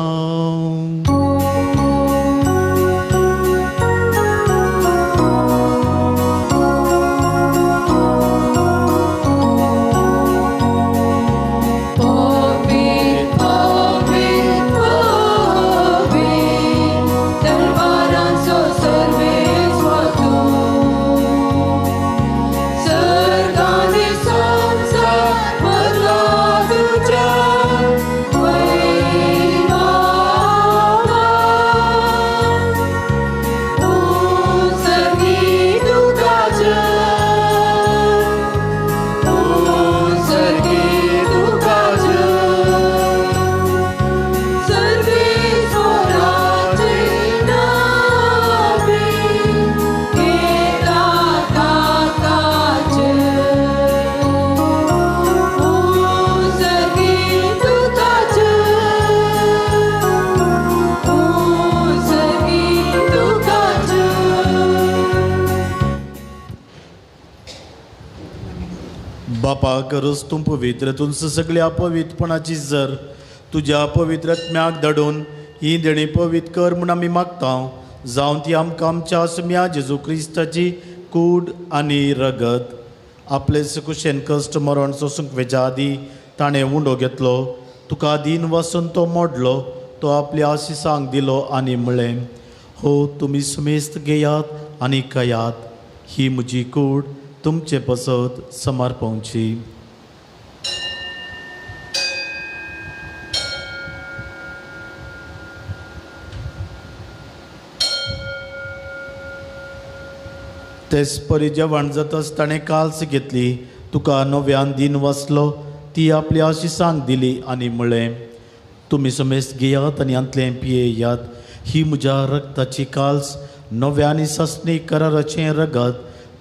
बापा करूस तूं पवित्र, तुमचं सगळ्या पवित्रपणाची जर तुज्या पवित्रत्म्याक धाडून ही देणी पवित्र कर म्हूण आमी मागता. जावं ती आमकां आमच्या सुम्या जेजू क्रिस्ताची कूड आनी रगत आपले कुशेन कश्ट मरण सोसूंक वेच्या आदी ताणें उंडो घेतलो. तुका दिन वसून तो मोडलो, तो आपल्या आशिसांक दिलो आनी म्हळें, हो तुमी सुमेस्त घेयात आनी खायात, ही म्हजी कूड तुमचे पसत समर्पवची. तेच परी जेवण जाताच ताणें काल्स घेतली, तुका नव्यान दिन वसलो, ती आपल्या आशिसांक दिली आनी म्हळें, तुमी समेस्त घेयात आनी अंतलें पियेयात, ही म्हज्या रक्ताची काल्स नव्यानी ससनी कराराचें रगत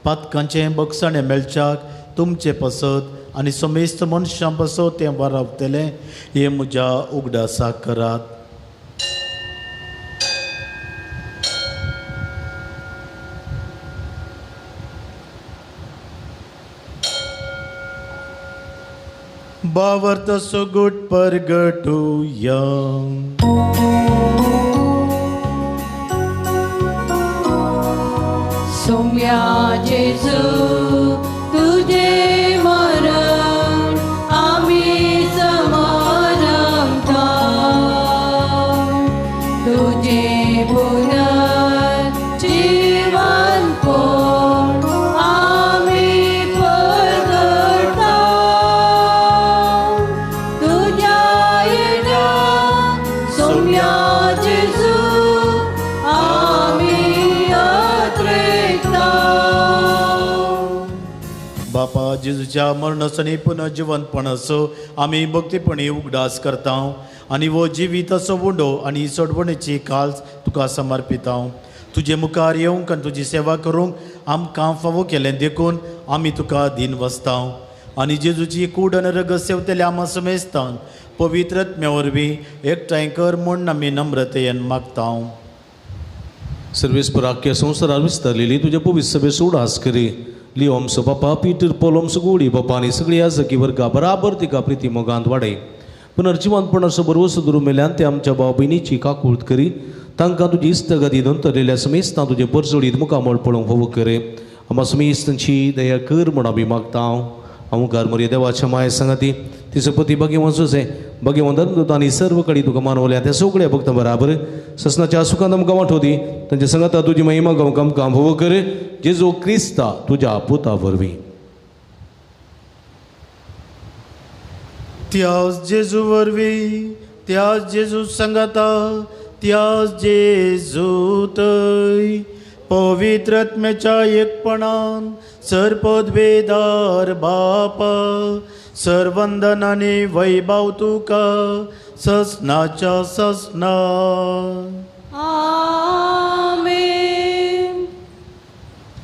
पातकांचें बगसाणें मेळच्याक तुमचे पसत आनी समेस्त मनशां पसत तें वारावतलें, हें म्हज्या उगडासाक करात. बावर्त सुगुट परगटुया. सोम्या जेजू तुझे मरण आम्ही समरमता, तुझे पुनर्जीवन कोण आम्ही परगटा, तुझ्या येण्याक सोम्या जेजू बापा जेजूच्या मरणासनी पुनर्जीवनपणाचो आमी भक्तीपणी उगडास करता आनी वो जिवीत असो उंडो आनी सोडवणेची काल्स तुका समर्पिता. तुजे मुखार येवंक आनी तुजी सेवा करूंक आमकां फावो केलें देखून आमी तुका दिन वसता. आनी जेजूची कूड आनी रग सेवतले आम समेस्तांक पवित्रत्म्या वरवीं एकठांय कर म्हूण आमी नम्रतेन मागता. सर्वेस्पराख्या संवसारार विस्तारलेली तुज्या पवित्र सभेचो उडास करी. लिओ आमचो बापा पीटर पॉल आमचो गोडी बापा आनी सगळी याजकी वर्गा बराबर तिका प्रिती मोगांत वाडय. पुनर्जिवानपणाचो बरो सुदरू मेल्यान ते आमच्या भाव भयणीची काकूळट करी. तांकां तुजी इश्तगती दंतरलेल्या समेस्तां तुजे परजोडीत मुखामळ पळोवंक फावो करे. आम्हा समेस्तांची दया कर म्हूण आमी मागता. हांव मुखार मरे देवाच्या माये सांगाती तिचो पती भगवंत जोसे भगवंत धर्मदूतांनी सर्व कडी तुका मानवल्या त्या सगळ्या भक्तां बराबर ससनाच्या सुखांत आमकां वांटोवदी. तांच्या संगता तुजी महिमा गावंक आमकां फावो कर. जेजू क्रिस्ता तुज्या पुता वरवीं. त्याच जेजू वरवीं त्याच जेजू संगता त्याच जेजू थंय पवित्रत्म्याच्या एकपणान सरपदवेदार बापा सर्वंदन आनी वैभव तुका ससनाच्या ससना. आमेन.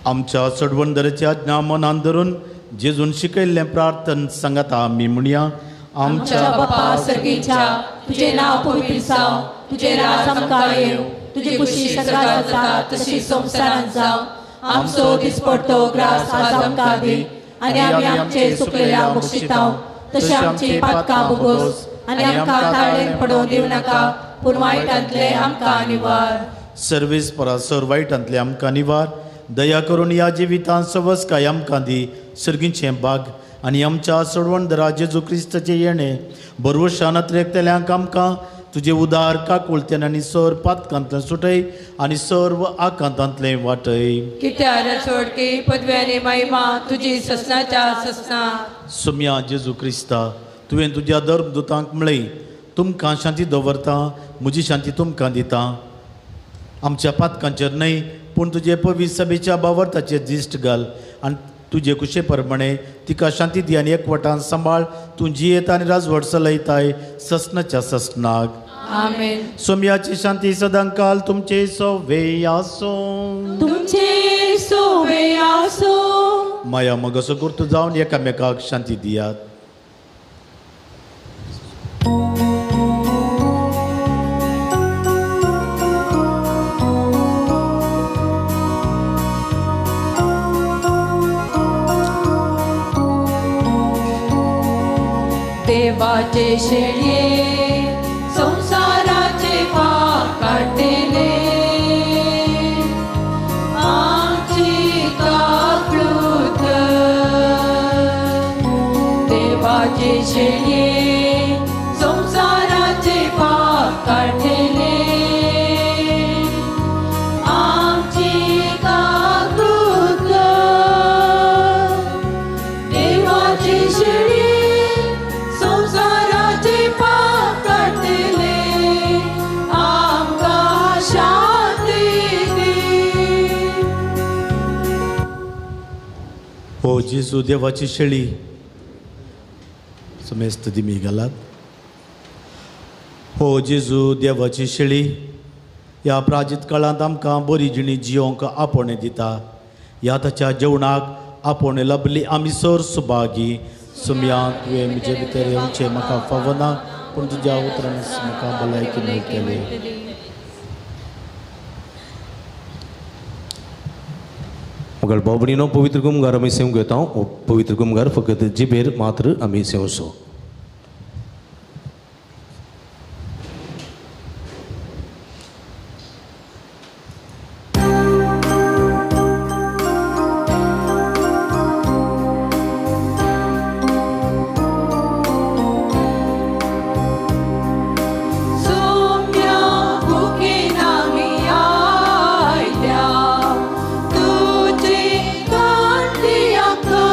आमच्या चडवंदराची आज्ञा मनान धरून जेजून शिकयल्लें प्रार्थन सांगाता आमी म्हणया. आमच्या बापा सर्गीच्या तुझे नाव पवित्र जावं, तुझे राज आमकां येवं, तुझी खुशी सगळ्यात जाता तशी संवसारांत जावं. आमचो दिसपडटो ग्रास आज आमकां दी आनी आमी आमचे चुकलेल्या बक्षितांव तशी आमची पातकां भोगोस आनी आमकां ताळेन पडोवन दिवं नाका पूण वायटांतले आमकां निवार. सर्वेस्परा सर वायटांतले आमकां निवार. दया करून ह्या जिवितांत सवस्काय आमकां दी सर्गीचें भाग आनी आमच्या चडवंदरा जेजू क्रिस्ताचे येणे बरवशानत रेखतल्यांक आमकां तुजे उदार काकुळतेन आनी सर पातकांतल्यान सुटय आनी सर्व आकांतांतले वाटय. कित्यार सोडकी पदवी आनी महिमा तुजी ससनाच्या ससना. सुम्या जेजू क्रिस्ता तुवें तुज्या धर्मदूतांक म्हळें तुमकां शांती दवरता म्हजी शांती तुमकां दिता. आमच्या पातकांचेर न्हय पूण तुजे पवित्र सभेच्या बावर्ताचेर दिश्ट घाल आनी तुजे कुशे प्रमाणे तिका शांती दी आनी एकवटान सांबाळ. तूं जियेता आनी राजवट चलयताय ससनाच्या ससनाक. आमेन. सोम्याची शांती सदांकाल तुमचे सोवे आसो. तुमचे सोवे आसो. माया मगसो गुर्तू जावन एकामेकाक शांती दियात. देवाचे शेळये संसाराचे पाप काढले आमची काकूळट. देवाचे शेळये संसाराचे पाप काढले आमची काकूळट. देवाचे शेळये संसाराचे पाप काढले आमकां शांती दी. हो जेजू देवाची शेळी समेस्त दिमी घालात. हो जेजू देवाची शेळी ह्या प्राजीत काळांत आमकां बरी जिणी जियोंक आपण दिता. ह्या ताच्या जेवणाक आपण लभली आमी सर सुभागी. सुम्या तुवें म्हजे भितर येवचें म्हाका फावना पूण तुज्या उतरान म्हाका भलायकी मेळटली. मुगल बाबडीनो पवित्र गुमगार आमी सेव घेता. पवित्र गुमगार फकत जिबेर मात्र आमी सेवसो. तुझी कांती आका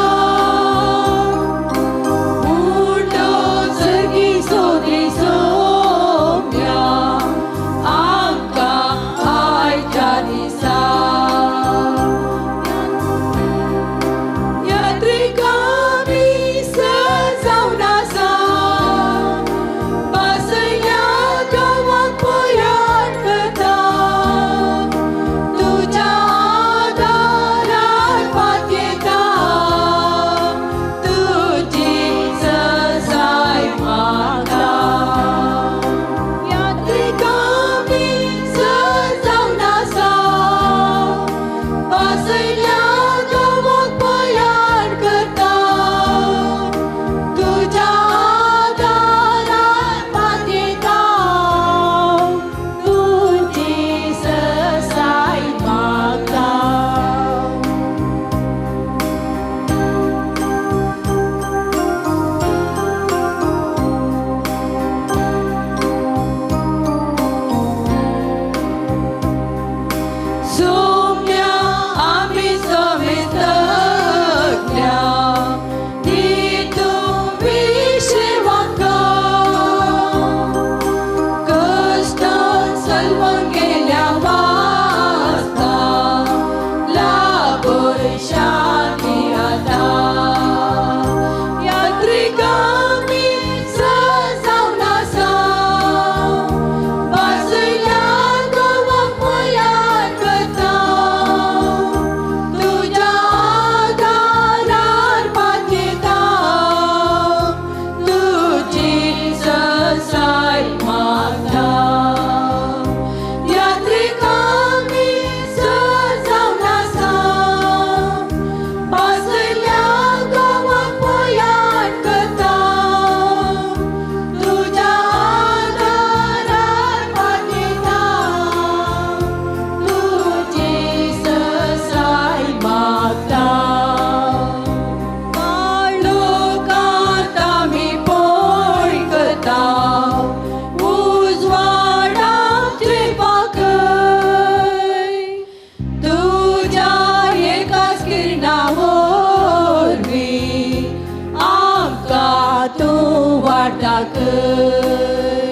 तूं वार्ता कर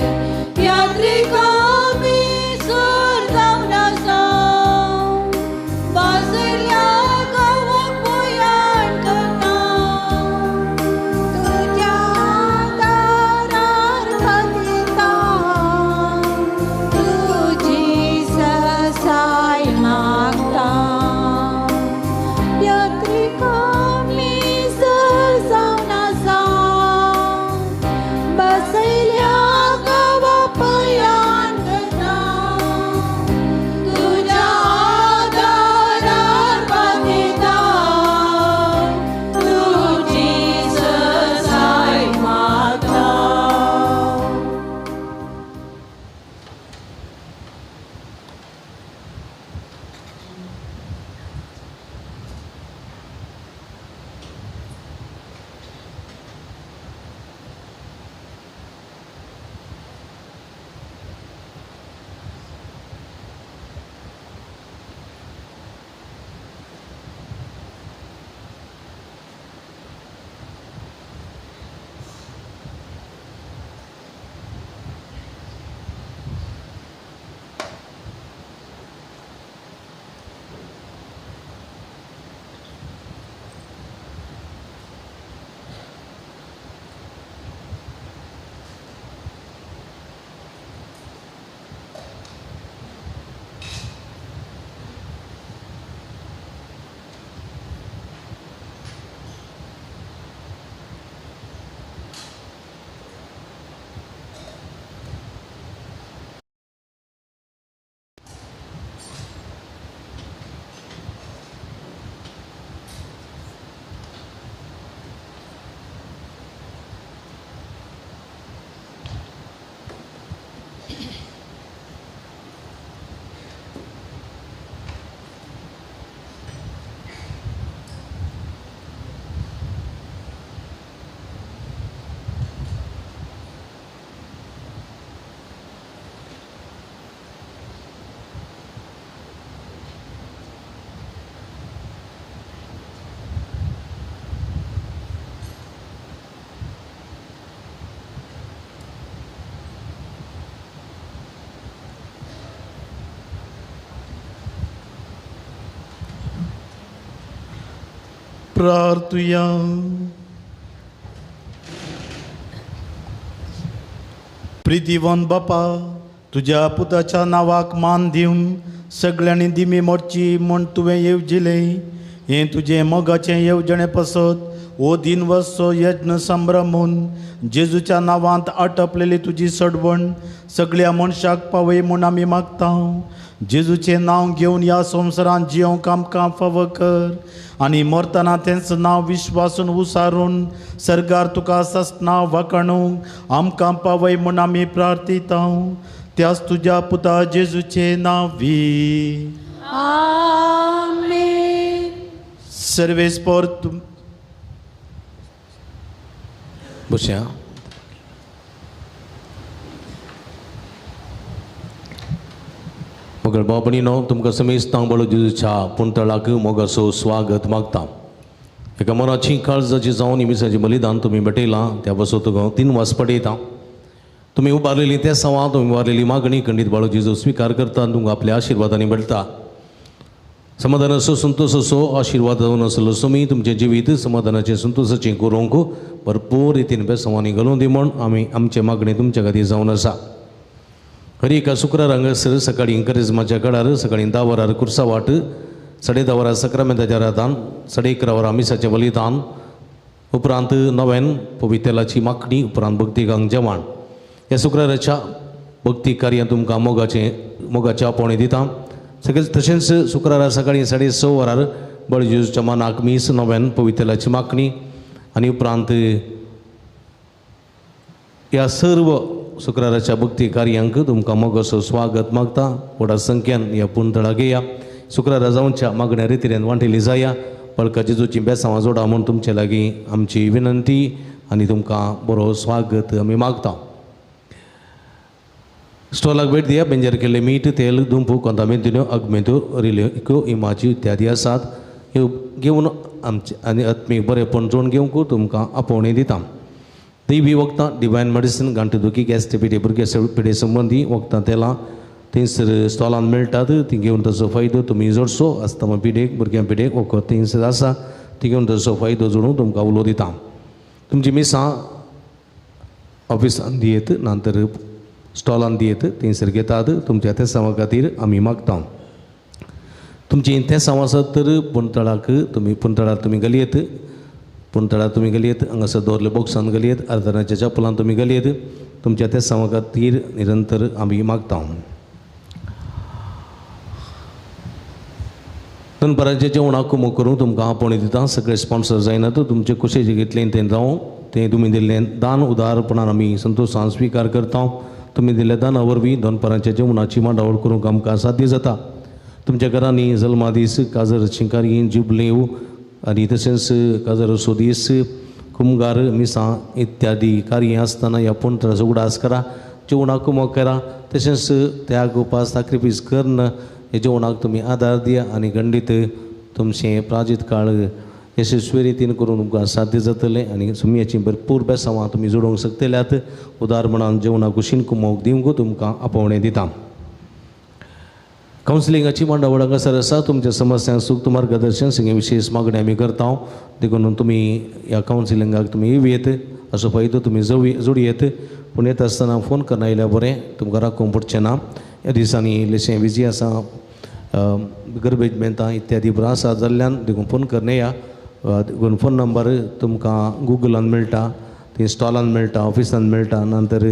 यात्रिका मी सर जावन आसा बाजल्या गांवाक गोंयान करता तुज्या दारार खातीता तुजी ससाय मागता यात्रिका मी सर जावन आसा बसयल्या गांवा पांयान करता तुज्या दारार खातीता तुजी ससाय मागता. प्रार्थुया. प्रितीवन बापा, तुज्या पुताच्या नांवाक मान दिवन सगळ्यांनी दिमी मोडची म्हण तुवें येवजिलें. हें तुजें मोगाचें येवजणें पसत ओ दिनवसो यज्ञ संभ्रमून जेजूच्या नांवांत आटपलेली तुजी सडवण सगळ्या मनशाक पावय म्हूण आमी मागता. जेजूचें नांव घेवन ह्या संवसारांत जियोंक आमकां फावो कर आनी मरतना तेंचं नांव विश्वासून उसारून सर्गार तुका सस्ना वाकणूंक आमकां पावय म्हूण आमी प्रार्थिता. त्याच तुज्या पुता जेजूचे नांवी. आमेन. सर्वेस्पर बुशा मगर बाबणीनो तुमकां समेस्तांक बळो जेजूच्या पुंतळाक मोगाचो स्वागत मागता. एका मनाची काळजाची जावन निमिसाचें बलिदान तुमी भेटयलां त्या बसो तुका 3 वास पडयता. तुमी उबारलेली त्या सवां तुमी उबारलेली मागणी खंडीत बाळो जेजू स्विकार करता तुमकां आपल्या आशिर्वादांनी भेटता. समाधान असो संतोष असो आशिर्वाद जावन आसलो सुमी तुमचें जिवीत समाधानाचें संतोशाचें करूंक भरपूर रितीन बेसवांनी घालून दी म्हण आमी आमचे मागणी तुमच्या खातीर जावन आसा. हर एका शुक्रार हांगासर सकाळीं करिज्माच्या काळार सकाळीं 10 वरार कुर्सा वाट 10:30 वरार सक्रामेंताचें रातान 11:30 वरार मिसाचें बलिदान उपरांत 9 पवित्र तेलाची माखणी उपरांत भक्तिगांक जेवण. ह्या शुक्राराच्या भक्ती कार्यां तुमकां मोगाचें आपोवणें दिता. सगळे तशेंच शुक्रारा सकाळीं 6:30 वरार बळ जेजूच्या मानाक मीस 9 पवित्र तेलाची माखणी आनी उपरांत ह्या सर्व शुक्राराच्या भक्ती कार्यांक तुमकां मोगाचो स्वागत मागता. व्हडा संख्येन ह्या पुंतळाक येया. शुक्रारा जावनच्या मागण्या रितीन वांटिली जाया. बळका जेजूची बेसांवां जोडा म्हूण तुमचे लागीं आमची विनंती आनी तुमकां बरो स्वागत आमी मागता. स्टॉलाक भेट दिया. बेंजार केल्ले मीठ तेल दुंपू कोंतामेंतिन्यो अगमेंत्यो रिल्यो इमाची इत्यादी आसात. ह्यो घेवन आमचे आनी आत्मीक बरेपण जोड घेवंक तुमकां आपोवणें दिता. दैवी वखदां डिवायन मेडिसीन गांठदुखी गॅस पिडे भुरग्या पिडे संबंदी वखदां तेलां थंयसर स्टॉलान मेळटात ती घेवन ताचो फायदो तुमी जोडचो अस्तमा पिडेक भुरग्यां पिडेक वखद थंयसर आसा ती घेवन ताचो फायदो जोडून तुमकां उलो दिता तुमची मिसां ऑफिसान दियेत नंतर स्टॉलान दियेत थंयसर घेतात तुमच्या त्या सावा खातीर आमी मागता तुमची ते साव आसत तर पुंतळार तुमी घालयेत पुंतळार तुमी घालयेत हांगासर दवरले बॉक्सान घालयेत अर्दनाच्या चपलान तुमी घालयेत तुमच्या त्या सावा खातीर निरंतर आमी मागता दनपाराचे जेवणाक कुमक करूंक तुमकां आपोवणी दिता सगळे स्पॉन्सर जायनात तुमचे कुशेचे घेतले तें जावं तें तुमी दिल्लें दान उदारपणान आमी संतोशान स्विकार करता तुमी दिल्ल्या दाना वरवीं दनपाराच्या जेवणाची मांडावळ करूंक आमकां साध्य जाता तुमच्या घरांनी जल्मा दीस काजर शिंकारी जुबलेव आनी तशेंच काजर सोदीस कुमगार मिसां इत्यादी कार्य आसतना ह्या पुंतळाचो उगडास करा जेवणाक कुमक करा तशेंच त्याग उपास साक्रिफीस करन हे जेवणाक तुमी आदार दिया आनी खंडीत तुमचें प्राजीत काळ यशस्वी रितीन करून तुमकां साध्य जातलें आनी सुमयाची भरपूर बेसांवां तुमी जोडूंक शकतल्यात उदारपणान जेवणाक कुशीन कुमोक दिवंक तुमकां आपोवणें दिता कावन्सिलिंगाची मांडावळ हांगासर आसा तुमच्या समस्यांक सूक्त मार्गदर्शन सगळे विशेष मागणी आमी करता देखून तुमी ह्या कावन्सिलिंगाक तुमी येवयेत असो फायदो तुमी जोडयेत पूण येता आसतना फोन करना आयल्यार बरें तुमकां राखूंक पडचें ना ह्या दिसांनी इल्लेशें बिजी आसा गर्बेज मेळटा इत्यादी बरो आसा जाल्ल्यान देखून फोन करनेया देखून फोन नंबर तुमकां गुगलान मेळटा थंय स्टॉलान मेळटा ऑफिसान मेळटा नंतर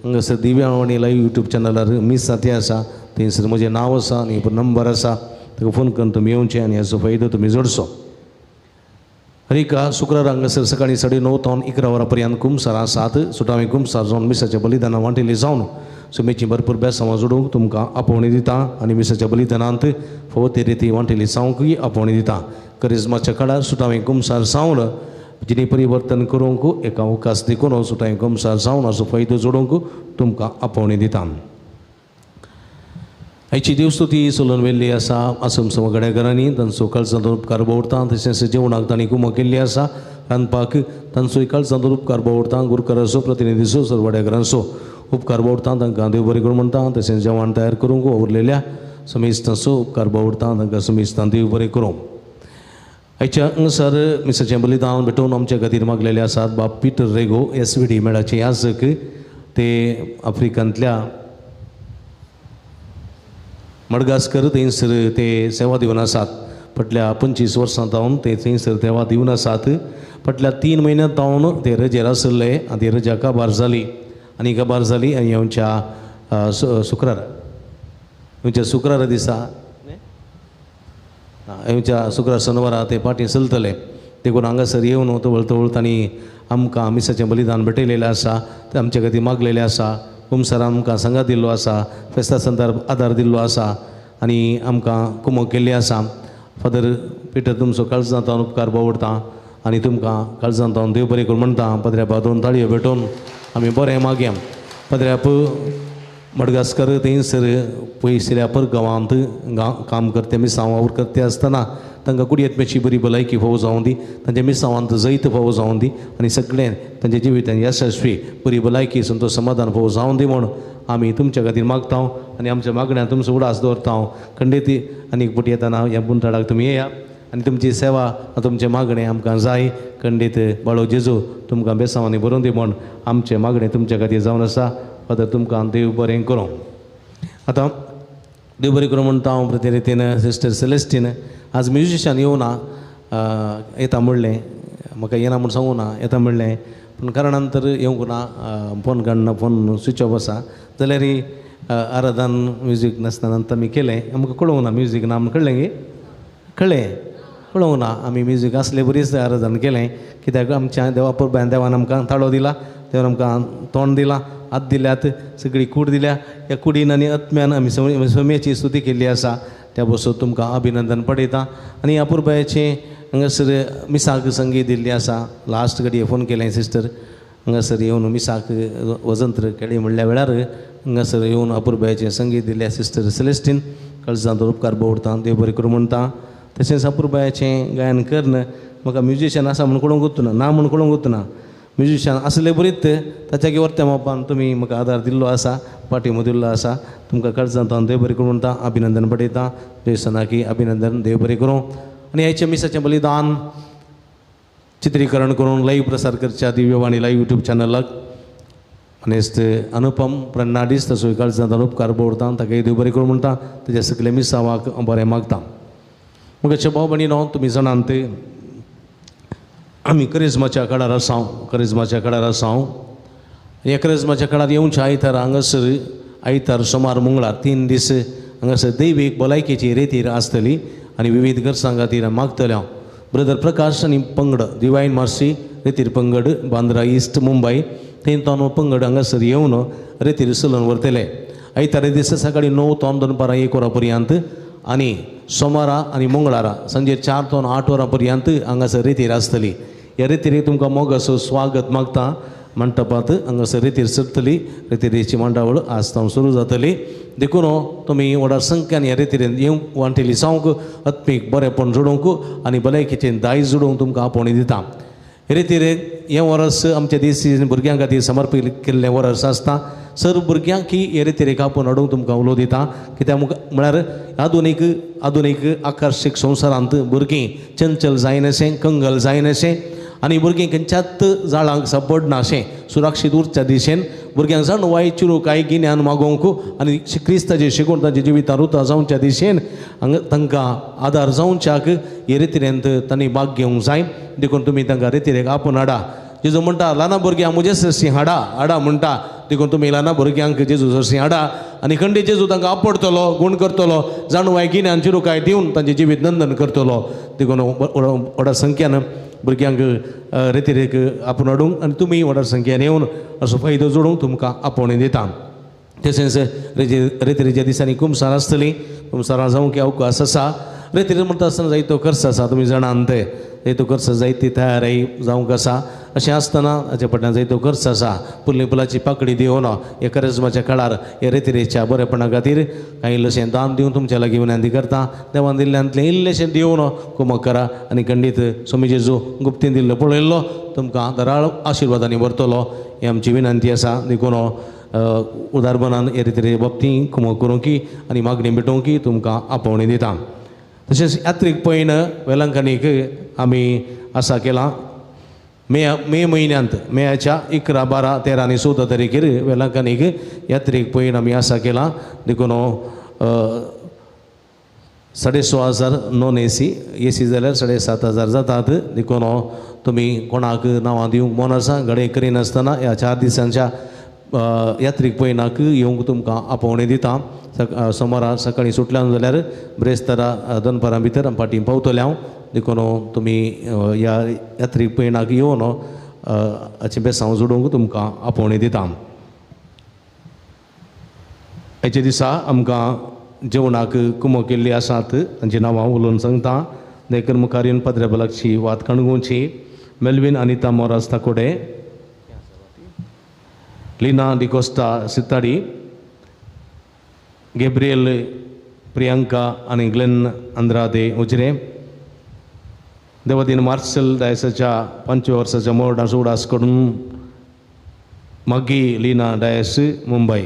हांगासर दिव्यावाणी लायव्ह यूट्यूब चॅनलार मिस जाते आसा थंयसर म्हजें नांव आसा आनी नंबर आसा ताका फोन करून तुमी येवचें आनी हाचो फायदो तुमी जोडचो हरिका शुक्रार हांगासर सकाळीं 9:30 ते 11 वरां पर्यंत कुमसार 7 सुटावे कुमसार जावन मिसाच्या बलिदानां वांटेली जावन सुमेची भरपूर बेसांवां जोडूंक तुमकां आपोवणी दिता आनी मिसाच्या बलिदानांत फवते रिती वांटेली जावंकूय आपोवणी दिता करिज्माच्या काळार सुटावे कुमसार जावन जिणे परिवर्तन करूंक एका अवकाश देखून सुटावे कुमसार जावन हाचो फायदो जोडूंक तुमकां आपोवणी दिता आयची देवस्तुती सोलून वेल्ली आसा आसम समगड्या घरांनी तांचो काळजांत उपकार भोवता तशेंच जेवणाक तांणी कुमक केल्ली आसा रांदपाक तांचोय काळजांत उपकार भोवता गुरकाराचो प्रतिनिधीचो सरवाड्या घरांचो उपकार भोवता तांकां देव बरें करून म्हणटा तशेंच जेवण तयार करूंक उरलेल्या समेस्तांचो उपकार भोवता तांकां समेस्तान देव बरें करूं आयच्या हांगासर मिसाचें बलिदान भेटोवन आमच्या खातीर मागलेले आसात बाब पिटर रेगो SVD मेळाचे याजक ते आफ्रिकांतल्या मडगास्कर थंयसर ते सेवा दिवन आसात फाटल्या 25 वर्सां जावन ते थंयसर सेवा दिवन आसात फाटल्या 3 म्हयन्यांत जावन ते रजेर आसले आनी ती रजा काबार जाली आनी येवच्या शुक्रारा दिसा येवच्या शुक्रार शेनवारा ते पाटी चलतले देखून हांगासर येवन तवळ तांणी आमकां मिसाचें बलिदान भेटयलेलें आसा ते आमचे खातीर मागलेलें आसा कुमसारान आमकां संगात दिल्लो आसा फेस्ता संदर्भ आदार दिल्लो आसा आनी आमकां कुमक केल्ली आसा फादर पिटर तुमचो काळजांत उपकार भोवता आनी तुमकां काळजांत देव बरें करून म्हणटा पदऱ्यापा 2 ताळयो भेटोवन आमी बरें मागया पदऱ्याप मडगास्कर थंयसर पयसल्यापर गांवांत काम करते मिसांव वावर करते आसतना तांकां कुडयेंतची बरी भलायकी फावो जावं दी तांच्या मिसांवांत जैत फावो जावं दी आनी सगळें तांच्या जिवितांत यशस्वी बरी भलायकी संतोश समाधान फावो जावं दी म्हूण आमी तुमच्या खातीर मागता आनी आमच्या मागण्यान तुमचो उडास दवरता खंडीत आनीक फावटी येताना ह्या पुंतळाक तुमी येया आनी तुमची सेवा तुमचें मागणें आमकां जाय खंडीत बाळो जेजू तुमकां बेसांवांनी बरोवन दी म्हूण आमचें मागणें तुमच्या खातीर जावन आसा फादर तुमकां देव बरें करूं आतां देव बरें करूं म्हणटा हांव प्रते रितीन सिस्टर सेलेस्टीन आज म्युजिशियन येवना येता म्हणलें म्हाका येना म्हूण सांगूं ना येता म्हणलें पूण कारणांतर येवंक ना फोन काडना फोन स्विच ऑफ आसा जाल्यार ही आराधन म्युजीक नासतना आमी केलें आमकां कळोवंक ना म्युजीक ना म्हूण कळ्ळें गे कळोवंक ना आमी म्युजीक आसलें बरीच आराधन केलें कित्याक आमच्या देवापुरबान देवान आमकां ताळो दिला देवान आमकां तोंड दिलां हात दिल्यात सगळी कूड दिल्या ह्या कुडीन आनी आत्म्यान आमी समेची स्तुती केल्ली आसा त्या बसून तुमकां अभिनंदन पळयता आनी ह्या पुरबायेचें हांगासर मिसाक संगीत दिल्ली आसा लास्ट घडये फोन केलें सिस्टर हांगासर येवन मिसाक वजंत्र केळी म्हणल्या वेळार हांगासर येवन अपुरबायेचें संगीत दिल्ल्या सिस्टर सेलेस्टीन काळजांत उपकार भोवता देव बरें करूं म्हणटा तशेंच अपुरबायेचें गायन करन म्हाका म्युजिशियन आसा म्हूण कळोवंक वचना ना म्हूण कळोवंक वचना म्युझिशियन असले बरीच ते ताच्या वरत्या मापान तुमी म्हाका आदार दिल्लो आसा पाठिंबो दिल्लो आसा तुमकां काळजांतल्यान देव बरें करूं म्हणटा अभिनंदन पठयता जय सनाकी अभिनंदन देव बरें करूं. आनी ह्याच्या मिसाचें बलिदान चित्रीकरण करून लाईव्ह प्रसार करच्या दिव्यवाणी लाईव्ह यूट्यूब चॅनलाक आनीस्त अनुपम फर्नांडीस तसोय काळजांतल्यान उपकार बोडटा ताका देव बरें करूं म्हणटा ताच्या सगळ्या मिसावाक बरें मागता. मुखाचे भाव भयणीनो तुमी जाणात आमी करिज्माच्या काळार आसां ह्या करिज्माच्या काळार येवच्या आयतार हांगासर आयतार सोमार मंगळार 3 दीस हांगासर दैवीक भलायकेची रेतीर आसतली आनी विविध गरजां खातीर मागतले हांव. ब्रदर प्रकाश आनी पंगड डिवायन मार्सी रेतीर पंगड बांद्रा ईस्ट मुंबय थंय पंगड हांगासर येवन रेतीर चलोवन व्हरतले. आयतारे दीस सकाळीं 9 to 2 1 वरां पर्यंत आनी सोमारा आनी मंगळारा सांजे 4 to 8 वरां पर्यंत हांगासर रेतीर आसतली. ह्या रेतीर तुमकां मोगाचो स्वागत मागता. मंडपांत हांगासर रेतीर सरतली. रेतीरेची मांडावळ आज तावन सुरू जातली. देखून तुमी व्हडा संख्यान ह्या रेतीरेन येवंक वांटेली जावंक आत्मीक बरेपण जोडूंक आनी भलायकेचें दायज जोडूंक तुमकां आपोवणी दिता. रेतीरेक हें वर्स आमच्या देशी भुरग्यां खातीर समर्पीत केल्लें वर्स आसता. सर्व भुरग्यांक हे रेतीरेक आपोवन हाडूंक तुमकां उलो दिता. कित्याक म्हळ्यार आधुनीक आकर्शीक संवसारांत भुरगीं चंचल जायनाशें कंगल जायनाशें आनी भुरगीं खंयच्याच जाळांक सांपडनाशें सुरक्षीत उरच्या दिशेन भुरग्यांक जाण वायट चिरू कांय गिन्यान मागोवंक आनी क्रिस्ताचें शिकून तांच्या जिवितांत रुतां जावच्या दिशेन तांकां आदार जावच्याक हे रेतीरेंत तांणी भाग घेवंक जाय. देखून तुमी तांकां रेतीरेक आपोवन हाडा. जेजू म्हणटा ल्हान भुरग्यांक म्हजे सरशी हाडा म्हणटा. देखून तुमी ल्हान भुरग्यांक जेजू सरशी हाडा आनी खंडीत जेजू तांकां आपडटलो गूण करतलो जाणू वाय गिन्यान चिरू कांय दिवन तांचें जिवीत नंदन करतलो. देखून व्हडा संख्यान भुरग्यांक रेतीरेक आपोवन हाडूंक आनी तुमी व्हडा संख्येन येवन असो फायदो जोडूंक तुमकां आपोवणी दिता. तशेंच रेतीरेच्या दिसांनी कुमसार आसतली. कुमसारां जावंक अवकाश आसा. रेतीर म्हणटा आसतना जायतो खर्च आसा तुमी जाणात ते जायतो खर्च जायती तयारी जावंक आसा. अशें आसतना हाच्या फाटल्यान जायतो खर्च आसा. फुलाची पाकळी दिवन ह्या करिज्माच्या काळार ह्या रेतीरेच्या बरेपणा खातीर कांय इल्लेशें दान दिवन तुमच्या लागीं विनंती करता. देवान दिल्ल्यांतलें इल्लेशें दिवन कुमक करा आनी खंडीत स्वामी जेजू गुप्तीन दिल्लो पळयल्लो तुमकां दराळ आशिर्वादांनी व्हरतलो ही आमची विनंती आसा. देखून उदारपणान हे रेतीरे बाबतींत कुमक करूंकी आनी मागणी भेटोवंकी तुमकां आपोवणी दिता. तशेंच यात्रेक पयन वेलांकणीक आमी आसा केला मे म्हयन्यांत मेच्या 11, 12, 13 आनी 14 तारखेर वेलांकणीक यात्रेक पयन आमी आसा केला. देखून 16,500 नॉन AC जाल्यार 7,500 जातात. देखून तुमी कोणाक नांवां दिवंक मन आसा घडये करिनासतना ह्या 4 दिसांच्या यात्रेक पयनाक येवंक तुमकां आपोवणी दिता. सोमारा सकाळीं सुटल्यान जाल्यार ब्रेस्तारा दनपारां भितर फाटीं पावतले हांव. देखून तुमी ह्या यात्रेक पयनाक येवन हाचें बेसांव जोडूंक तुमकां आपोवणी दिता. हेच्या दिसा आमकां जेवणाक कुमक केल्ली आसात तांची नांवां उलोवन सांगता. देखून मुखार येवन पत्र्याबलाची वात कणगूंची मेल्विन अनिता मोरास ताकोडे लिना डिकोस्टा सिताडी गेब्रियल प्रियंका आनी ग्लेन अंद्रादे उजरे. देवादीन मार्शल डायसाच्या 5व्या वर्साच्या मोर्डा सोडास कडून मागी लिना डायस मुंबय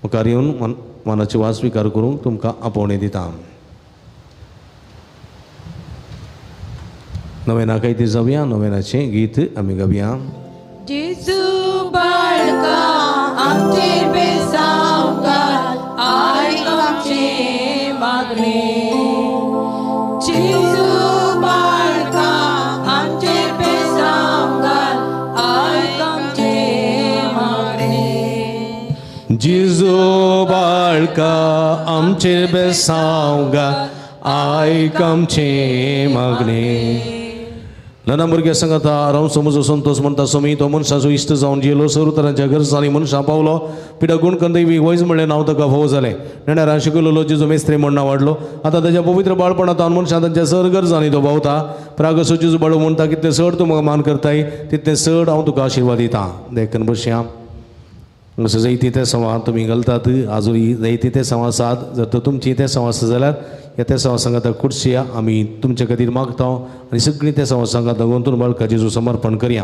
मुखार येवन मनाची वास स्वीकार करूंक तुमकां आपोवणी दिता. नवेनाक ती जावया. नवेनाचें गीत आमी गावया. जेजू बाळका आमचेर बेसांव घाल आयक आमचे मागणे. जेजू बाळका आमचेर बेसांव घाल आयक आमचे मागणे. जेजू बाळका आमचेर बेसांव घाल आयक आमचे मागणे. ल्हान भुरग्या सांगता राव समजो संतोष म्हणटा स्वामी तो मनशाचो इश्ट जावन जियेलो सर्व तरांच्या गरजांनी मनशां पावलो. पिडा गुण कंदवी वयज म्हणलें नांव ताका फावो जालें. नेण्यारां शिकयलो जेजू मेस्त्री म्हण नांव वाडलो. आतां ताच्या पवित्र बाळपणांत हांव मनशां तांच्या सर गरजांनी तो भावता. प्रागसो जेजू बाळू म्हणटा कितलें चड तूं म्हाका मान करताय तितलें चड हांव तुका आशिर्वाद दितां. देखून बसया. अशें जायती ते संवाद तुमी घालतात. आजूय जायती ते संवाद आसात. जर तर तुमची ते संवाद आसा जाल्यार ह्या त्या संवासांगात खुर्ची आमी तुमचे खातीर मागता आनी सगळीं त्या संवासांगात गुंतून बाळका जेजू समर्पण करया.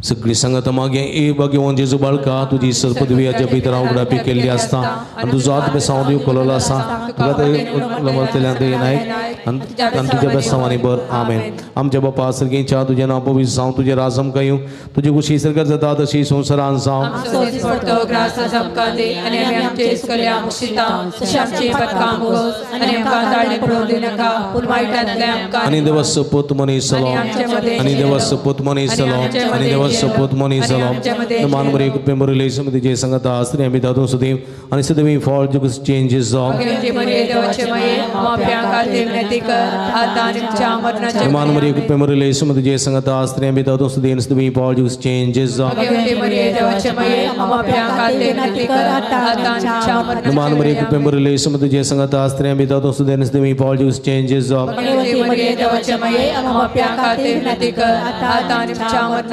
सगळी संगत मागे ए भगवान जेजू बाळका तुझी सर पदवी अजय भितर उघडापी केल्ली आसता आनी तुजो आत्मे साव देव कळलो आसा तुका ते ते नाही आनी तुज्या बेस्तांवांनी बर आमेन. आमच्या बापा सर्गेच्या तुझे नांव पवित्र जावं तुझे राजम कयूं तुझी खुशी सरकार जाता तशी संवसारान जावं. आनी देवास पोत मनीसलो आनी देवास पोत मनीसलो आनी देवास सपोत मनी सलाम मान मरे एक पे मरे लेस में जे संगत आस्त्री अमित दातों सुदीम अनि सदवी फॉल जो कुछ चेंजेस हो मान मरे एक पे मरे लेस में जे संगत आस्त्री अमित दातों सुदीम सदवी फॉल जो कुछ चेंजेस हो मान मरे एक पे मरे लेस में जे संगत आस्त्री अमित दातों सुदीम सदवी फॉल जो कुछ चेंजेस हो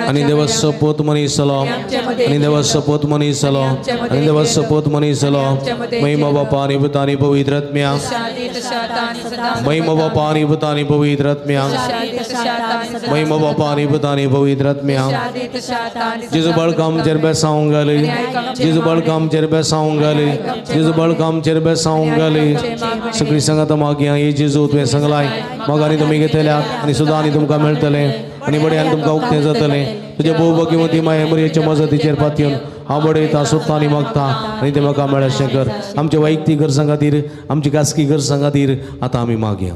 अनि देवास सपोत मनी सलाम अनि देवास सपोत मनी सलाम अनि देवास सपोत मनी सलाम महिमा बापानी बतानी पवित्र आत्म्या महिमा बापानी बतानी पवित्र आत्म्या महिमा बापानी बतानी पवित्र आत्म्या जिस बल काम चरबे साऊंगाले जिस बल काम चरबे साऊंगाले जिस बल काम चरबे साऊंगाले सगळी संगत मागिया ये जेजू तुवें संगलाय मगानी तुमी घेतल्या आणि सुदानी तुमकां मेळटले आणि बडे आनी तुमकां उक्तें जातलें तुझे भोव भगवती माय मरयेच्या मजतीचेर पातयेवन हांव बडयता सोदता आनी मागता आनी तें म्हाका मेळचें कर. आमच्या वैयक्तीक गरजां खातीर आमची खासगी गरजां खातीर आतां आमी मागया.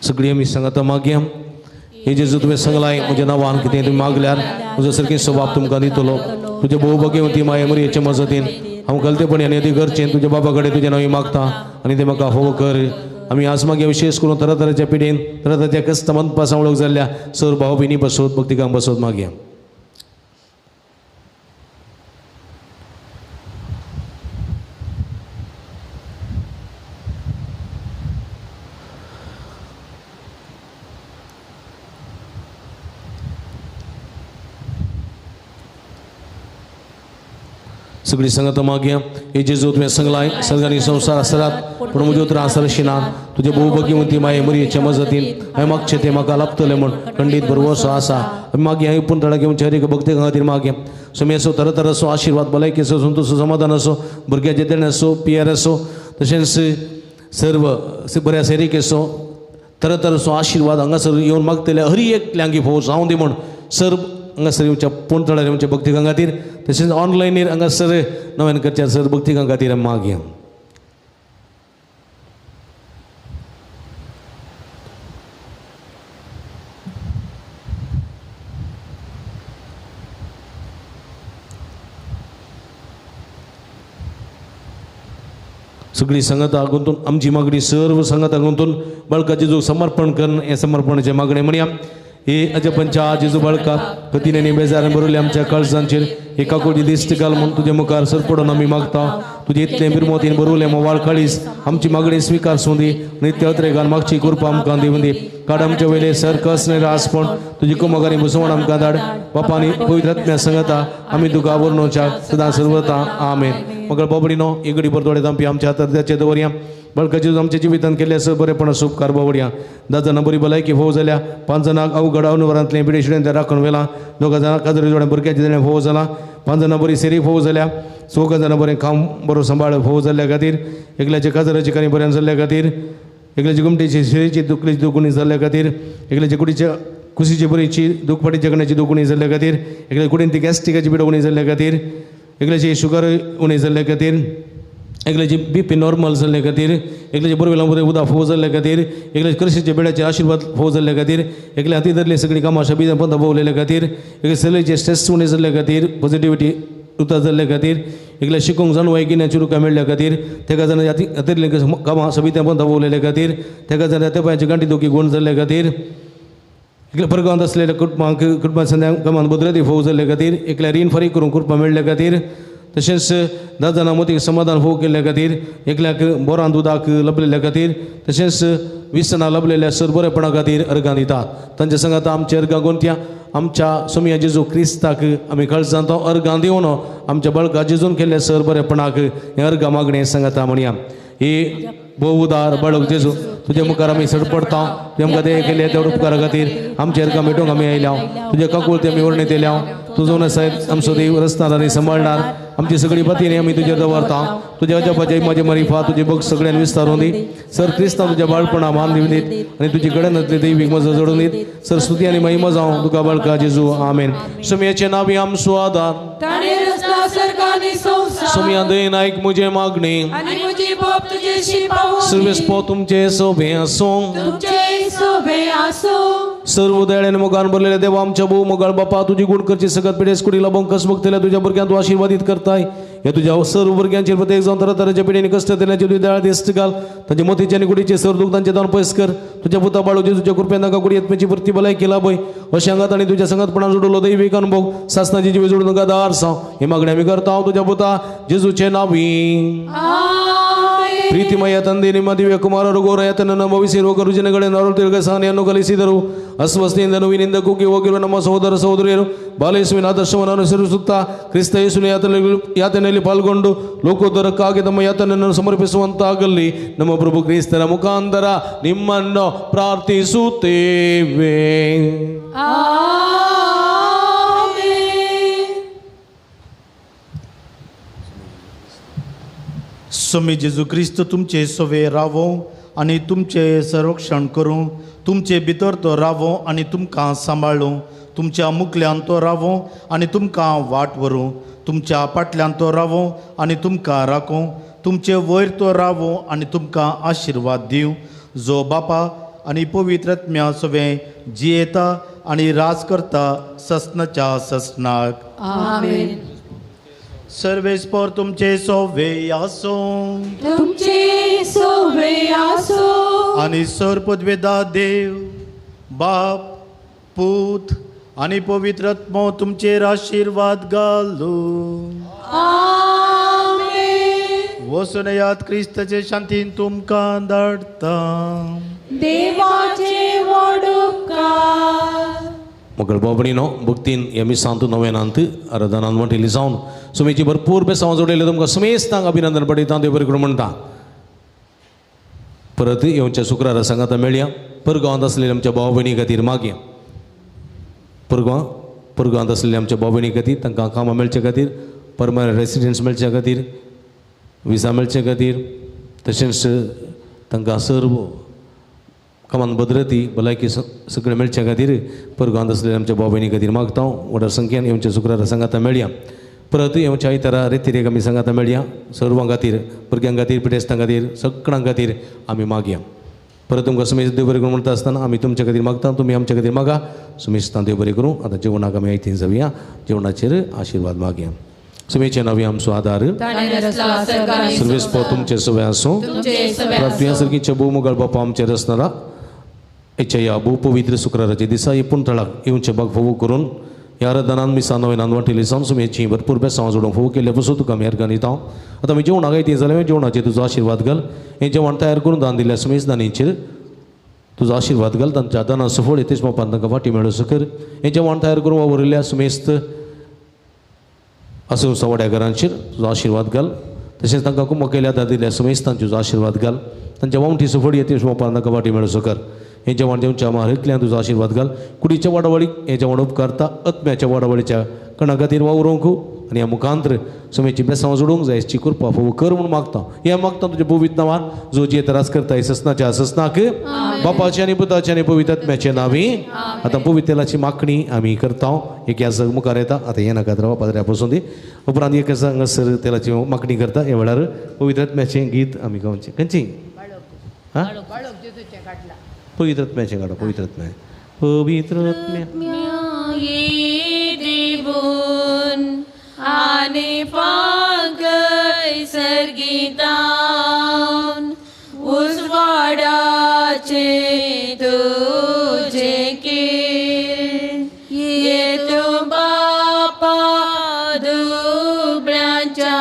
सगळी आमी सांगता मागया हे जेजू तुवें सांगलाय म्हज्या नांवान कितें तुमी मागल्यार म्हजो सारकी सवाब तुमकां दितलो. तुजे भोव भगवती माये मरयेच्या मजतीन हांव गलतेपणी आनी अधी गरजेन तुज्या बाबा कडेन तुजें नांव मागता आनी तें म्हाका हो कर. आमी आज मागया विशेष करून तरातराच्या पिढीन तरातराच्या कस्टमर पासून वळख जाल्ल्या सर भाव भयणी बसोत भक्तिकांक बसोत मागया. सगळी संगत मागया हे जेजू तुवें सांगलाय सर्गानी संवसार आसरात पूण म्हज्या उतरां आसरशिनात तुजे भोव भगवती माये मरयेच्या मजतीन हांवें मागचें तें म्हाका लाभतलें म्हण खंडीत बरवसो आसा. मागया हे पूण थोडा घेवन शरीक भक्ती खातीर मागया समी असो तरातर असो आशिर्वाद भलायकी असो संतोश समाधान असो भुरग्याचें देण असो पियर असो तशेंच सर्व बऱ्या सेरीक असो तरातर असो आशिर्वाद हांगासर येवन मागतले हर एकल्यांक फोव जावं दी म्हण सर हांगासर येवच्या पोंतळ्यार येवच्या भक्तिकां खातीर तशेंच ऑनलायनीर हांगासर नव्यान करच्या सर भक्तिकां खातीर मागया. सगळी संगता गुंतून आमची मागणी सर्व संगता गुंतून बाळकाचे जो समर्पण करून हे समर्पणाचे मागणे म्हणया हे अजपंचा जेजू बाळका कतीने बेजारान बरोवले आमच्या कळसांचेर एका कोटी दिश्ट घाल म्हणून तुजे मुखार सर पडून आमी मागता तुजे इतले बिरमोतीन बरोवले मोवाळ काळीस आमची मागणी स्वीकार सोदी नित्य अत्रे घाल मागची कृपा आमकां दिवन दी. काड आमचे वयले सर कसने रासपण तुजी कुमगारी मुसवण आमकां धाड बापानी पवित्र आत्म्या सांगता आमी तुका आवरणोच्या सदां सर्वता आमेन. मगर बाबडीनो एगडी परतोडे तांपी आमच्या हातार दवरया बाळकाचे आमच्या जिवितान केल्ले असो बरेपण उपकार बावडया. 10 जाणां बरी भलायकी फोव जाल्या 5 जाणांक अवघड अनुभवांतले पिडे शिडेन ते राखून वेला 2 जाणां काजरी जोड्या भुरग्याचे देणे फोव जाला 5 जाणां बरी सेरी फोव जाल्या 6 जाणां बरें काम बरो सांबाळ फोव जाल्ल्या खातीर एकल्याचे काजराची काणी बऱ्यान जाल्ल्या खातीर एकल्याची गुमटेची शिरेची दुखलेची दुखणी जाल्ल्या खातीर एकल्याची कुडीच्या कुशीची बरीची दुखपाटी जगण्याची दुखणी जाल्ल्या खातीर एकल्या कुडीन ती गॅस्ट्रिकाची पिडो उणी जाल्ल्या खातीर एकल्याची शुगर उणी जाल्ल्या खातीर एकल्याची BP नॉर्मल जाल्ल्या खातीर एकल्याची बरोवेला बरें उदक फोव जाल्ल्या खातीर एकल्याची कृषीचे बेड्याचे आशिर्वाद फोव जाल्ल्या खातीर एकल्या हाती धरली सगळी कामां शबीदान पंत भोवलेल्या खातीर एकल्या सेलेचे स्ट्रेस उणी जाल्ल्या खातीर पॉझिटिव्हिटी उतर जाल्ल्या खातीर एकल्या शिकूंक जाणू वैगिन्याची रुकां मेळ्ळ्या खातीर तेका जाणां हातीतली कामां सबित्या पंत भोवलेल्या खातीर तेका जाणां त्या पांयाची गांठी दुखी गुण जाल्ल्या खातीर एकल्या परगांवांत असलेल्या कुटुंबांक संद्या कामांत बदलती फोव जाल्ल्या खातीर एकल्या रीण फारीक करून कुरपा मेळ्ळ्या खातीर तशेंच 10 जाणां मदीं समाधान फोव केल्ल्या खातीर एकल्याक बोरां दुदाक लभलेल्या खातीर तशेंच 20 जाणां लभलेल्या सरबरेपणा खातीर अर्गां दितात तांच्या सांगात आमच्या अर्गां गोंत्या आमच्या सोमिया जेजू क्रिस्ताक आमी खळसांतो अर्गां दिवन आमच्या बळका जेजून केल्ल्या सरबरेपणाक हे अर्गां मागणे सांगाता म्हणया ही भोव उदार बाळक जेजू तुझे मुखार आमी सडपडता तुझे आमकां ते केले त्या उपकारा खातीर आमचे अर्गां मेटोवंक आमी आयल्या तुजे काकूळ ते आमी वर्णीत येयल्या तुजो साहेब आमचो देव रस्तार आनी सांबाळणार आमची सगळी पतीने आमी तुजेर दवरता तुज्या अजापाचे म्हाजे मरिफा तुजे भोग सगळ्यांनी विस्तारून दी सर क्रिस्तांव तुज्या बाळपणा मान दिवन दीत आनी तुजे कडेन दैवीक मजो जोडून दीत सर स्तुती आनी महिमा जावं तुका बाळका जेजू आमेन सोमयाचे नांव आमचो आदार ताणे रचला सर्गांनी संवसार सोमया दयेन आयक म्हजे मागणी आनी म्हजी बोब तुजेशी पावोन सर्वेस्पो तुमचे सोबे आसूं तुमचे सोबे आसो सर्व दयाळ्यान मोगान भरलेल्या देवा आमच्या भोव मोगाळ बापा तुझी गुण करची सगळ्यात पिढेस कुडी लाभून कसमुक्तेल्या तुझ्या भुरग्यांक तूं आशिर्वादीत करताय हे तुझ्या सर्व भुरग्यांचेर प्रत्येक जावन तरातरांच्या पिढीने कश्ट दिल्याचे तुझे दयाळ दिश्ट घाल तांचे मोतीचे आनी कुडीचे सर दुख तांचे दान पयस कर तुझ्या पुता बाळूची तुझ्या कृपेन तांकां कुडी येतमेची पुर्ती भलाय केला पळय अशें अंगात आनी तुझ्या संगतपणान जोडलो दैवीक अनुभव सासनाची जिवी जोडून तुका दार साव हे मागणी आमी करता तुझ्या पुता जेजूचे नांवी ಪ್ರೀತಿಮಯ ತಂದೆ ನಿಮ್ಮ ದಿವ್ಯ ಕುಮಾರರು ಗೋರಯತನನ್ನು ಅನುಭವಿಸಿ ರೋಗ ರುಜಿನಗಳೇ ನರಳುತ್ತಿರುವ ಸಹನೆಯನ್ನು ಕಲಿಸಿದರು ಅಸ್ವಸ್ಥೆಯಿಂದ ನೋವಿನಿಂದ ಕುಗ್ಗಿ ಹೋಗಿರುವ ನಮ್ಮ ಸಹೋದರ ಸಹೋದರಿಯರು ಬಾಲೇಸುವಿನ ಆದರ್ಶವನ್ನು ಅನುಸರಿಸುತ್ತಾ ಕ್ರಿಸ್ತ ಯೇಸುವಿನ ಯಾತನೆಯಲ್ಲಿ ಪಾಲ್ಗೊಂಡು ಲೋಕೋದ್ಧಾರಕ್ಕಾಗಿ ತಮ್ಮ ಯಾತನೆಯನ್ನು ಸಮರ್ಪಿಸುವಂತಾಗಲಿ ನಮ್ಮ ಪ್ರಭು ಕ್ರಿಸ್ತನ ಮುಖಾಂತರ ನಿಮ್ಮನ್ನು ಪ್ರಾರ್ಥಿಸುತ್ತೇವೆ. स्वामी जेजू क्रिस्त तुमचे सोवे रावो आनी तुमचे संरक्षण करूं तुमचे भितर तो रावो आनी तुमकां सांबाळूं तुमच्या मुखल्यान तो रावो आनी तुमकां वाट व्हरूं तुमच्या फाटल्यान तो रावो आनी तुमकां राखूं तुमचे वयर तो रावो आनी तुमकां आशिर्वाद दिवं जो बापा आनी पवित्र आत्म्या सोवे जियेता आनी राज करता ससनाच्या ससनाक. आमेन. सर्वेस्पर तुमचे सोवे आसो तुमचे सोवे आसो आनी सर पदवेदा देव बाप पूत आनी पवित्र आत्मो तुमचेर आशिर्वाद घालू. आमेन. वचून यात क्रिस्ताचे शांतीन तुमकां धाडटा. देवाचे व्हड उपकार. मगळ बाबणीनो भक्तीन यमी सांत नव्यानांत आराधनान म्हटली जावन सुमेची भरपूर बेसांव जोडलेले तुमकां सुमेस्तांक अभिनंदन पडयता देव बरें करूं म्हणटा. परत येवच्या शुक्रारा सांगाता मेळया परगांवांत आसलेल्या आमच्या भाव भयणी खातीर मागया परगांवांत आसलेल्या आमच्या भाव भयणी खातीर तांकां कामां मेळच्या खातीर परमनंट रेसिडेंट्स मेळच्या खातीर विजा मेळच्या खातीर तशेंच तांकां सर्व कामान भद्रती भलायकी सगळें मेळच्या खातीर परगांवांत आसलेल्या आमच्या भाव भयणी खातीर मागता व्हड संख्येन येवच्या शुक्रारा सांगाता मेळया. परत येवच्या आयतारा रेतीरेक आमी सांगाता मेळया सर्वां खातीर भुरग्यां खातीर पिडेस्तां खातीर सगळ्यां खातीर आमी मागया. परत तुमकां सुमेश देव बरें करूं म्हणटा आसतना आमी तुमच्या खातीर मागता तुमी आमच्या खातीर मागा सुमेस्तां देव बरें करूं. आतां जेवणाक आमी आयतीन जावया जेवणाचेर आशिर्वाद मागया. सुमेचे नांव आमचो आदार सर्वेस्पो तुमचे सवय आसूं प्रार्थना सर्गीच्या भोव मोगाळ बापा आमचेर आसनारा हेच्या ह्या भोव पवित्र शुक्राराच्या दिसा एकूण थळाक येवचे भाग फोव करून ह्या आराधनान मिसां नव्यान वाटेली सावन सुमेची भरपूर बेसांव जोडून फोव केल्ल्या पासून तुका आमी अर्गां दिता. आतां आमी जेवणाक येती जाल्यार जेवणाचेर तुजो आशिर्वाद घाल. हें जेवण तयार करून दान दिल्या सुमेश दानीचेर तुजो आशिर्वाद घाल तांच्या दाना सफळ येतेच मोपान तांकां फाटी मेळो सकर. हें जेवण तयार करून वावरिल्ल्या सुमेस्त आसूं सवाड्या घरांचेर तुजो आशिर्वाद घाल. तशेंच तांकां कुंभ केल्या दान दिल्या सुमेस्तांचो तुजो आशिर्वाद घाल. तांच्या वावठी सफळ येतेच मोपान तांकां फाटी मेळो सकर. हें जेवण जेवच्या म्हारतल्यान तुजो आशिर्वाद घाल. कुडीच्या वाडावळीक हें जेवण उपकारता आत्म्याच्या वाडावळीच्या कणा खातीर वावरूंक आनी ह्या मुखांतर सुमेची बेसांव जोडूंक जाय हेची कृपा फोव कर म्हूण मागता. हें मागता तुज्या पवित्र नांवान जो जियेत रास करता ससनाच्या ससनाक बापाचे आनी पुताचे आनी पवित्र आत्म्याचे नांवी. आतां पवित्र तेलाची मागणी आमी करता. एक ह्या जग मुखार येता आतां हें नाका रावा पाद्र्या पासून दी उपरांत एक हांगासर तेलाची मागणी करता. ह्या वेळार पवित्र आत्म्याचें गीत आमी गावचें खंयची हां पवित्र आत्म्याचें काडा पवित्र आत्म्या पवित्र आत्म्या ये देवून आनी पागय सर्गीतावन उजवाडाचे तुजे कीर ये तूं बापा दुबळ्यांच्या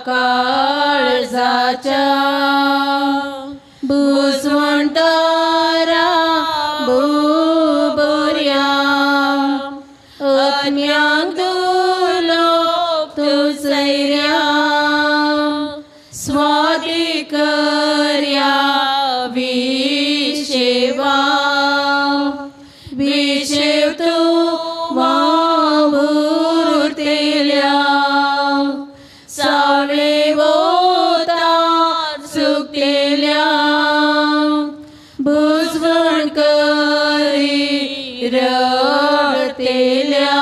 काळजाच्या बुजवंतारा बुबुर्या आत्म्यांक तुलो तुझैर्या स्वादिकर्या विशेवा विशेव तू वावुरतेल्या सावळे वोता सुकलेल्या बुजवण करी रडतेल्या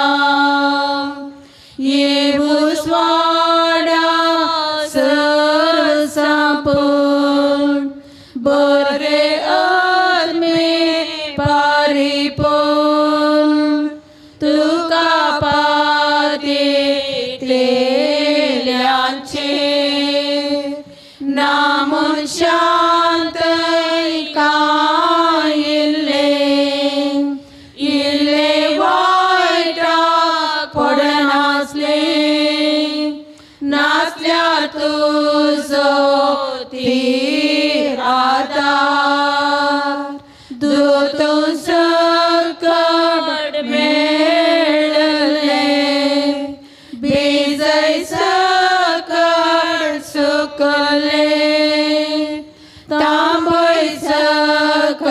ये बुसवाड्या सरसापून बरे आत्मे पारिपून तुका पाते तेल्यांचे नामून शांत कायिल्ले इल्ले वायटाक पडनासले नासल्या तुजो तीर आदार दोतों सकट मेळले बेजय सकट सुकले तांबय सकट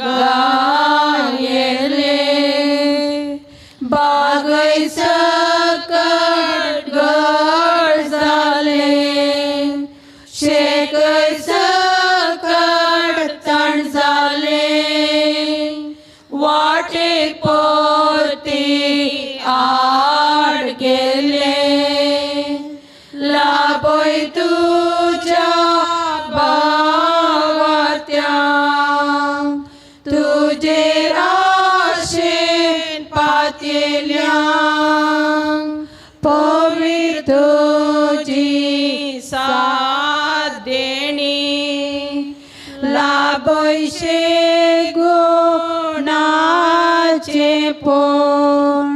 गायले बागय सकट गळ जाले शेकय सकट तण जाले वाटेक पोरती आड गेले लाभय तुझ्या भावात्या तुझे राशेन पातेल्या पवित्र तुझी साथ देणी लाभयशे गुणाचे पण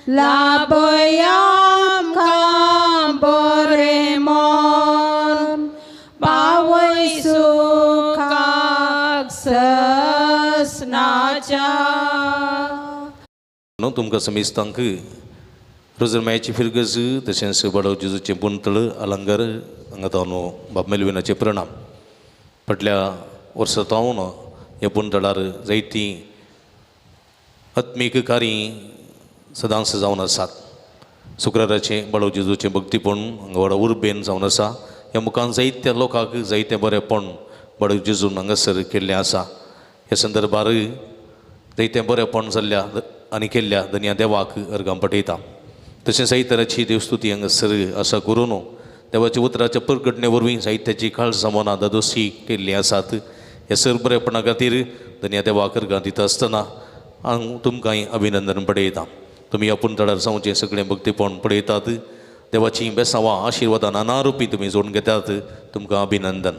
लाभय आमकां बरें मन पावय सुखाक ससनाच्या तुमकां समेस्तांक रोजरमायाची फिरगज तशेंच बडव जेजूचे बुंतळ अलंगर हांगा न्हू बाब मेलविनाचे प्रणाम. फाटल्या वर्सा तावन ह्या बुंतळार जायतीं आत्मीक कार्य सदांच जावन आसात. शुक्राराचे बडव जेजूचे भक्तीपण हांगा व्हडा उर्बेन जावन आसा. ह्या मुखान जायत्या लोकांक जायतें बरेंपण बडव जेजून हांगासर केल्लें आसा. ह्या संदर्भार जायतें बरेंपण जाल्ल्या आनी केल्ल्या धन्या देवाक अर्गां पठयता. तशेंच जायतराची देवस्तुती हांगासर आसा करून देवाच्या उतराच्या प्रकटणे वरवीं साहित्याची खाळसामोना दादोशी केल्लीं आसात. ह्या सर बरेपणा खातीर धन्या देवाक अर्गां दिता आसतना हांव तुमकांय अभिनंदन पळयतां. तुमी ह्या पुंतळार जावचें सगळें भक्तीपण पळयतात. देवाची बेसांवां आशिर्वादां नानारुपी तुमी जोडून घेतात. तुमकां अभिनंदन.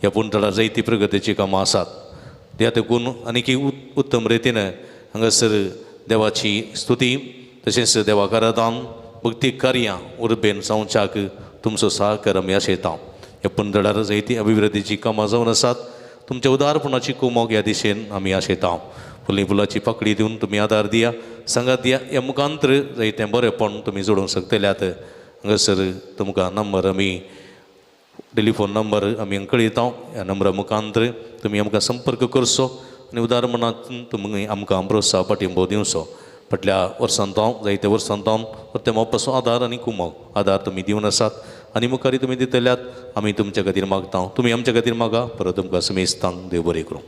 ह्या पुंतळार जायतीं प्रगतीची कामां आसात. त्या देखून आनीकय उत्तम रितीन हांगासर देवाची स्तुती तशेंच देवाक आराधन भक्ती कार्यां उर्बेन जावच्याक तुमचो सहकार आमी आशेता. ह्या पुंतळार जायतीं अभिवृद्धीची कामां जावन आसात. तुमच्या उदारपणाची कुमोग ह्या दिशेन आमी आशेता. फुलीं फुलाची पाकळी दिवन तुमी आदार दिया, सांगात दिया. ह्या मुखांतर जायतें बरेंपण तुमी जोडूंक शकतल्यात. हांगासर तुमकां नंबर आमी टेलिफोन नंबर आमी कळयता. ह्या नंबरा मुखांतर तुमी आमकां संपर्क करचो आनी उदारपणांतून तुमी आमकां प्रोत्साह पाठिंबो दिवचो. फाटल्या वर्सांतांव जायत्या वर्सांतांव ते मोपाचो आदार आनी कुमोग आदार तुमी दिवन आसात आनी मुखारी तुमी दितल्यात आमी तुमच्या खातीर मागता. तुमी आमच्या खातीर मागा. परत तुमकां समेस्तांक देव बरें करूं.